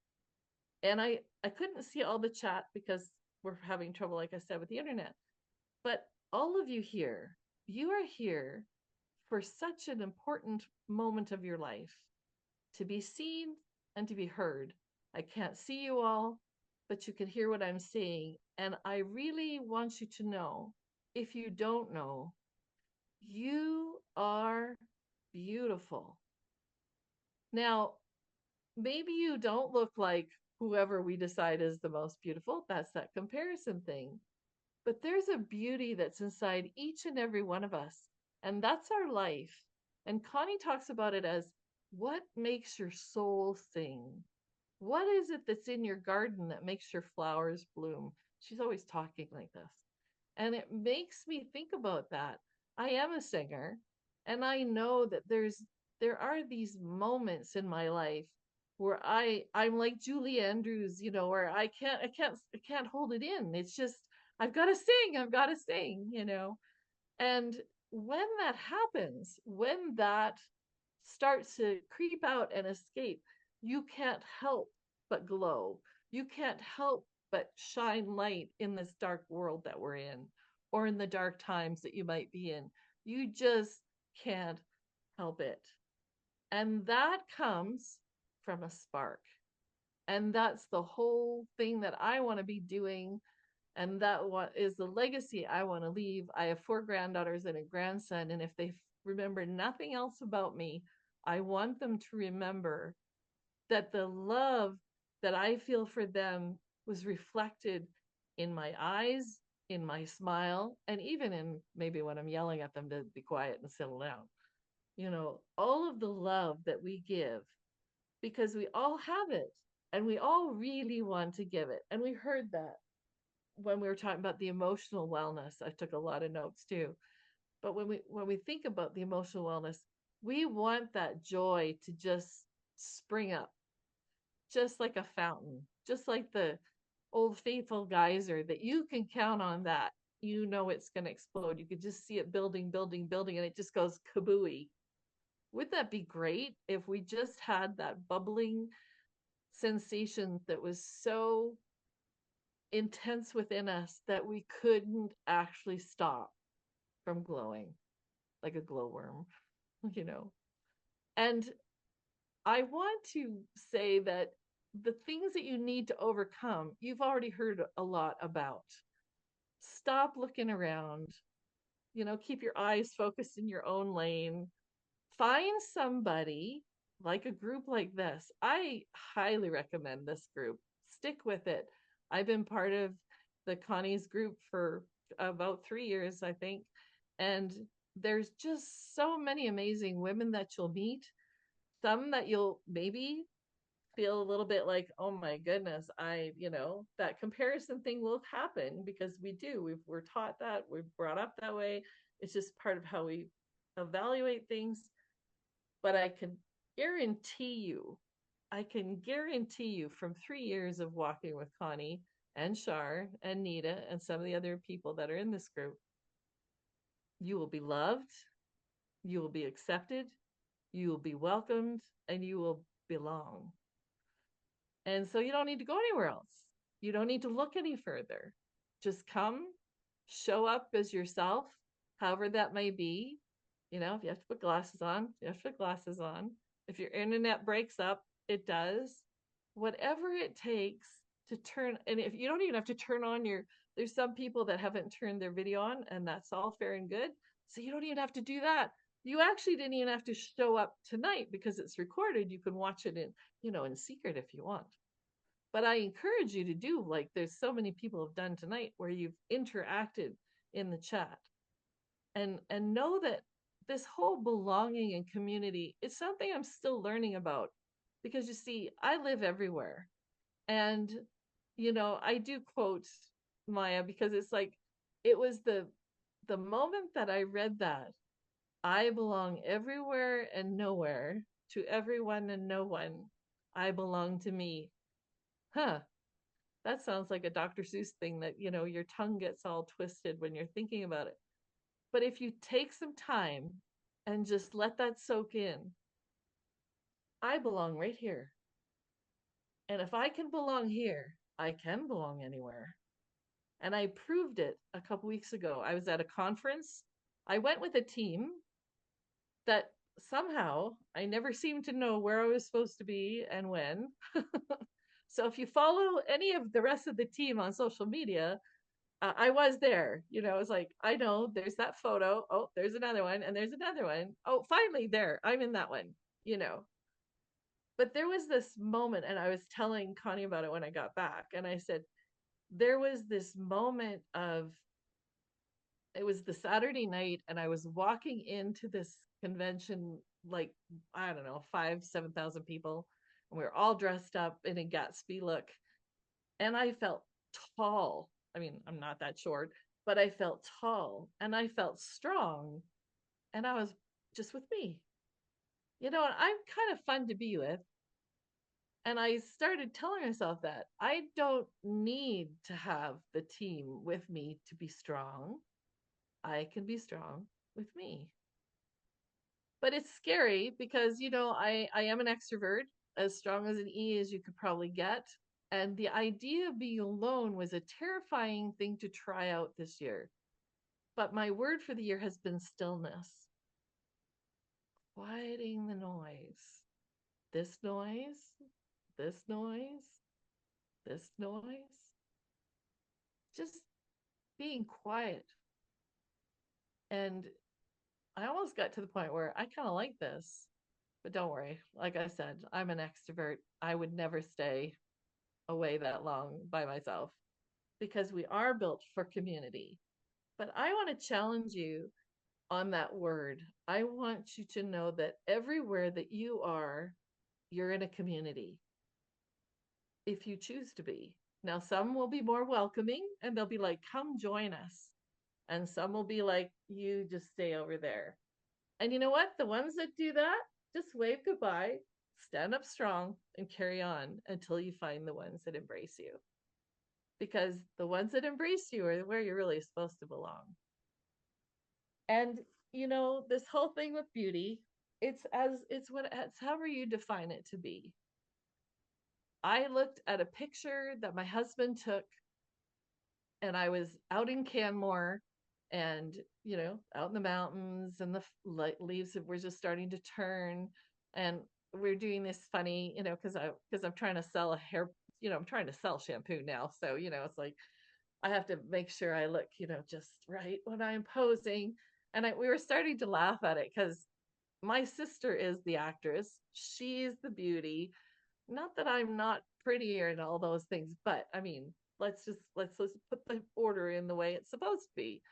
And I couldn't see all the chat because we're having trouble, like I said, with the internet. But all of you here, you are here for such an important moment of your life, to be seen and to be heard. I can't see you all, but you can hear what I'm saying. And I really want you to know, if you don't know, you are beautiful. Now, maybe you don't look like whoever we decide is the most beautiful. That's that comparison thing. But there's a beauty that's inside each and every one of us. And that's our life. And Connie talks about it as what makes your soul sing? What is it that's in your garden that makes your flowers bloom? She's always talking like this. And it makes me think about that. I am a singer, and I know that there are these moments in my life where I'm like Julie Andrews, where I can't hold it in. It's just I've got to sing, And when that happens, when that starts to creep out and escape, you can't help but glow. You can't help but shine light in this dark world that we're in, or in the dark times that you might be in. You just can't help it. And that comes from a spark. And that's the whole thing that I want to be doing. And that what is the legacy I want to leave. I have 4 granddaughters and a grandson. And if they remember nothing else about me, I want them to remember that the love that I feel for them was reflected in my eyes, in my smile, and even in maybe when I'm yelling at them to be quiet and settle down. All of the love that we give, because we all have it and we all really want to give it. And we heard that when we were talking about the emotional wellness. I took a lot of notes too. But when we think about the emotional wellness, we want that joy to just spring up, just like a fountain, just like the old faithful geyser that you can count on that. It's going to explode. You could just see it building, building, building, and it just goes kabooey. Wouldn't that be great if we just had that bubbling sensation that was so intense within us that we couldn't actually stop from glowing like a glowworm, you know? And I want to say that the things that you need to overcome, you've already heard a lot about. Stop looking around, keep your eyes focused in your own lane. Find somebody like a group like this. I highly recommend this group. Stick with it. I've been part of the Connie's group for about 3 years, I think. And there's just so many amazing women that you'll meet. Some that you'll maybe feel a little bit like, oh my goodness, that comparison thing will happen because we're taught that, we're brought up that way. It's just part of how we evaluate things. But I can guarantee you from 3 years of walking with Connie and Char and Nita and some of the other people that are in this group, you will be loved, you will be accepted, you will be welcomed, and you will belong. And so you don't need to go anywhere else. You don't need to look any further. Just come, show up as yourself, however that may be. If you have to put glasses on, you have to put glasses on. If your internet breaks up, it does. Whatever it takes to turn, and if you don't even have to turn on there's some people that haven't turned their video on, and that's all fair and good. So you don't even have to do that. You actually didn't even have to show up tonight because it's recorded. You can watch it in secret if you want. But I encourage you to do like there's so many people have done tonight where you've interacted in the chat and know that this whole belonging and community is something I'm still learning about, because you see, I live everywhere. And, I do quote Maya because it's like, it was the moment that I read that I belong everywhere and nowhere, to everyone and no one. I belong to me. Huh. That sounds like a Dr. Seuss thing that, your tongue gets all twisted when you're thinking about it. But if you take some time and just let that soak in, I belong right here. And if I can belong here, I can belong anywhere. And I proved it a couple weeks ago. I was at a conference. I went with a team that somehow I never seemed to know where I was supposed to be and when. So if you follow any of the rest of the team on social media, I was there. It was like, I know there's that photo. Oh, there's another one. And there's another one. Oh, finally there. I'm in that one. But there was this moment, and I was telling Connie about it when I got back. And I said, there was this moment it was the Saturday night, and I was walking into this convention, like, I don't know, 7,000 people. And we were all dressed up in a Gatsby look. And I felt tall. I mean, I'm not that short, but I felt tall and I felt strong. And I was just with me. And I'm kind of fun to be with. And I started telling myself that I don't need to have the team with me to be strong. I can be strong with me. But it's scary because, I am an extrovert, as strong as an E as you could probably get. And the idea of being alone was a terrifying thing to try out this year. But my word for the year has been stillness. Quieting the noise. This noise, this noise, this noise. Just being quiet. And I almost got to the point where I kind of like this. But don't worry. Like I said, I'm an extrovert. I would never stay away that long by myself because we are built for community. But I want to challenge you on that word. I want you to know that everywhere that you are, you're in a community if you choose to be. Now, some will be more welcoming and they'll be like, come join us. And some will be like, you just stay over there. And you know what? The ones that do that, just wave goodbye, stand up strong, and carry on until you find the ones that embrace you. Because the ones that embrace you are where you're really supposed to belong. And this whole thing with beauty, it's however you define it to be. I looked at a picture that my husband took, and I was out in Canmore, and out in the mountains, and the leaves were just starting to turn, and we're doing this funny, because I'm trying to sell a hair, I'm trying to sell shampoo now, so it's like I have to make sure I look, just right when I'm posing. And we were starting to laugh at it because my sister is the actress. She's the beauty. Not that I'm not prettier and all those things, but I mean, let's put the order in the way it's supposed to be.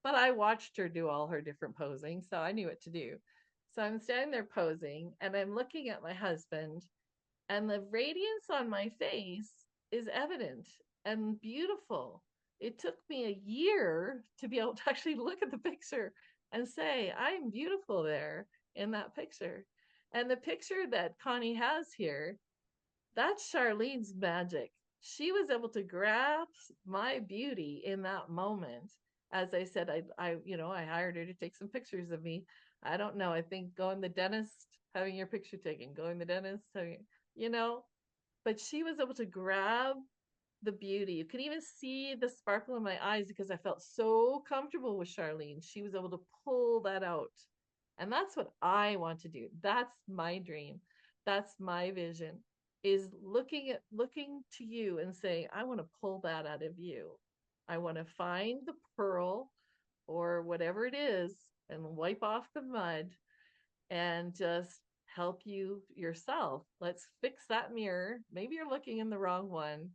But I watched her do all her different posing, so I knew what to do. So I'm standing there posing and I'm looking at my husband, and the radiance on my face is evident and beautiful. It took me a year to be able to actually look at the picture and say, I'm beautiful there in that picture. And the picture that Connie has here, that's Charlene's magic. She was able to grasp my beauty in that moment. As I said, I hired her to take some pictures of me. I don't know. I think going the dentist, having your picture taken, going the dentist, but she was able to grab the beauty. You can even see the sparkle in my eyes because I felt so comfortable with Charlene. She was able to pull that out. And that's what I want to do. That's my dream. That's my vision, is looking to you and saying, I want to pull that out of you. I want to find the pearl or whatever it is and wipe off the mud and just help you yourself. Let's fix that mirror. Maybe you're looking in the wrong one,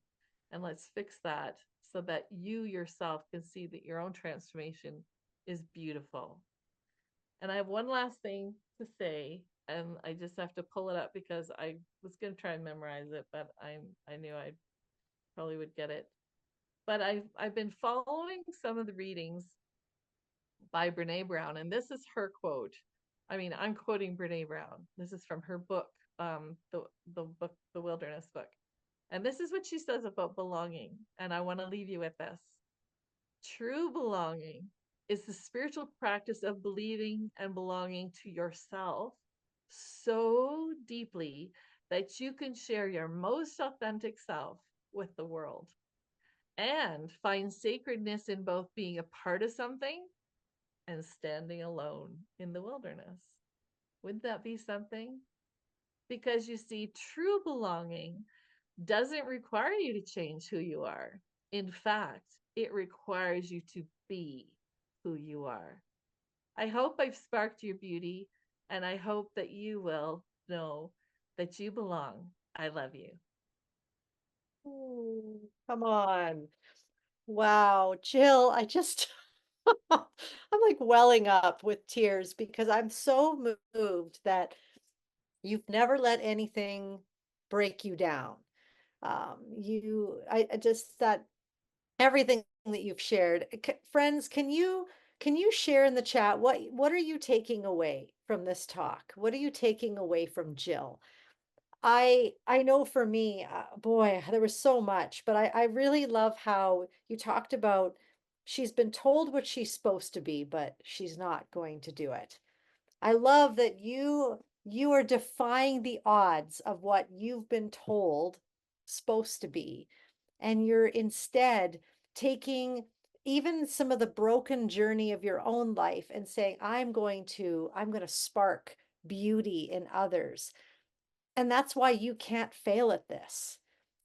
and let's fix that so that you yourself can see that your own transformation is beautiful. And I have one last thing to say, and I just have to pull it up because I was going to try and memorize it, but I knew I probably would get it. But I've been following some of the readings by Brene Brown, and this is her quote. I mean, I'm quoting Brene Brown. This is from her book, the book, The Wilderness Book. And this is what she says about belonging. And I want to leave you with this. True belonging is the spiritual practice of believing and belonging to yourself so deeply that you can share your most authentic self with the world and find sacredness in both being a part of something and standing alone in the wilderness. Wouldn't that be something? Because you see, true belonging doesn't require you to change who you are. In fact, it requires you to be who you are. I hope I've sparked your beauty, and I hope that you will know that you belong. I love you. Ooh, come on. Wow, Jill, I just I'm like welling up with tears because I'm so moved that you've never let anything break you down. I just that everything that you've shared. Friends, can you share in the chat what are you taking away from this talk? What are you taking away from Jill? I know for me, boy, there was so much, but I really love how you talked about she's been told what she's supposed to be, but she's not going to do it. I love that you are defying the odds of what you've been told supposed to be, and you're instead taking even some of the broken journey of your own life and saying, I'm going to spark beauty in others. And that's why you can't fail at this,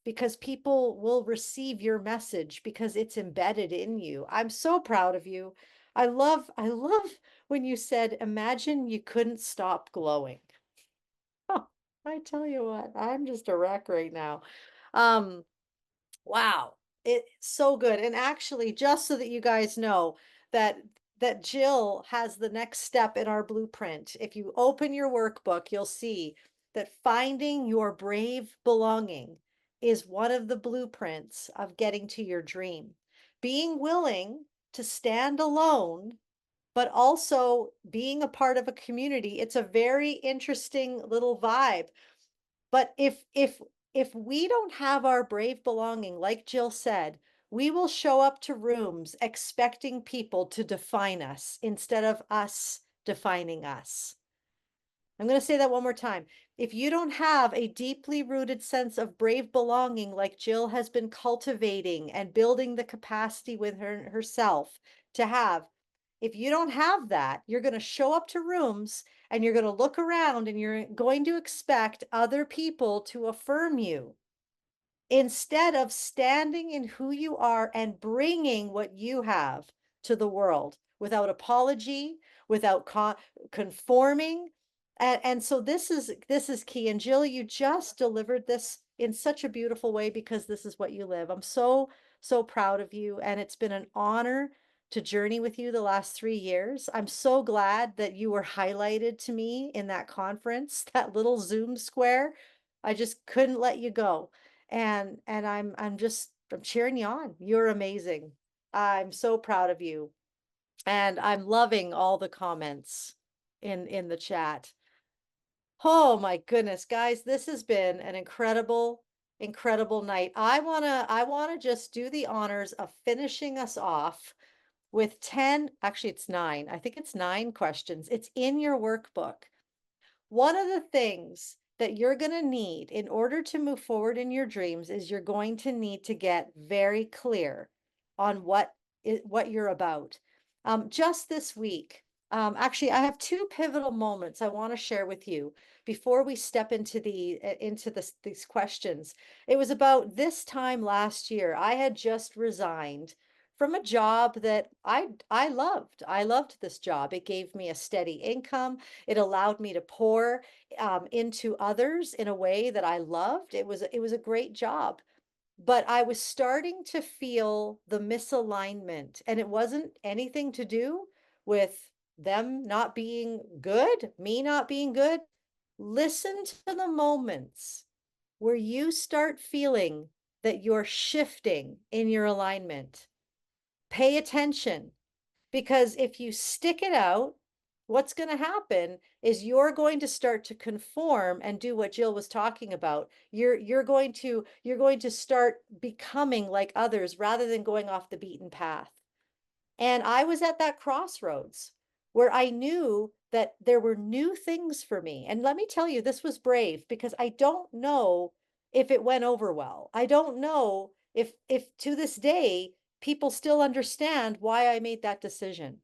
because people will receive your message because it's embedded in you. I'm so proud of you. I love when you said, imagine you couldn't stop glowing. Oh, I tell you what, I'm just a wreck right now. Um, Wow. It's so good. And actually, just so that you guys know that Jill has the next step in our blueprint. If you open your workbook, you'll see that finding your brave belonging is one of the blueprints of getting to your dream. Being willing to stand alone, but also being a part of a community. It's a very interesting little vibe. But if we don't have our brave belonging, like Jill said, we will show up to rooms expecting people to define us instead of us defining us. I'm going to say that one more time. If you don't have a deeply rooted sense of brave belonging, like Jill has been cultivating and building the capacity with herself to have, if you don't have that, you're going to show up to rooms and you're going to look around and you're going to expect other people to affirm you instead of standing in who you are and bringing what you have to the world without apology, without conforming. And so this is key. And Jill, you just delivered this in such a beautiful way because this is what you live. I'm so proud of you. And it's been an honor to journey with you the last 3 years. I'm so glad that you were highlighted to me in that conference, that little Zoom square. I just couldn't let you go. And I'm cheering you on. You're amazing. I'm so proud of you. And I'm loving all the comments in the chat. Oh my goodness, guys, this has been an incredible night. I want to just do the honors of finishing us off with 10, actually it's 9. I think it's 9 questions. It's in your workbook. One of the things that you're going to need in order to move forward in your dreams is you're going to need to get very clear on what you're about. Just this week, actually, I have 2 pivotal moments I want to share with you before we step into these questions. It was about this time last year. I had just resigned from a job that I loved. I loved this job. It gave me a steady income. It allowed me to pour into others in a way that I loved. It was a great job, but I was starting to feel the misalignment, and it wasn't anything to do with them not being good, me not being good. Listen to the moments where you start feeling that you're shifting in your alignment. Pay attention, because if you stick it out, what's going to happen is you're going to start to conform and do what Jill was talking about. You're going to start becoming like others rather than going off the beaten path. And I was at that crossroads where I knew that there were new things for me. And let me tell you, this was brave because I don't know if it went over well. I don't know if to this day people still understand why I made that decision.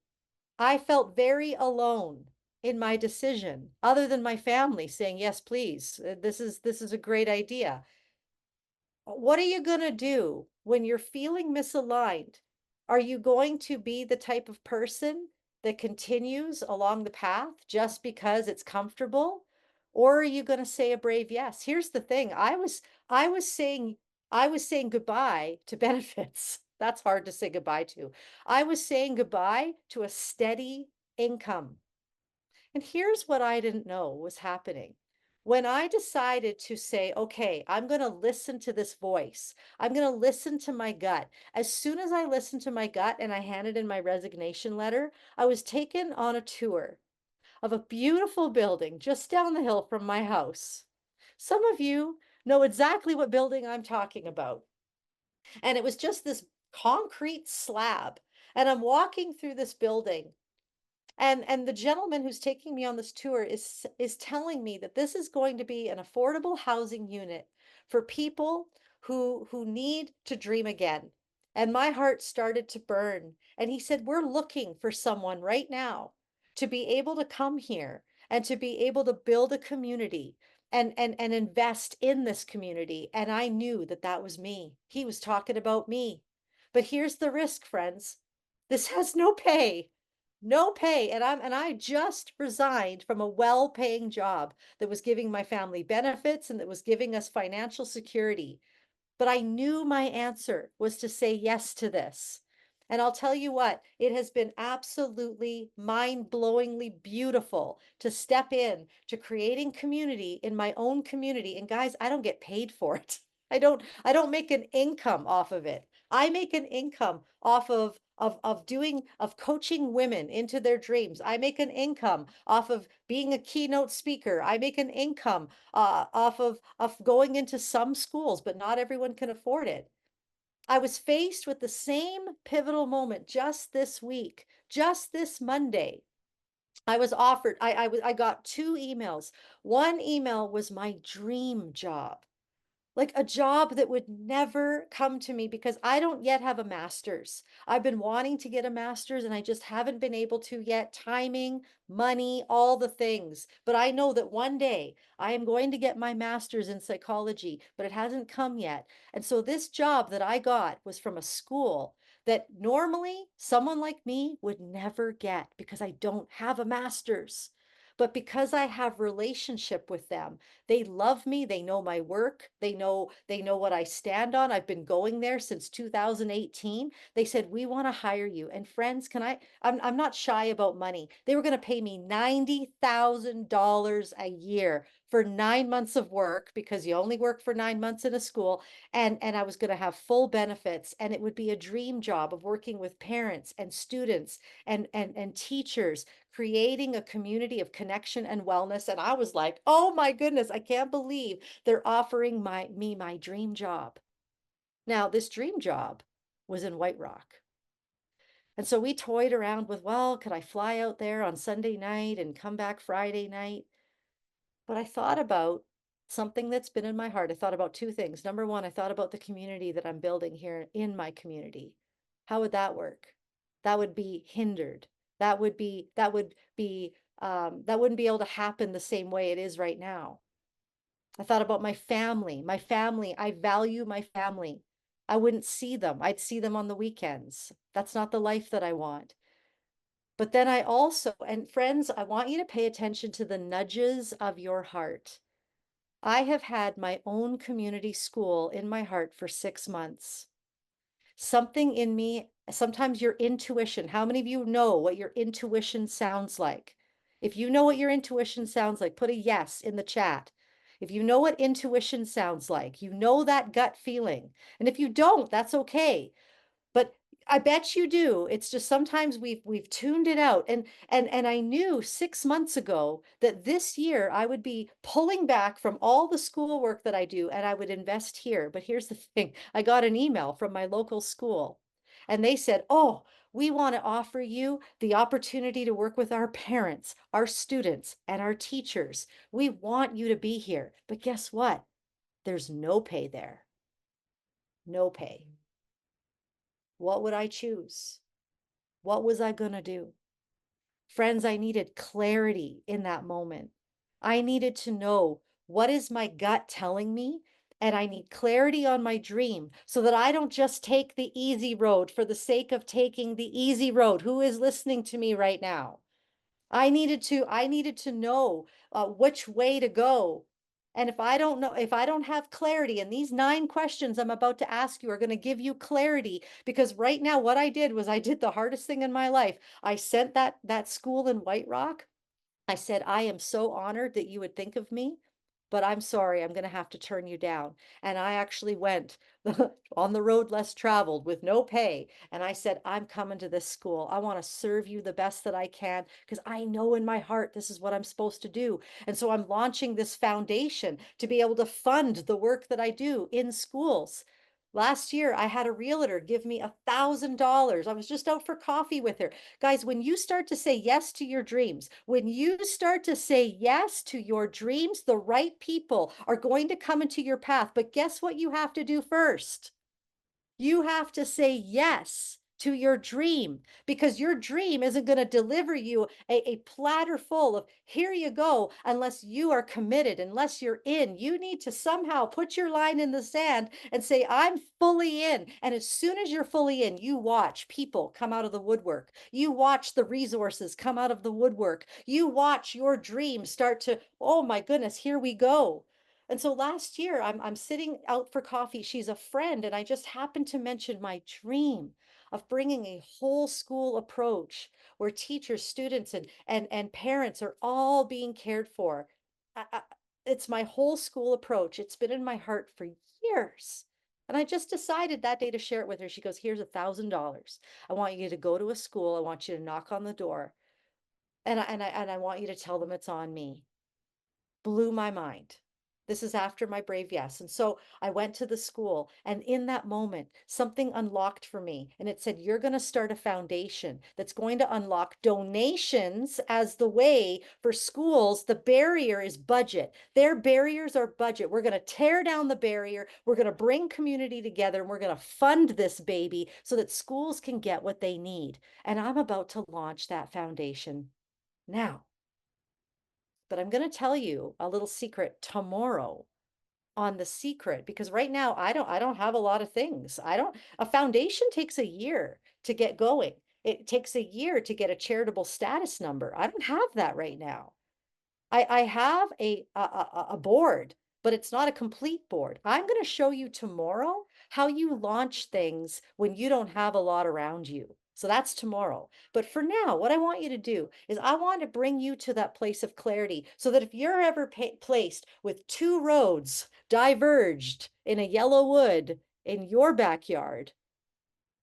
I felt very alone in my decision, other than my family saying, yes, please, this is a great idea. What are you going to do when you're feeling misaligned? Are you going to be the type of person that continues along the path just because it's comfortable? Or are you going to say a brave yes? Here's the thing. I was saying goodbye to benefits. That's hard to say goodbye to. I was saying goodbye to a steady income. And here's what I didn't know was happening. When I decided to say, okay, I'm going to listen to this voice, I'm going to listen to my gut. As soon as I listened to my gut and I handed in my resignation letter, I was taken on a tour of a beautiful building just down the hill from my house. Some of you know exactly what building I'm talking about. And it was just this concrete slab. And I'm walking through this building, and the gentleman who's taking me on this tour is telling me that this is going to be an affordable housing unit for people who need to dream again. And my heart started to burn. And he said, we're looking for someone right now to be able to come here and to be able to build a community and invest in this community. And I knew that that was me. He was talking about me. But here's the risk, friends. This has no pay. No pay. And I just resigned from a well-paying job that was giving my family benefits and that was giving us financial security. But I knew my answer was to say yes to this. And I'll tell you what, it has been absolutely mind-blowingly beautiful to step in to creating community in my own community. And guys, I don't get paid for it. I don't make an income off of it. I make an income off of coaching women into their dreams. I make an income off of being a keynote speaker. I make an income off of going into some schools, but not everyone can afford it. I was faced with the same pivotal moment just this week, just this Monday. I was offered, I got two emails. One email was my dream job, like a job that would never come to me because I don't yet have a master's. I've been wanting to get a master's and I just haven't been able to yet. Timing, money, all the things. But I know that one day I am going to get my master's in psychology, but it hasn't come yet. And so this job that I got was from a school that normally someone like me would never get because I don't have a master's. But because I have relationship with them, they love me, they know my work, they know what I stand on. I've been going there since 2018. They said, "We want to hire you." And friends, I'm not shy about money. They were going to pay me $90,000 a year for 9 months of work because you only work for 9 months in a school, and I was going to have full benefits, and it would be a dream job of working with parents and students and teachers, creating a community of connection and wellness. And I was like, oh my goodness, I can't believe they're offering me my dream job. Now, this dream job was in White Rock. And so we toyed around with, well, could I fly out there on Sunday night and come back Friday night? But I thought about something that's been in my heart. I thought about two things. Number one, I thought about the community that I'm building here in my community. How would that work? That would be hindered. That wouldn't be able to happen the same way it is right now. I thought about my family. My family, I value my family. I wouldn't see them. I'd see them on the weekends. That's not the life that I want. But then I also, and friends, I want you to pay attention to the nudges of your heart. I have had my own community school in my heart for 6 months. Something in me, sometimes your intuition, how many of you know what your intuition sounds like? If you know what your intuition sounds like, put a yes in the chat. If you know what intuition sounds like, you know that gut feeling. And if you don't, that's okay. But I bet you do. It's just sometimes we've tuned it out. And I knew 6 months ago that this year I would be pulling back from all the schoolwork that I do and I would invest here. But here's the thing. I got an email from my local school and they said, "Oh, we want to offer you the opportunity to work with our parents, our students, and our teachers. We want you to be here." But guess what? There's no pay there. No pay. What would I choose? What was I going to do? Friends, I needed clarity in that moment. I needed to know, what is my gut telling me? And I need clarity on my dream so that I don't just take the easy road for the sake of taking the easy road. Who is listening to me right now? I needed to know which way to go. And if I don't know, if I don't have clarity, and these 9 questions I'm about to ask you are going to give you clarity, because right now what I did was I did the hardest thing in my life. I sent that school in White Rock. I said, I am so honored that you would think of me, but I'm sorry, I'm going to have to turn you down. And I actually went on the road less traveled with no pay. And I said, I'm coming to this school. I want to serve you the best that I can because I know in my heart this is what I'm supposed to do. And so I'm launching this foundation to be able to fund the work that I do in schools. Last year, I had a realtor give me $1,000. I was just out for coffee with her. Guys, when you start to say yes to your dreams, when you start to say yes to your dreams, the right people are going to come into your path. But guess what you have to do first? You have to say yes to your dream because your dream isn't going to deliver you a platter full of here you go unless you are committed, unless you're in. You need to somehow put your line in the sand and say, I'm fully in. And as soon as you're fully in, you watch people come out of the woodwork. You watch the resources come out of the woodwork. You watch your dream start to, oh my goodness, here we go. And so last year, I'm sitting out for coffee. She's a friend, and I just happened to mention my dream of bringing a whole school approach where teachers, students, and parents are all being cared for. I, it's my whole school approach. It's been in my heart for years. And I just decided that day to share it with her. She goes, here's $1,000. I want you to go to a school. I want you to knock on the door. And I want you to tell them it's on me. Blew my mind. This is after my brave yes. And so I went to the school, and in that moment, something unlocked for me. And it said, you're going to start a foundation that's going to unlock donations as the way for schools. The barrier is budget. Their barriers are budget. We're going to tear down the barrier. We're going to bring community together, and we're going to fund this baby so that schools can get what they need. And I'm about to launch that foundation now. But I'm going to tell you a little secret tomorrow on the secret because right now I don't have a lot of things. I don't A foundation takes a year to get going. It takes a year to get a charitable status number. I don't have that right now. I have a board, but it's not a complete board. I'm going to show you tomorrow how you launch things when you don't have a lot around you. So that's tomorrow. But for now, what I want you to do is I want to bring you to that place of clarity so that if you're ever placed with 2 roads diverged in a yellow wood in your backyard,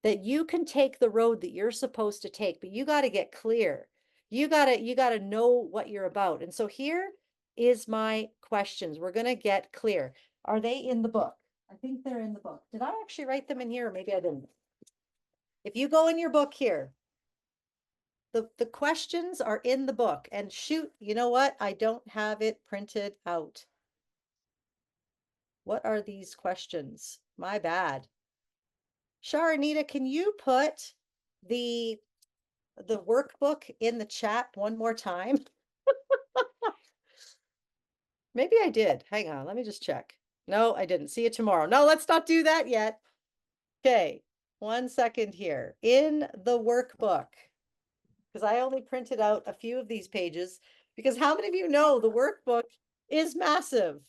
that you can take the road that you're supposed to take, but you got to get clear. You got to know what you're about. And so here is my questions. We're going to get clear. Are they in the book? I think they're in the book. Did I actually write them in here? Or maybe I didn't. If you go in your book here, the questions are in the book. And shoot, you know what? I don't have it printed out. What are these questions? My bad. Char, Anita, can you put the workbook in the chat one more time? Maybe I did. Hang on, let me just check. No, I didn't. See you tomorrow. No, let's not do that yet. Okay, 1 second here. In the workbook, because I only printed out a few of these pages, because how many of you know the workbook is massive?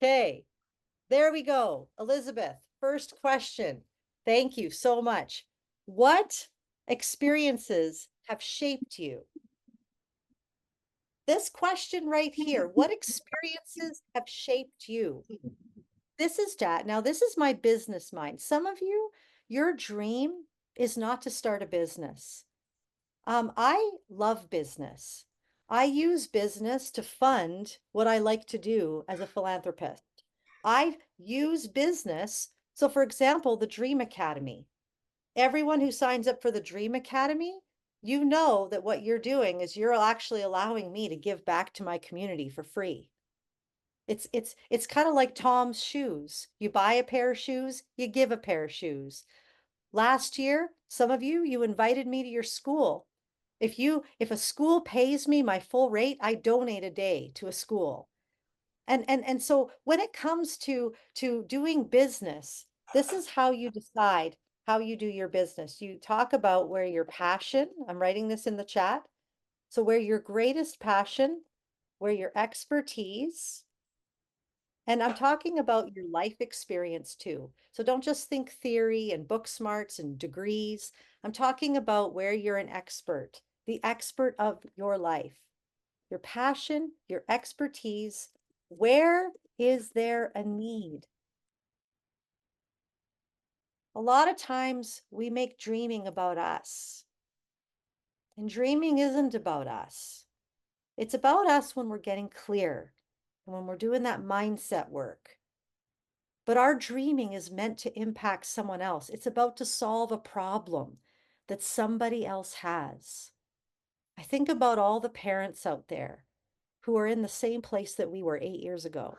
Okay, there we go. Elizabeth, first question. Thank you so much. What experiences have shaped you? This question right here, what experiences have shaped you? This is that. Now, this is my business mind. Some of you, your dream is not to start a business. I love business. I use business to fund what I like to do as a philanthropist. I use business. So, for example, the Dream Academy. Everyone who signs up for the Dream Academy, you know that what you're doing is you're actually allowing me to give back to my community for free. It's kind of like Tom's shoes. You buy a pair of shoes, you give a pair of shoes. Last year, some of you, you invited me to your school. If a school pays me my full rate, I donate a day to a school. And so when it comes to doing business, this is how you decide how you do your business. You talk about where your passion, I'm writing this in the chat. So where your greatest passion, where your expertise, and I'm talking about your life experience too. So don't just think theory and book smarts and degrees. I'm talking about where you're an expert, the expert of your life, your passion, your expertise. Where is there a need? A lot of times we make dreaming about us, and dreaming isn't about us. It's about us when we're getting clear and when we're doing that mindset work. But our dreaming is meant to impact someone else. It's about to solve a problem that somebody else has. I think about all the parents out there who are in the same place that we were 8 years ago.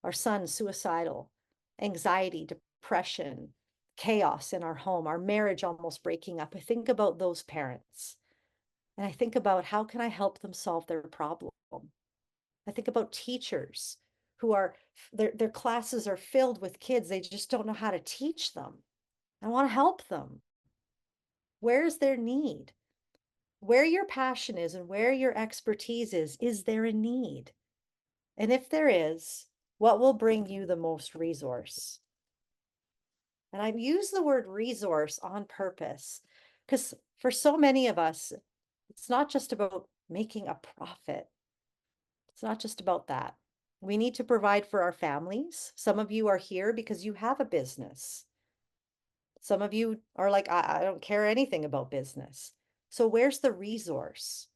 Our son suicidal, anxiety, depression, chaos in our home, our marriage almost breaking up. I think about those parents and I think about how can I help them solve their problem? I think about teachers who are, their classes are filled with kids. They just don't know how to teach them. I want to help them. Where's their need? Where your passion is and where your expertise is there a need? And if there is, what will bring you the most resource? And I use the word resource on purpose because for so many of us, it's not just about making a profit. It's not just about that. We need to provide for our families. Some of you are here because you have a business. Some of you are like, I don't care anything about business. So where's the resource?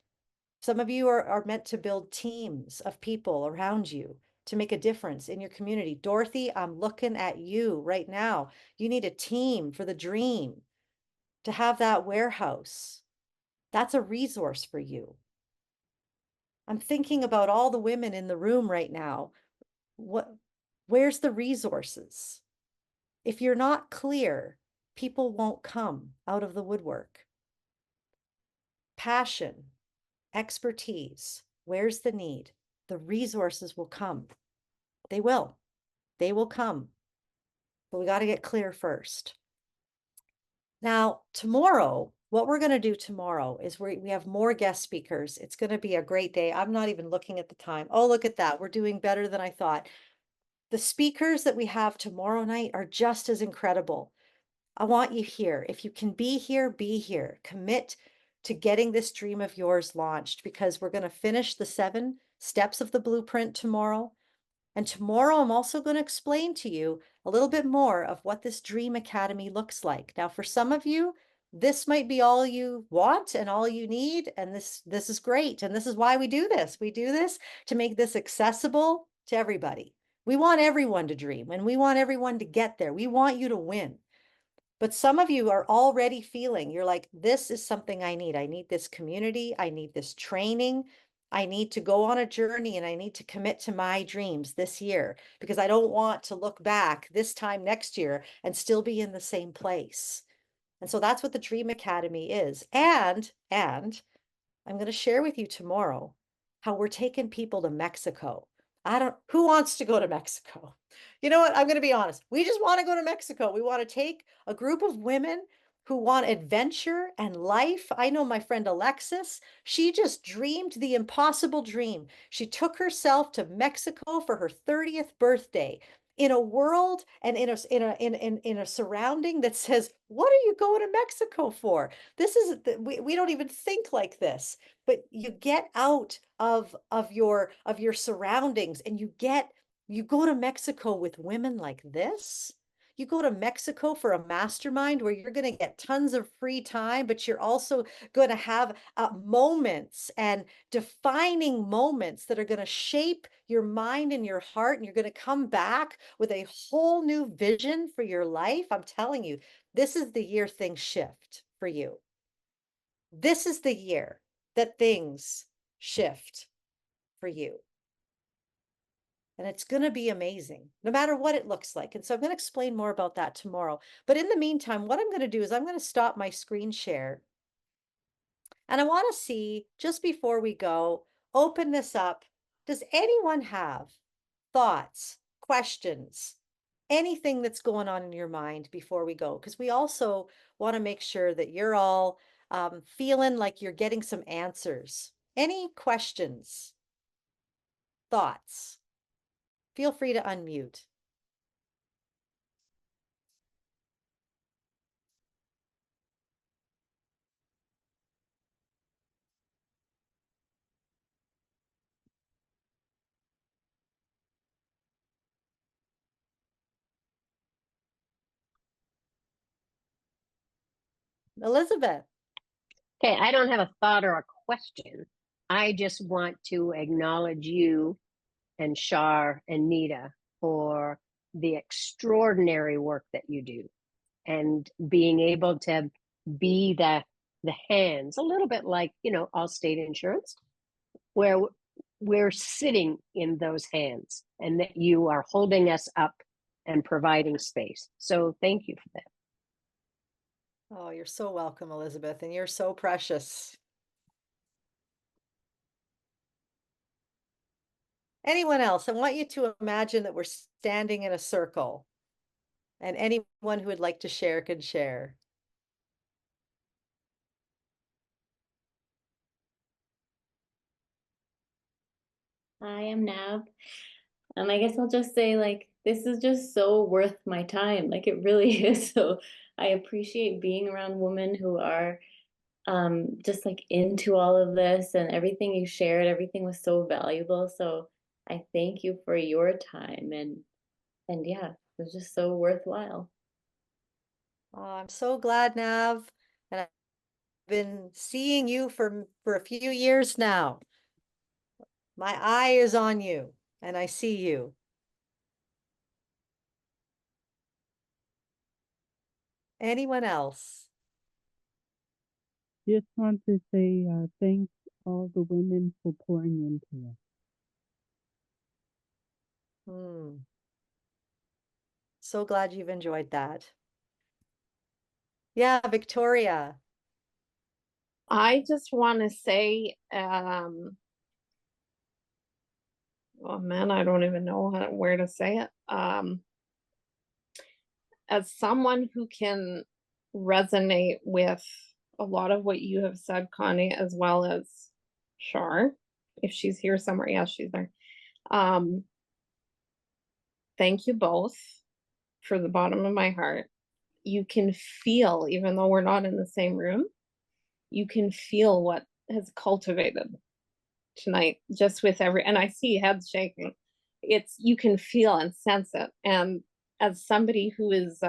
Some of you are meant to build teams of people around you to make a difference in your community. Dorothy, I'm looking at you right now. You need a team for the dream to have that warehouse. That's a resource for you. I'm thinking about all the women in the room right now. Where's the resources? If you're not clear, people won't come out of the woodwork. Passion, expertise, where's the need? The resources will come. They will. They will come. But we got to get clear first. Now, tomorrow, what we're going to do tomorrow is we have more guest speakers. It's going to be a great day. I'm not even looking at the time. Oh, look at that. We're doing better than I thought. The speakers that we have tomorrow night are just as incredible. I want you here. If you can be here, be here. Commit to getting this dream of yours launched because we're going to finish the 7 steps of the blueprint tomorrow. And tomorrow, I'm also going to explain to you a little bit more of what this Dream Academy looks like. Now, for some of you, this might be all you want and all you need. And this is great. And this is why we do this. We do this to make this accessible to everybody. We want everyone to dream and we want everyone to get there. We want you to win. But some of you are already feeling, you're like, this is something I need. I need this community. I need this training. I need to go on a journey and I need to commit to my dreams this year because I don't want to look back this time next year and still be in the same place. And so that's what the Dream Academy is. And I'm going to share with you tomorrow how we're taking people to Mexico. Who wants to go to Mexico? You know what? I'm going to be honest. We just want to go to Mexico. We want to take a group of women who want adventure and life. I know my friend Alexis, she just dreamed the impossible dream. She took herself to Mexico for her 30th birthday in a world and in a surrounding that says, what are you going to Mexico for? This is we don't even think like this, but you get out of your surroundings and you go to Mexico with women like this. You go to Mexico for a mastermind where you're going to get tons of free time, but you're also going to have moments and defining moments that are going to shape your mind and your heart. And you're going to come back with a whole new vision for your life. I'm telling you, this is the year things shift for you. This is the year that things shift for you. And it's going to be amazing, no matter what it looks like. And so I'm going to explain more about that tomorrow. But in the meantime, what I'm going to do is I'm going to stop my screen share. And I want to see, just before we go, open this up. Does anyone have thoughts, questions, anything that's going on in your mind before we go? Because we also want to make sure that you're all feeling like you're getting some answers. Any questions? thoughts. Feel free to unmute. Elizabeth. Okay, I don't have a thought or a question. I just want to acknowledge you and Char and Nita for the extraordinary work that you do and being able to be the hands, a little bit like, Allstate Insurance, where we're sitting in those hands and that you are holding us up and providing space. So thank you for that. Oh, you're so welcome, Elizabeth, and you're so precious. Anyone else? I want you to imagine that we're standing in a circle, and anyone who would like to share can share. I am Nav. I guess I'll just say, like, this is just so worth my time. Like, it really is. So I appreciate being around women who are just like into all of this, and everything you shared, everything was so valuable. So I thank you for your time, and yeah, it was just so worthwhile. Oh, I'm so glad, Nav. And I've been seeing you for a few years now. My eye is on you, and I see you. Anyone else? Just want to say thanks all the women for pouring into us. So glad you've enjoyed that. Yeah, Victoria. I just want to say, oh man, I don't even know where to say it. As someone who can resonate with a lot of what you have said, Connie, as well as Char, if she's here somewhere, yes, she's there. Thank you both for the bottom of my heart. You can feel, even though we're not in the same room, you can feel what has cultivated tonight, just with and I see heads shaking. You can feel and sense it. And as somebody who is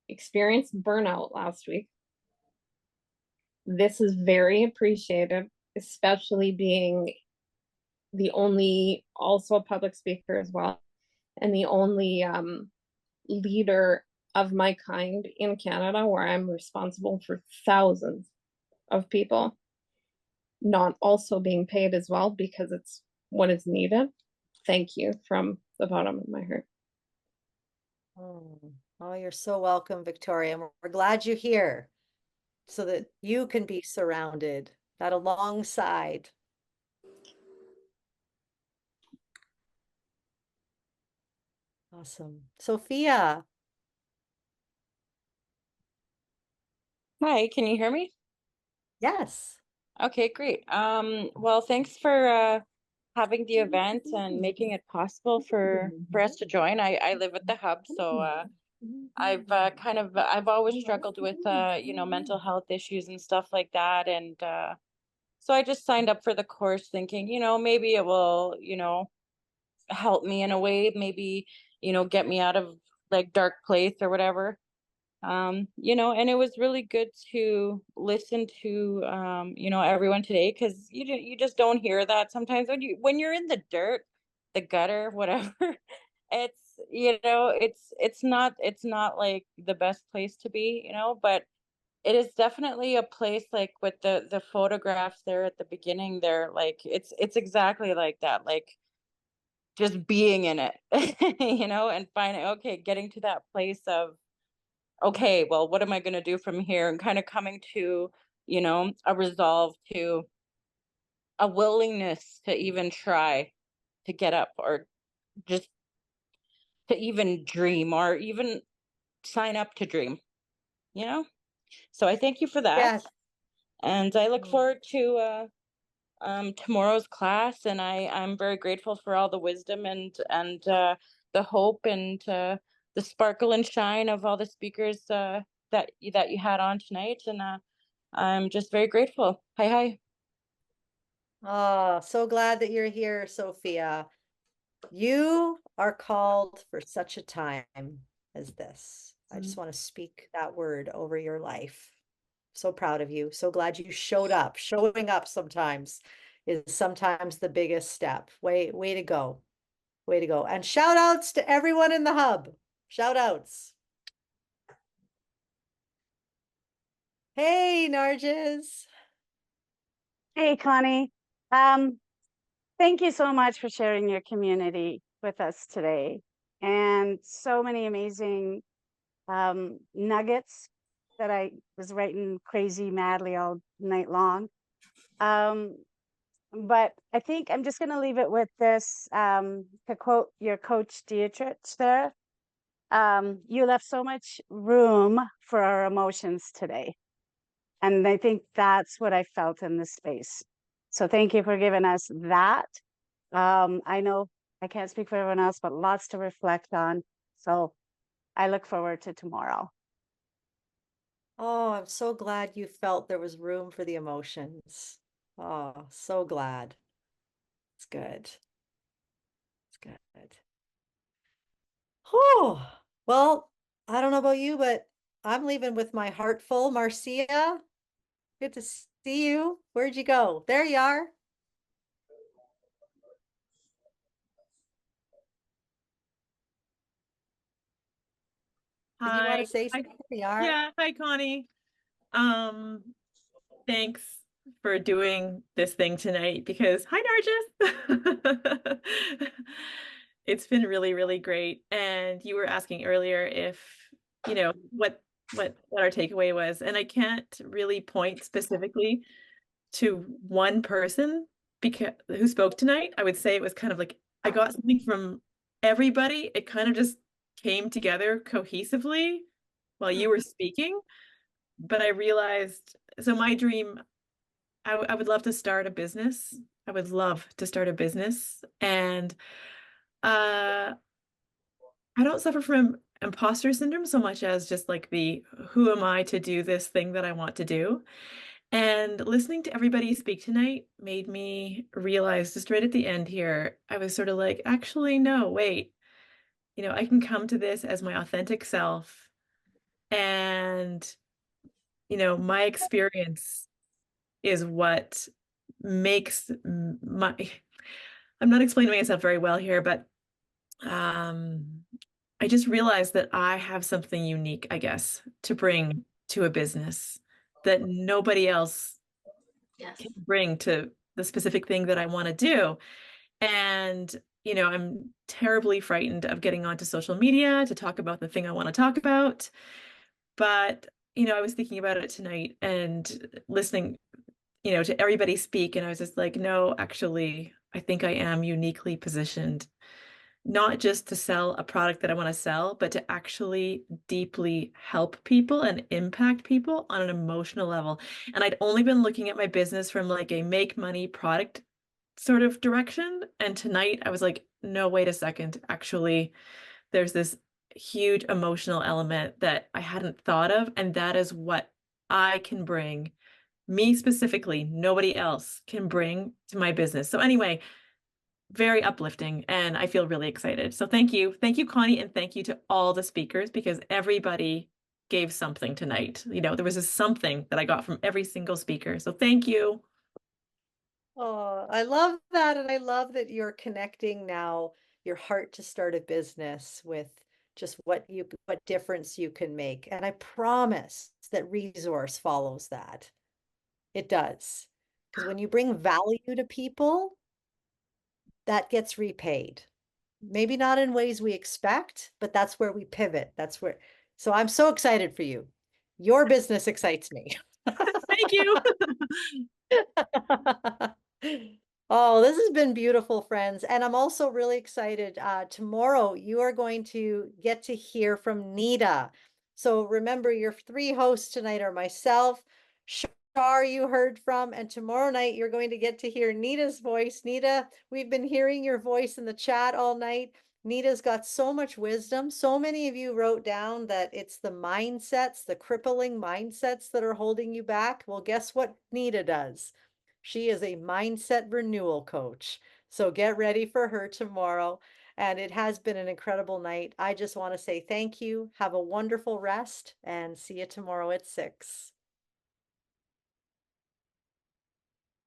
experienced burnout last week, this is very appreciated, especially being the only, also a public speaker as well, and the only leader of my kind in Canada, where I'm responsible for thousands of people, not also being paid as well because it's what is needed. Thank you from the bottom of my heart. Oh, you're so welcome, Victoria. We're glad you're here so that you can be surrounded, that alongside. Awesome. Sophia. Hi, can you hear me? Yes. Okay, great. Well, thanks for having the event and making it possible for us to join. I live at the hub, so I've always struggled with mental health issues and stuff like that, and so I just signed up for the course thinking, maybe it will, help me in a way, maybe, get me out of like dark place or whatever. And it was really good to listen to everyone today, because you just don't hear that sometimes when you're in the dirt, the gutter, whatever. It's it's not like the best place to be, but it is definitely a place, like with the photographs there at the beginning there, like it's exactly like that, like just being in it, and getting to that place of, okay, well, what am I going to do from here? And kind of coming to, a resolve, to a willingness to even try to get up, or just to even dream, or even sign up to dream, So I thank you for that. Yes. And I look forward to tomorrow's class, and I'm very grateful for all the wisdom and the hope and the sparkle and shine of all the speakers that you had on tonight, and I'm just very grateful. Hi, hi. Oh, so glad that you're here, Sophia. You are called for such a time as this. I just want to speak that word over your life. So proud of you. So glad you showed up. Showing up sometimes is sometimes the biggest step. Way to go. Way to go. And shout outs to everyone in the hub. Shout outs. Hey, Narges. Hey, Connie. Thank you so much for sharing your community with us today, and so many amazing nuggets that I was writing crazy madly all night long. But I think I'm just going to leave it with this, to quote your coach Dietrich there. You left so much room for our emotions today. And I think that's what I felt in this space. So thank you for giving us that. I know I can't speak for everyone else, but lots to reflect on. So I look forward to tomorrow. Oh, I'm so glad you felt there was room for the emotions. Oh, so glad. It's good. It's good. Oh, well, I don't know about you, but I'm leaving with my heart full. Marcia, good to see you. Where'd you go? There you are. Did you want to say something? There you are. Yeah, hi Connie. Um, thanks for doing this thing tonight because hi Nargis. It's been really, really great. And you were asking earlier if, what our takeaway was. And I can't really point specifically to one person because who spoke tonight. I would say it was kind of like I got something from everybody. It kind of just came together cohesively while you were speaking. But I realized, so my dream, I would love to start a business. I would love to start a business. And I don't suffer from imposter syndrome so much as just like the who am I to do this thing that I want to do. And listening to everybody speak tonight made me realize just right at the end here, I was sort of like, actually, no, wait, I can come to this as my authentic self. And, my experience is what makes my, I'm not explaining myself very well here, but I just realized that I have something unique, I guess, to bring to a business that nobody else can bring to the specific thing that I want to do. And, I'm terribly frightened of getting onto social media to talk about the thing I want to talk about. But, I was thinking about it tonight and listening, to everybody speak. And I was just like, no, actually, I think I am uniquely positioned, not just to sell a product that I want to sell, but to actually deeply help people and impact people on an emotional level. And I'd only been looking at my business from like a make money product sort of direction. And tonight I was like, no, wait a second. Actually, there's this huge emotional element that I hadn't thought of. And that is what I can bring, me specifically, nobody else can bring to my business. So anyway, very uplifting and I feel really excited. So thank you. Thank you, Connie, and thank you to all the speakers because everybody gave something tonight. There was a something that I got from every single speaker. So thank you. Oh, I love that. And I love that you're connecting now your heart to start a business with just what difference you can make. And I promise that resource follows that. It does. Because when you bring value to people, that gets repaid. Maybe not in ways we expect, but that's where we pivot. So I'm so excited for you. Your business excites me. Thank you. Oh, this has been beautiful, friends. And I'm also really excited. Tomorrow, you are going to get to hear from Nita. So remember, your three hosts tonight are myself, Char you heard from, and tomorrow night you're going to get to hear Nita's voice. Nita, we've been hearing your voice in the chat all night. Nita's got so much wisdom. So many of you wrote down that it's the mindsets, the crippling mindsets that are holding you back. Well, guess what Nita does? She is a mindset renewal coach. So get ready for her tomorrow. And it has been an incredible night. I just want to say thank you. Have a wonderful rest and see you tomorrow at 6.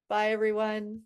Bye, everyone.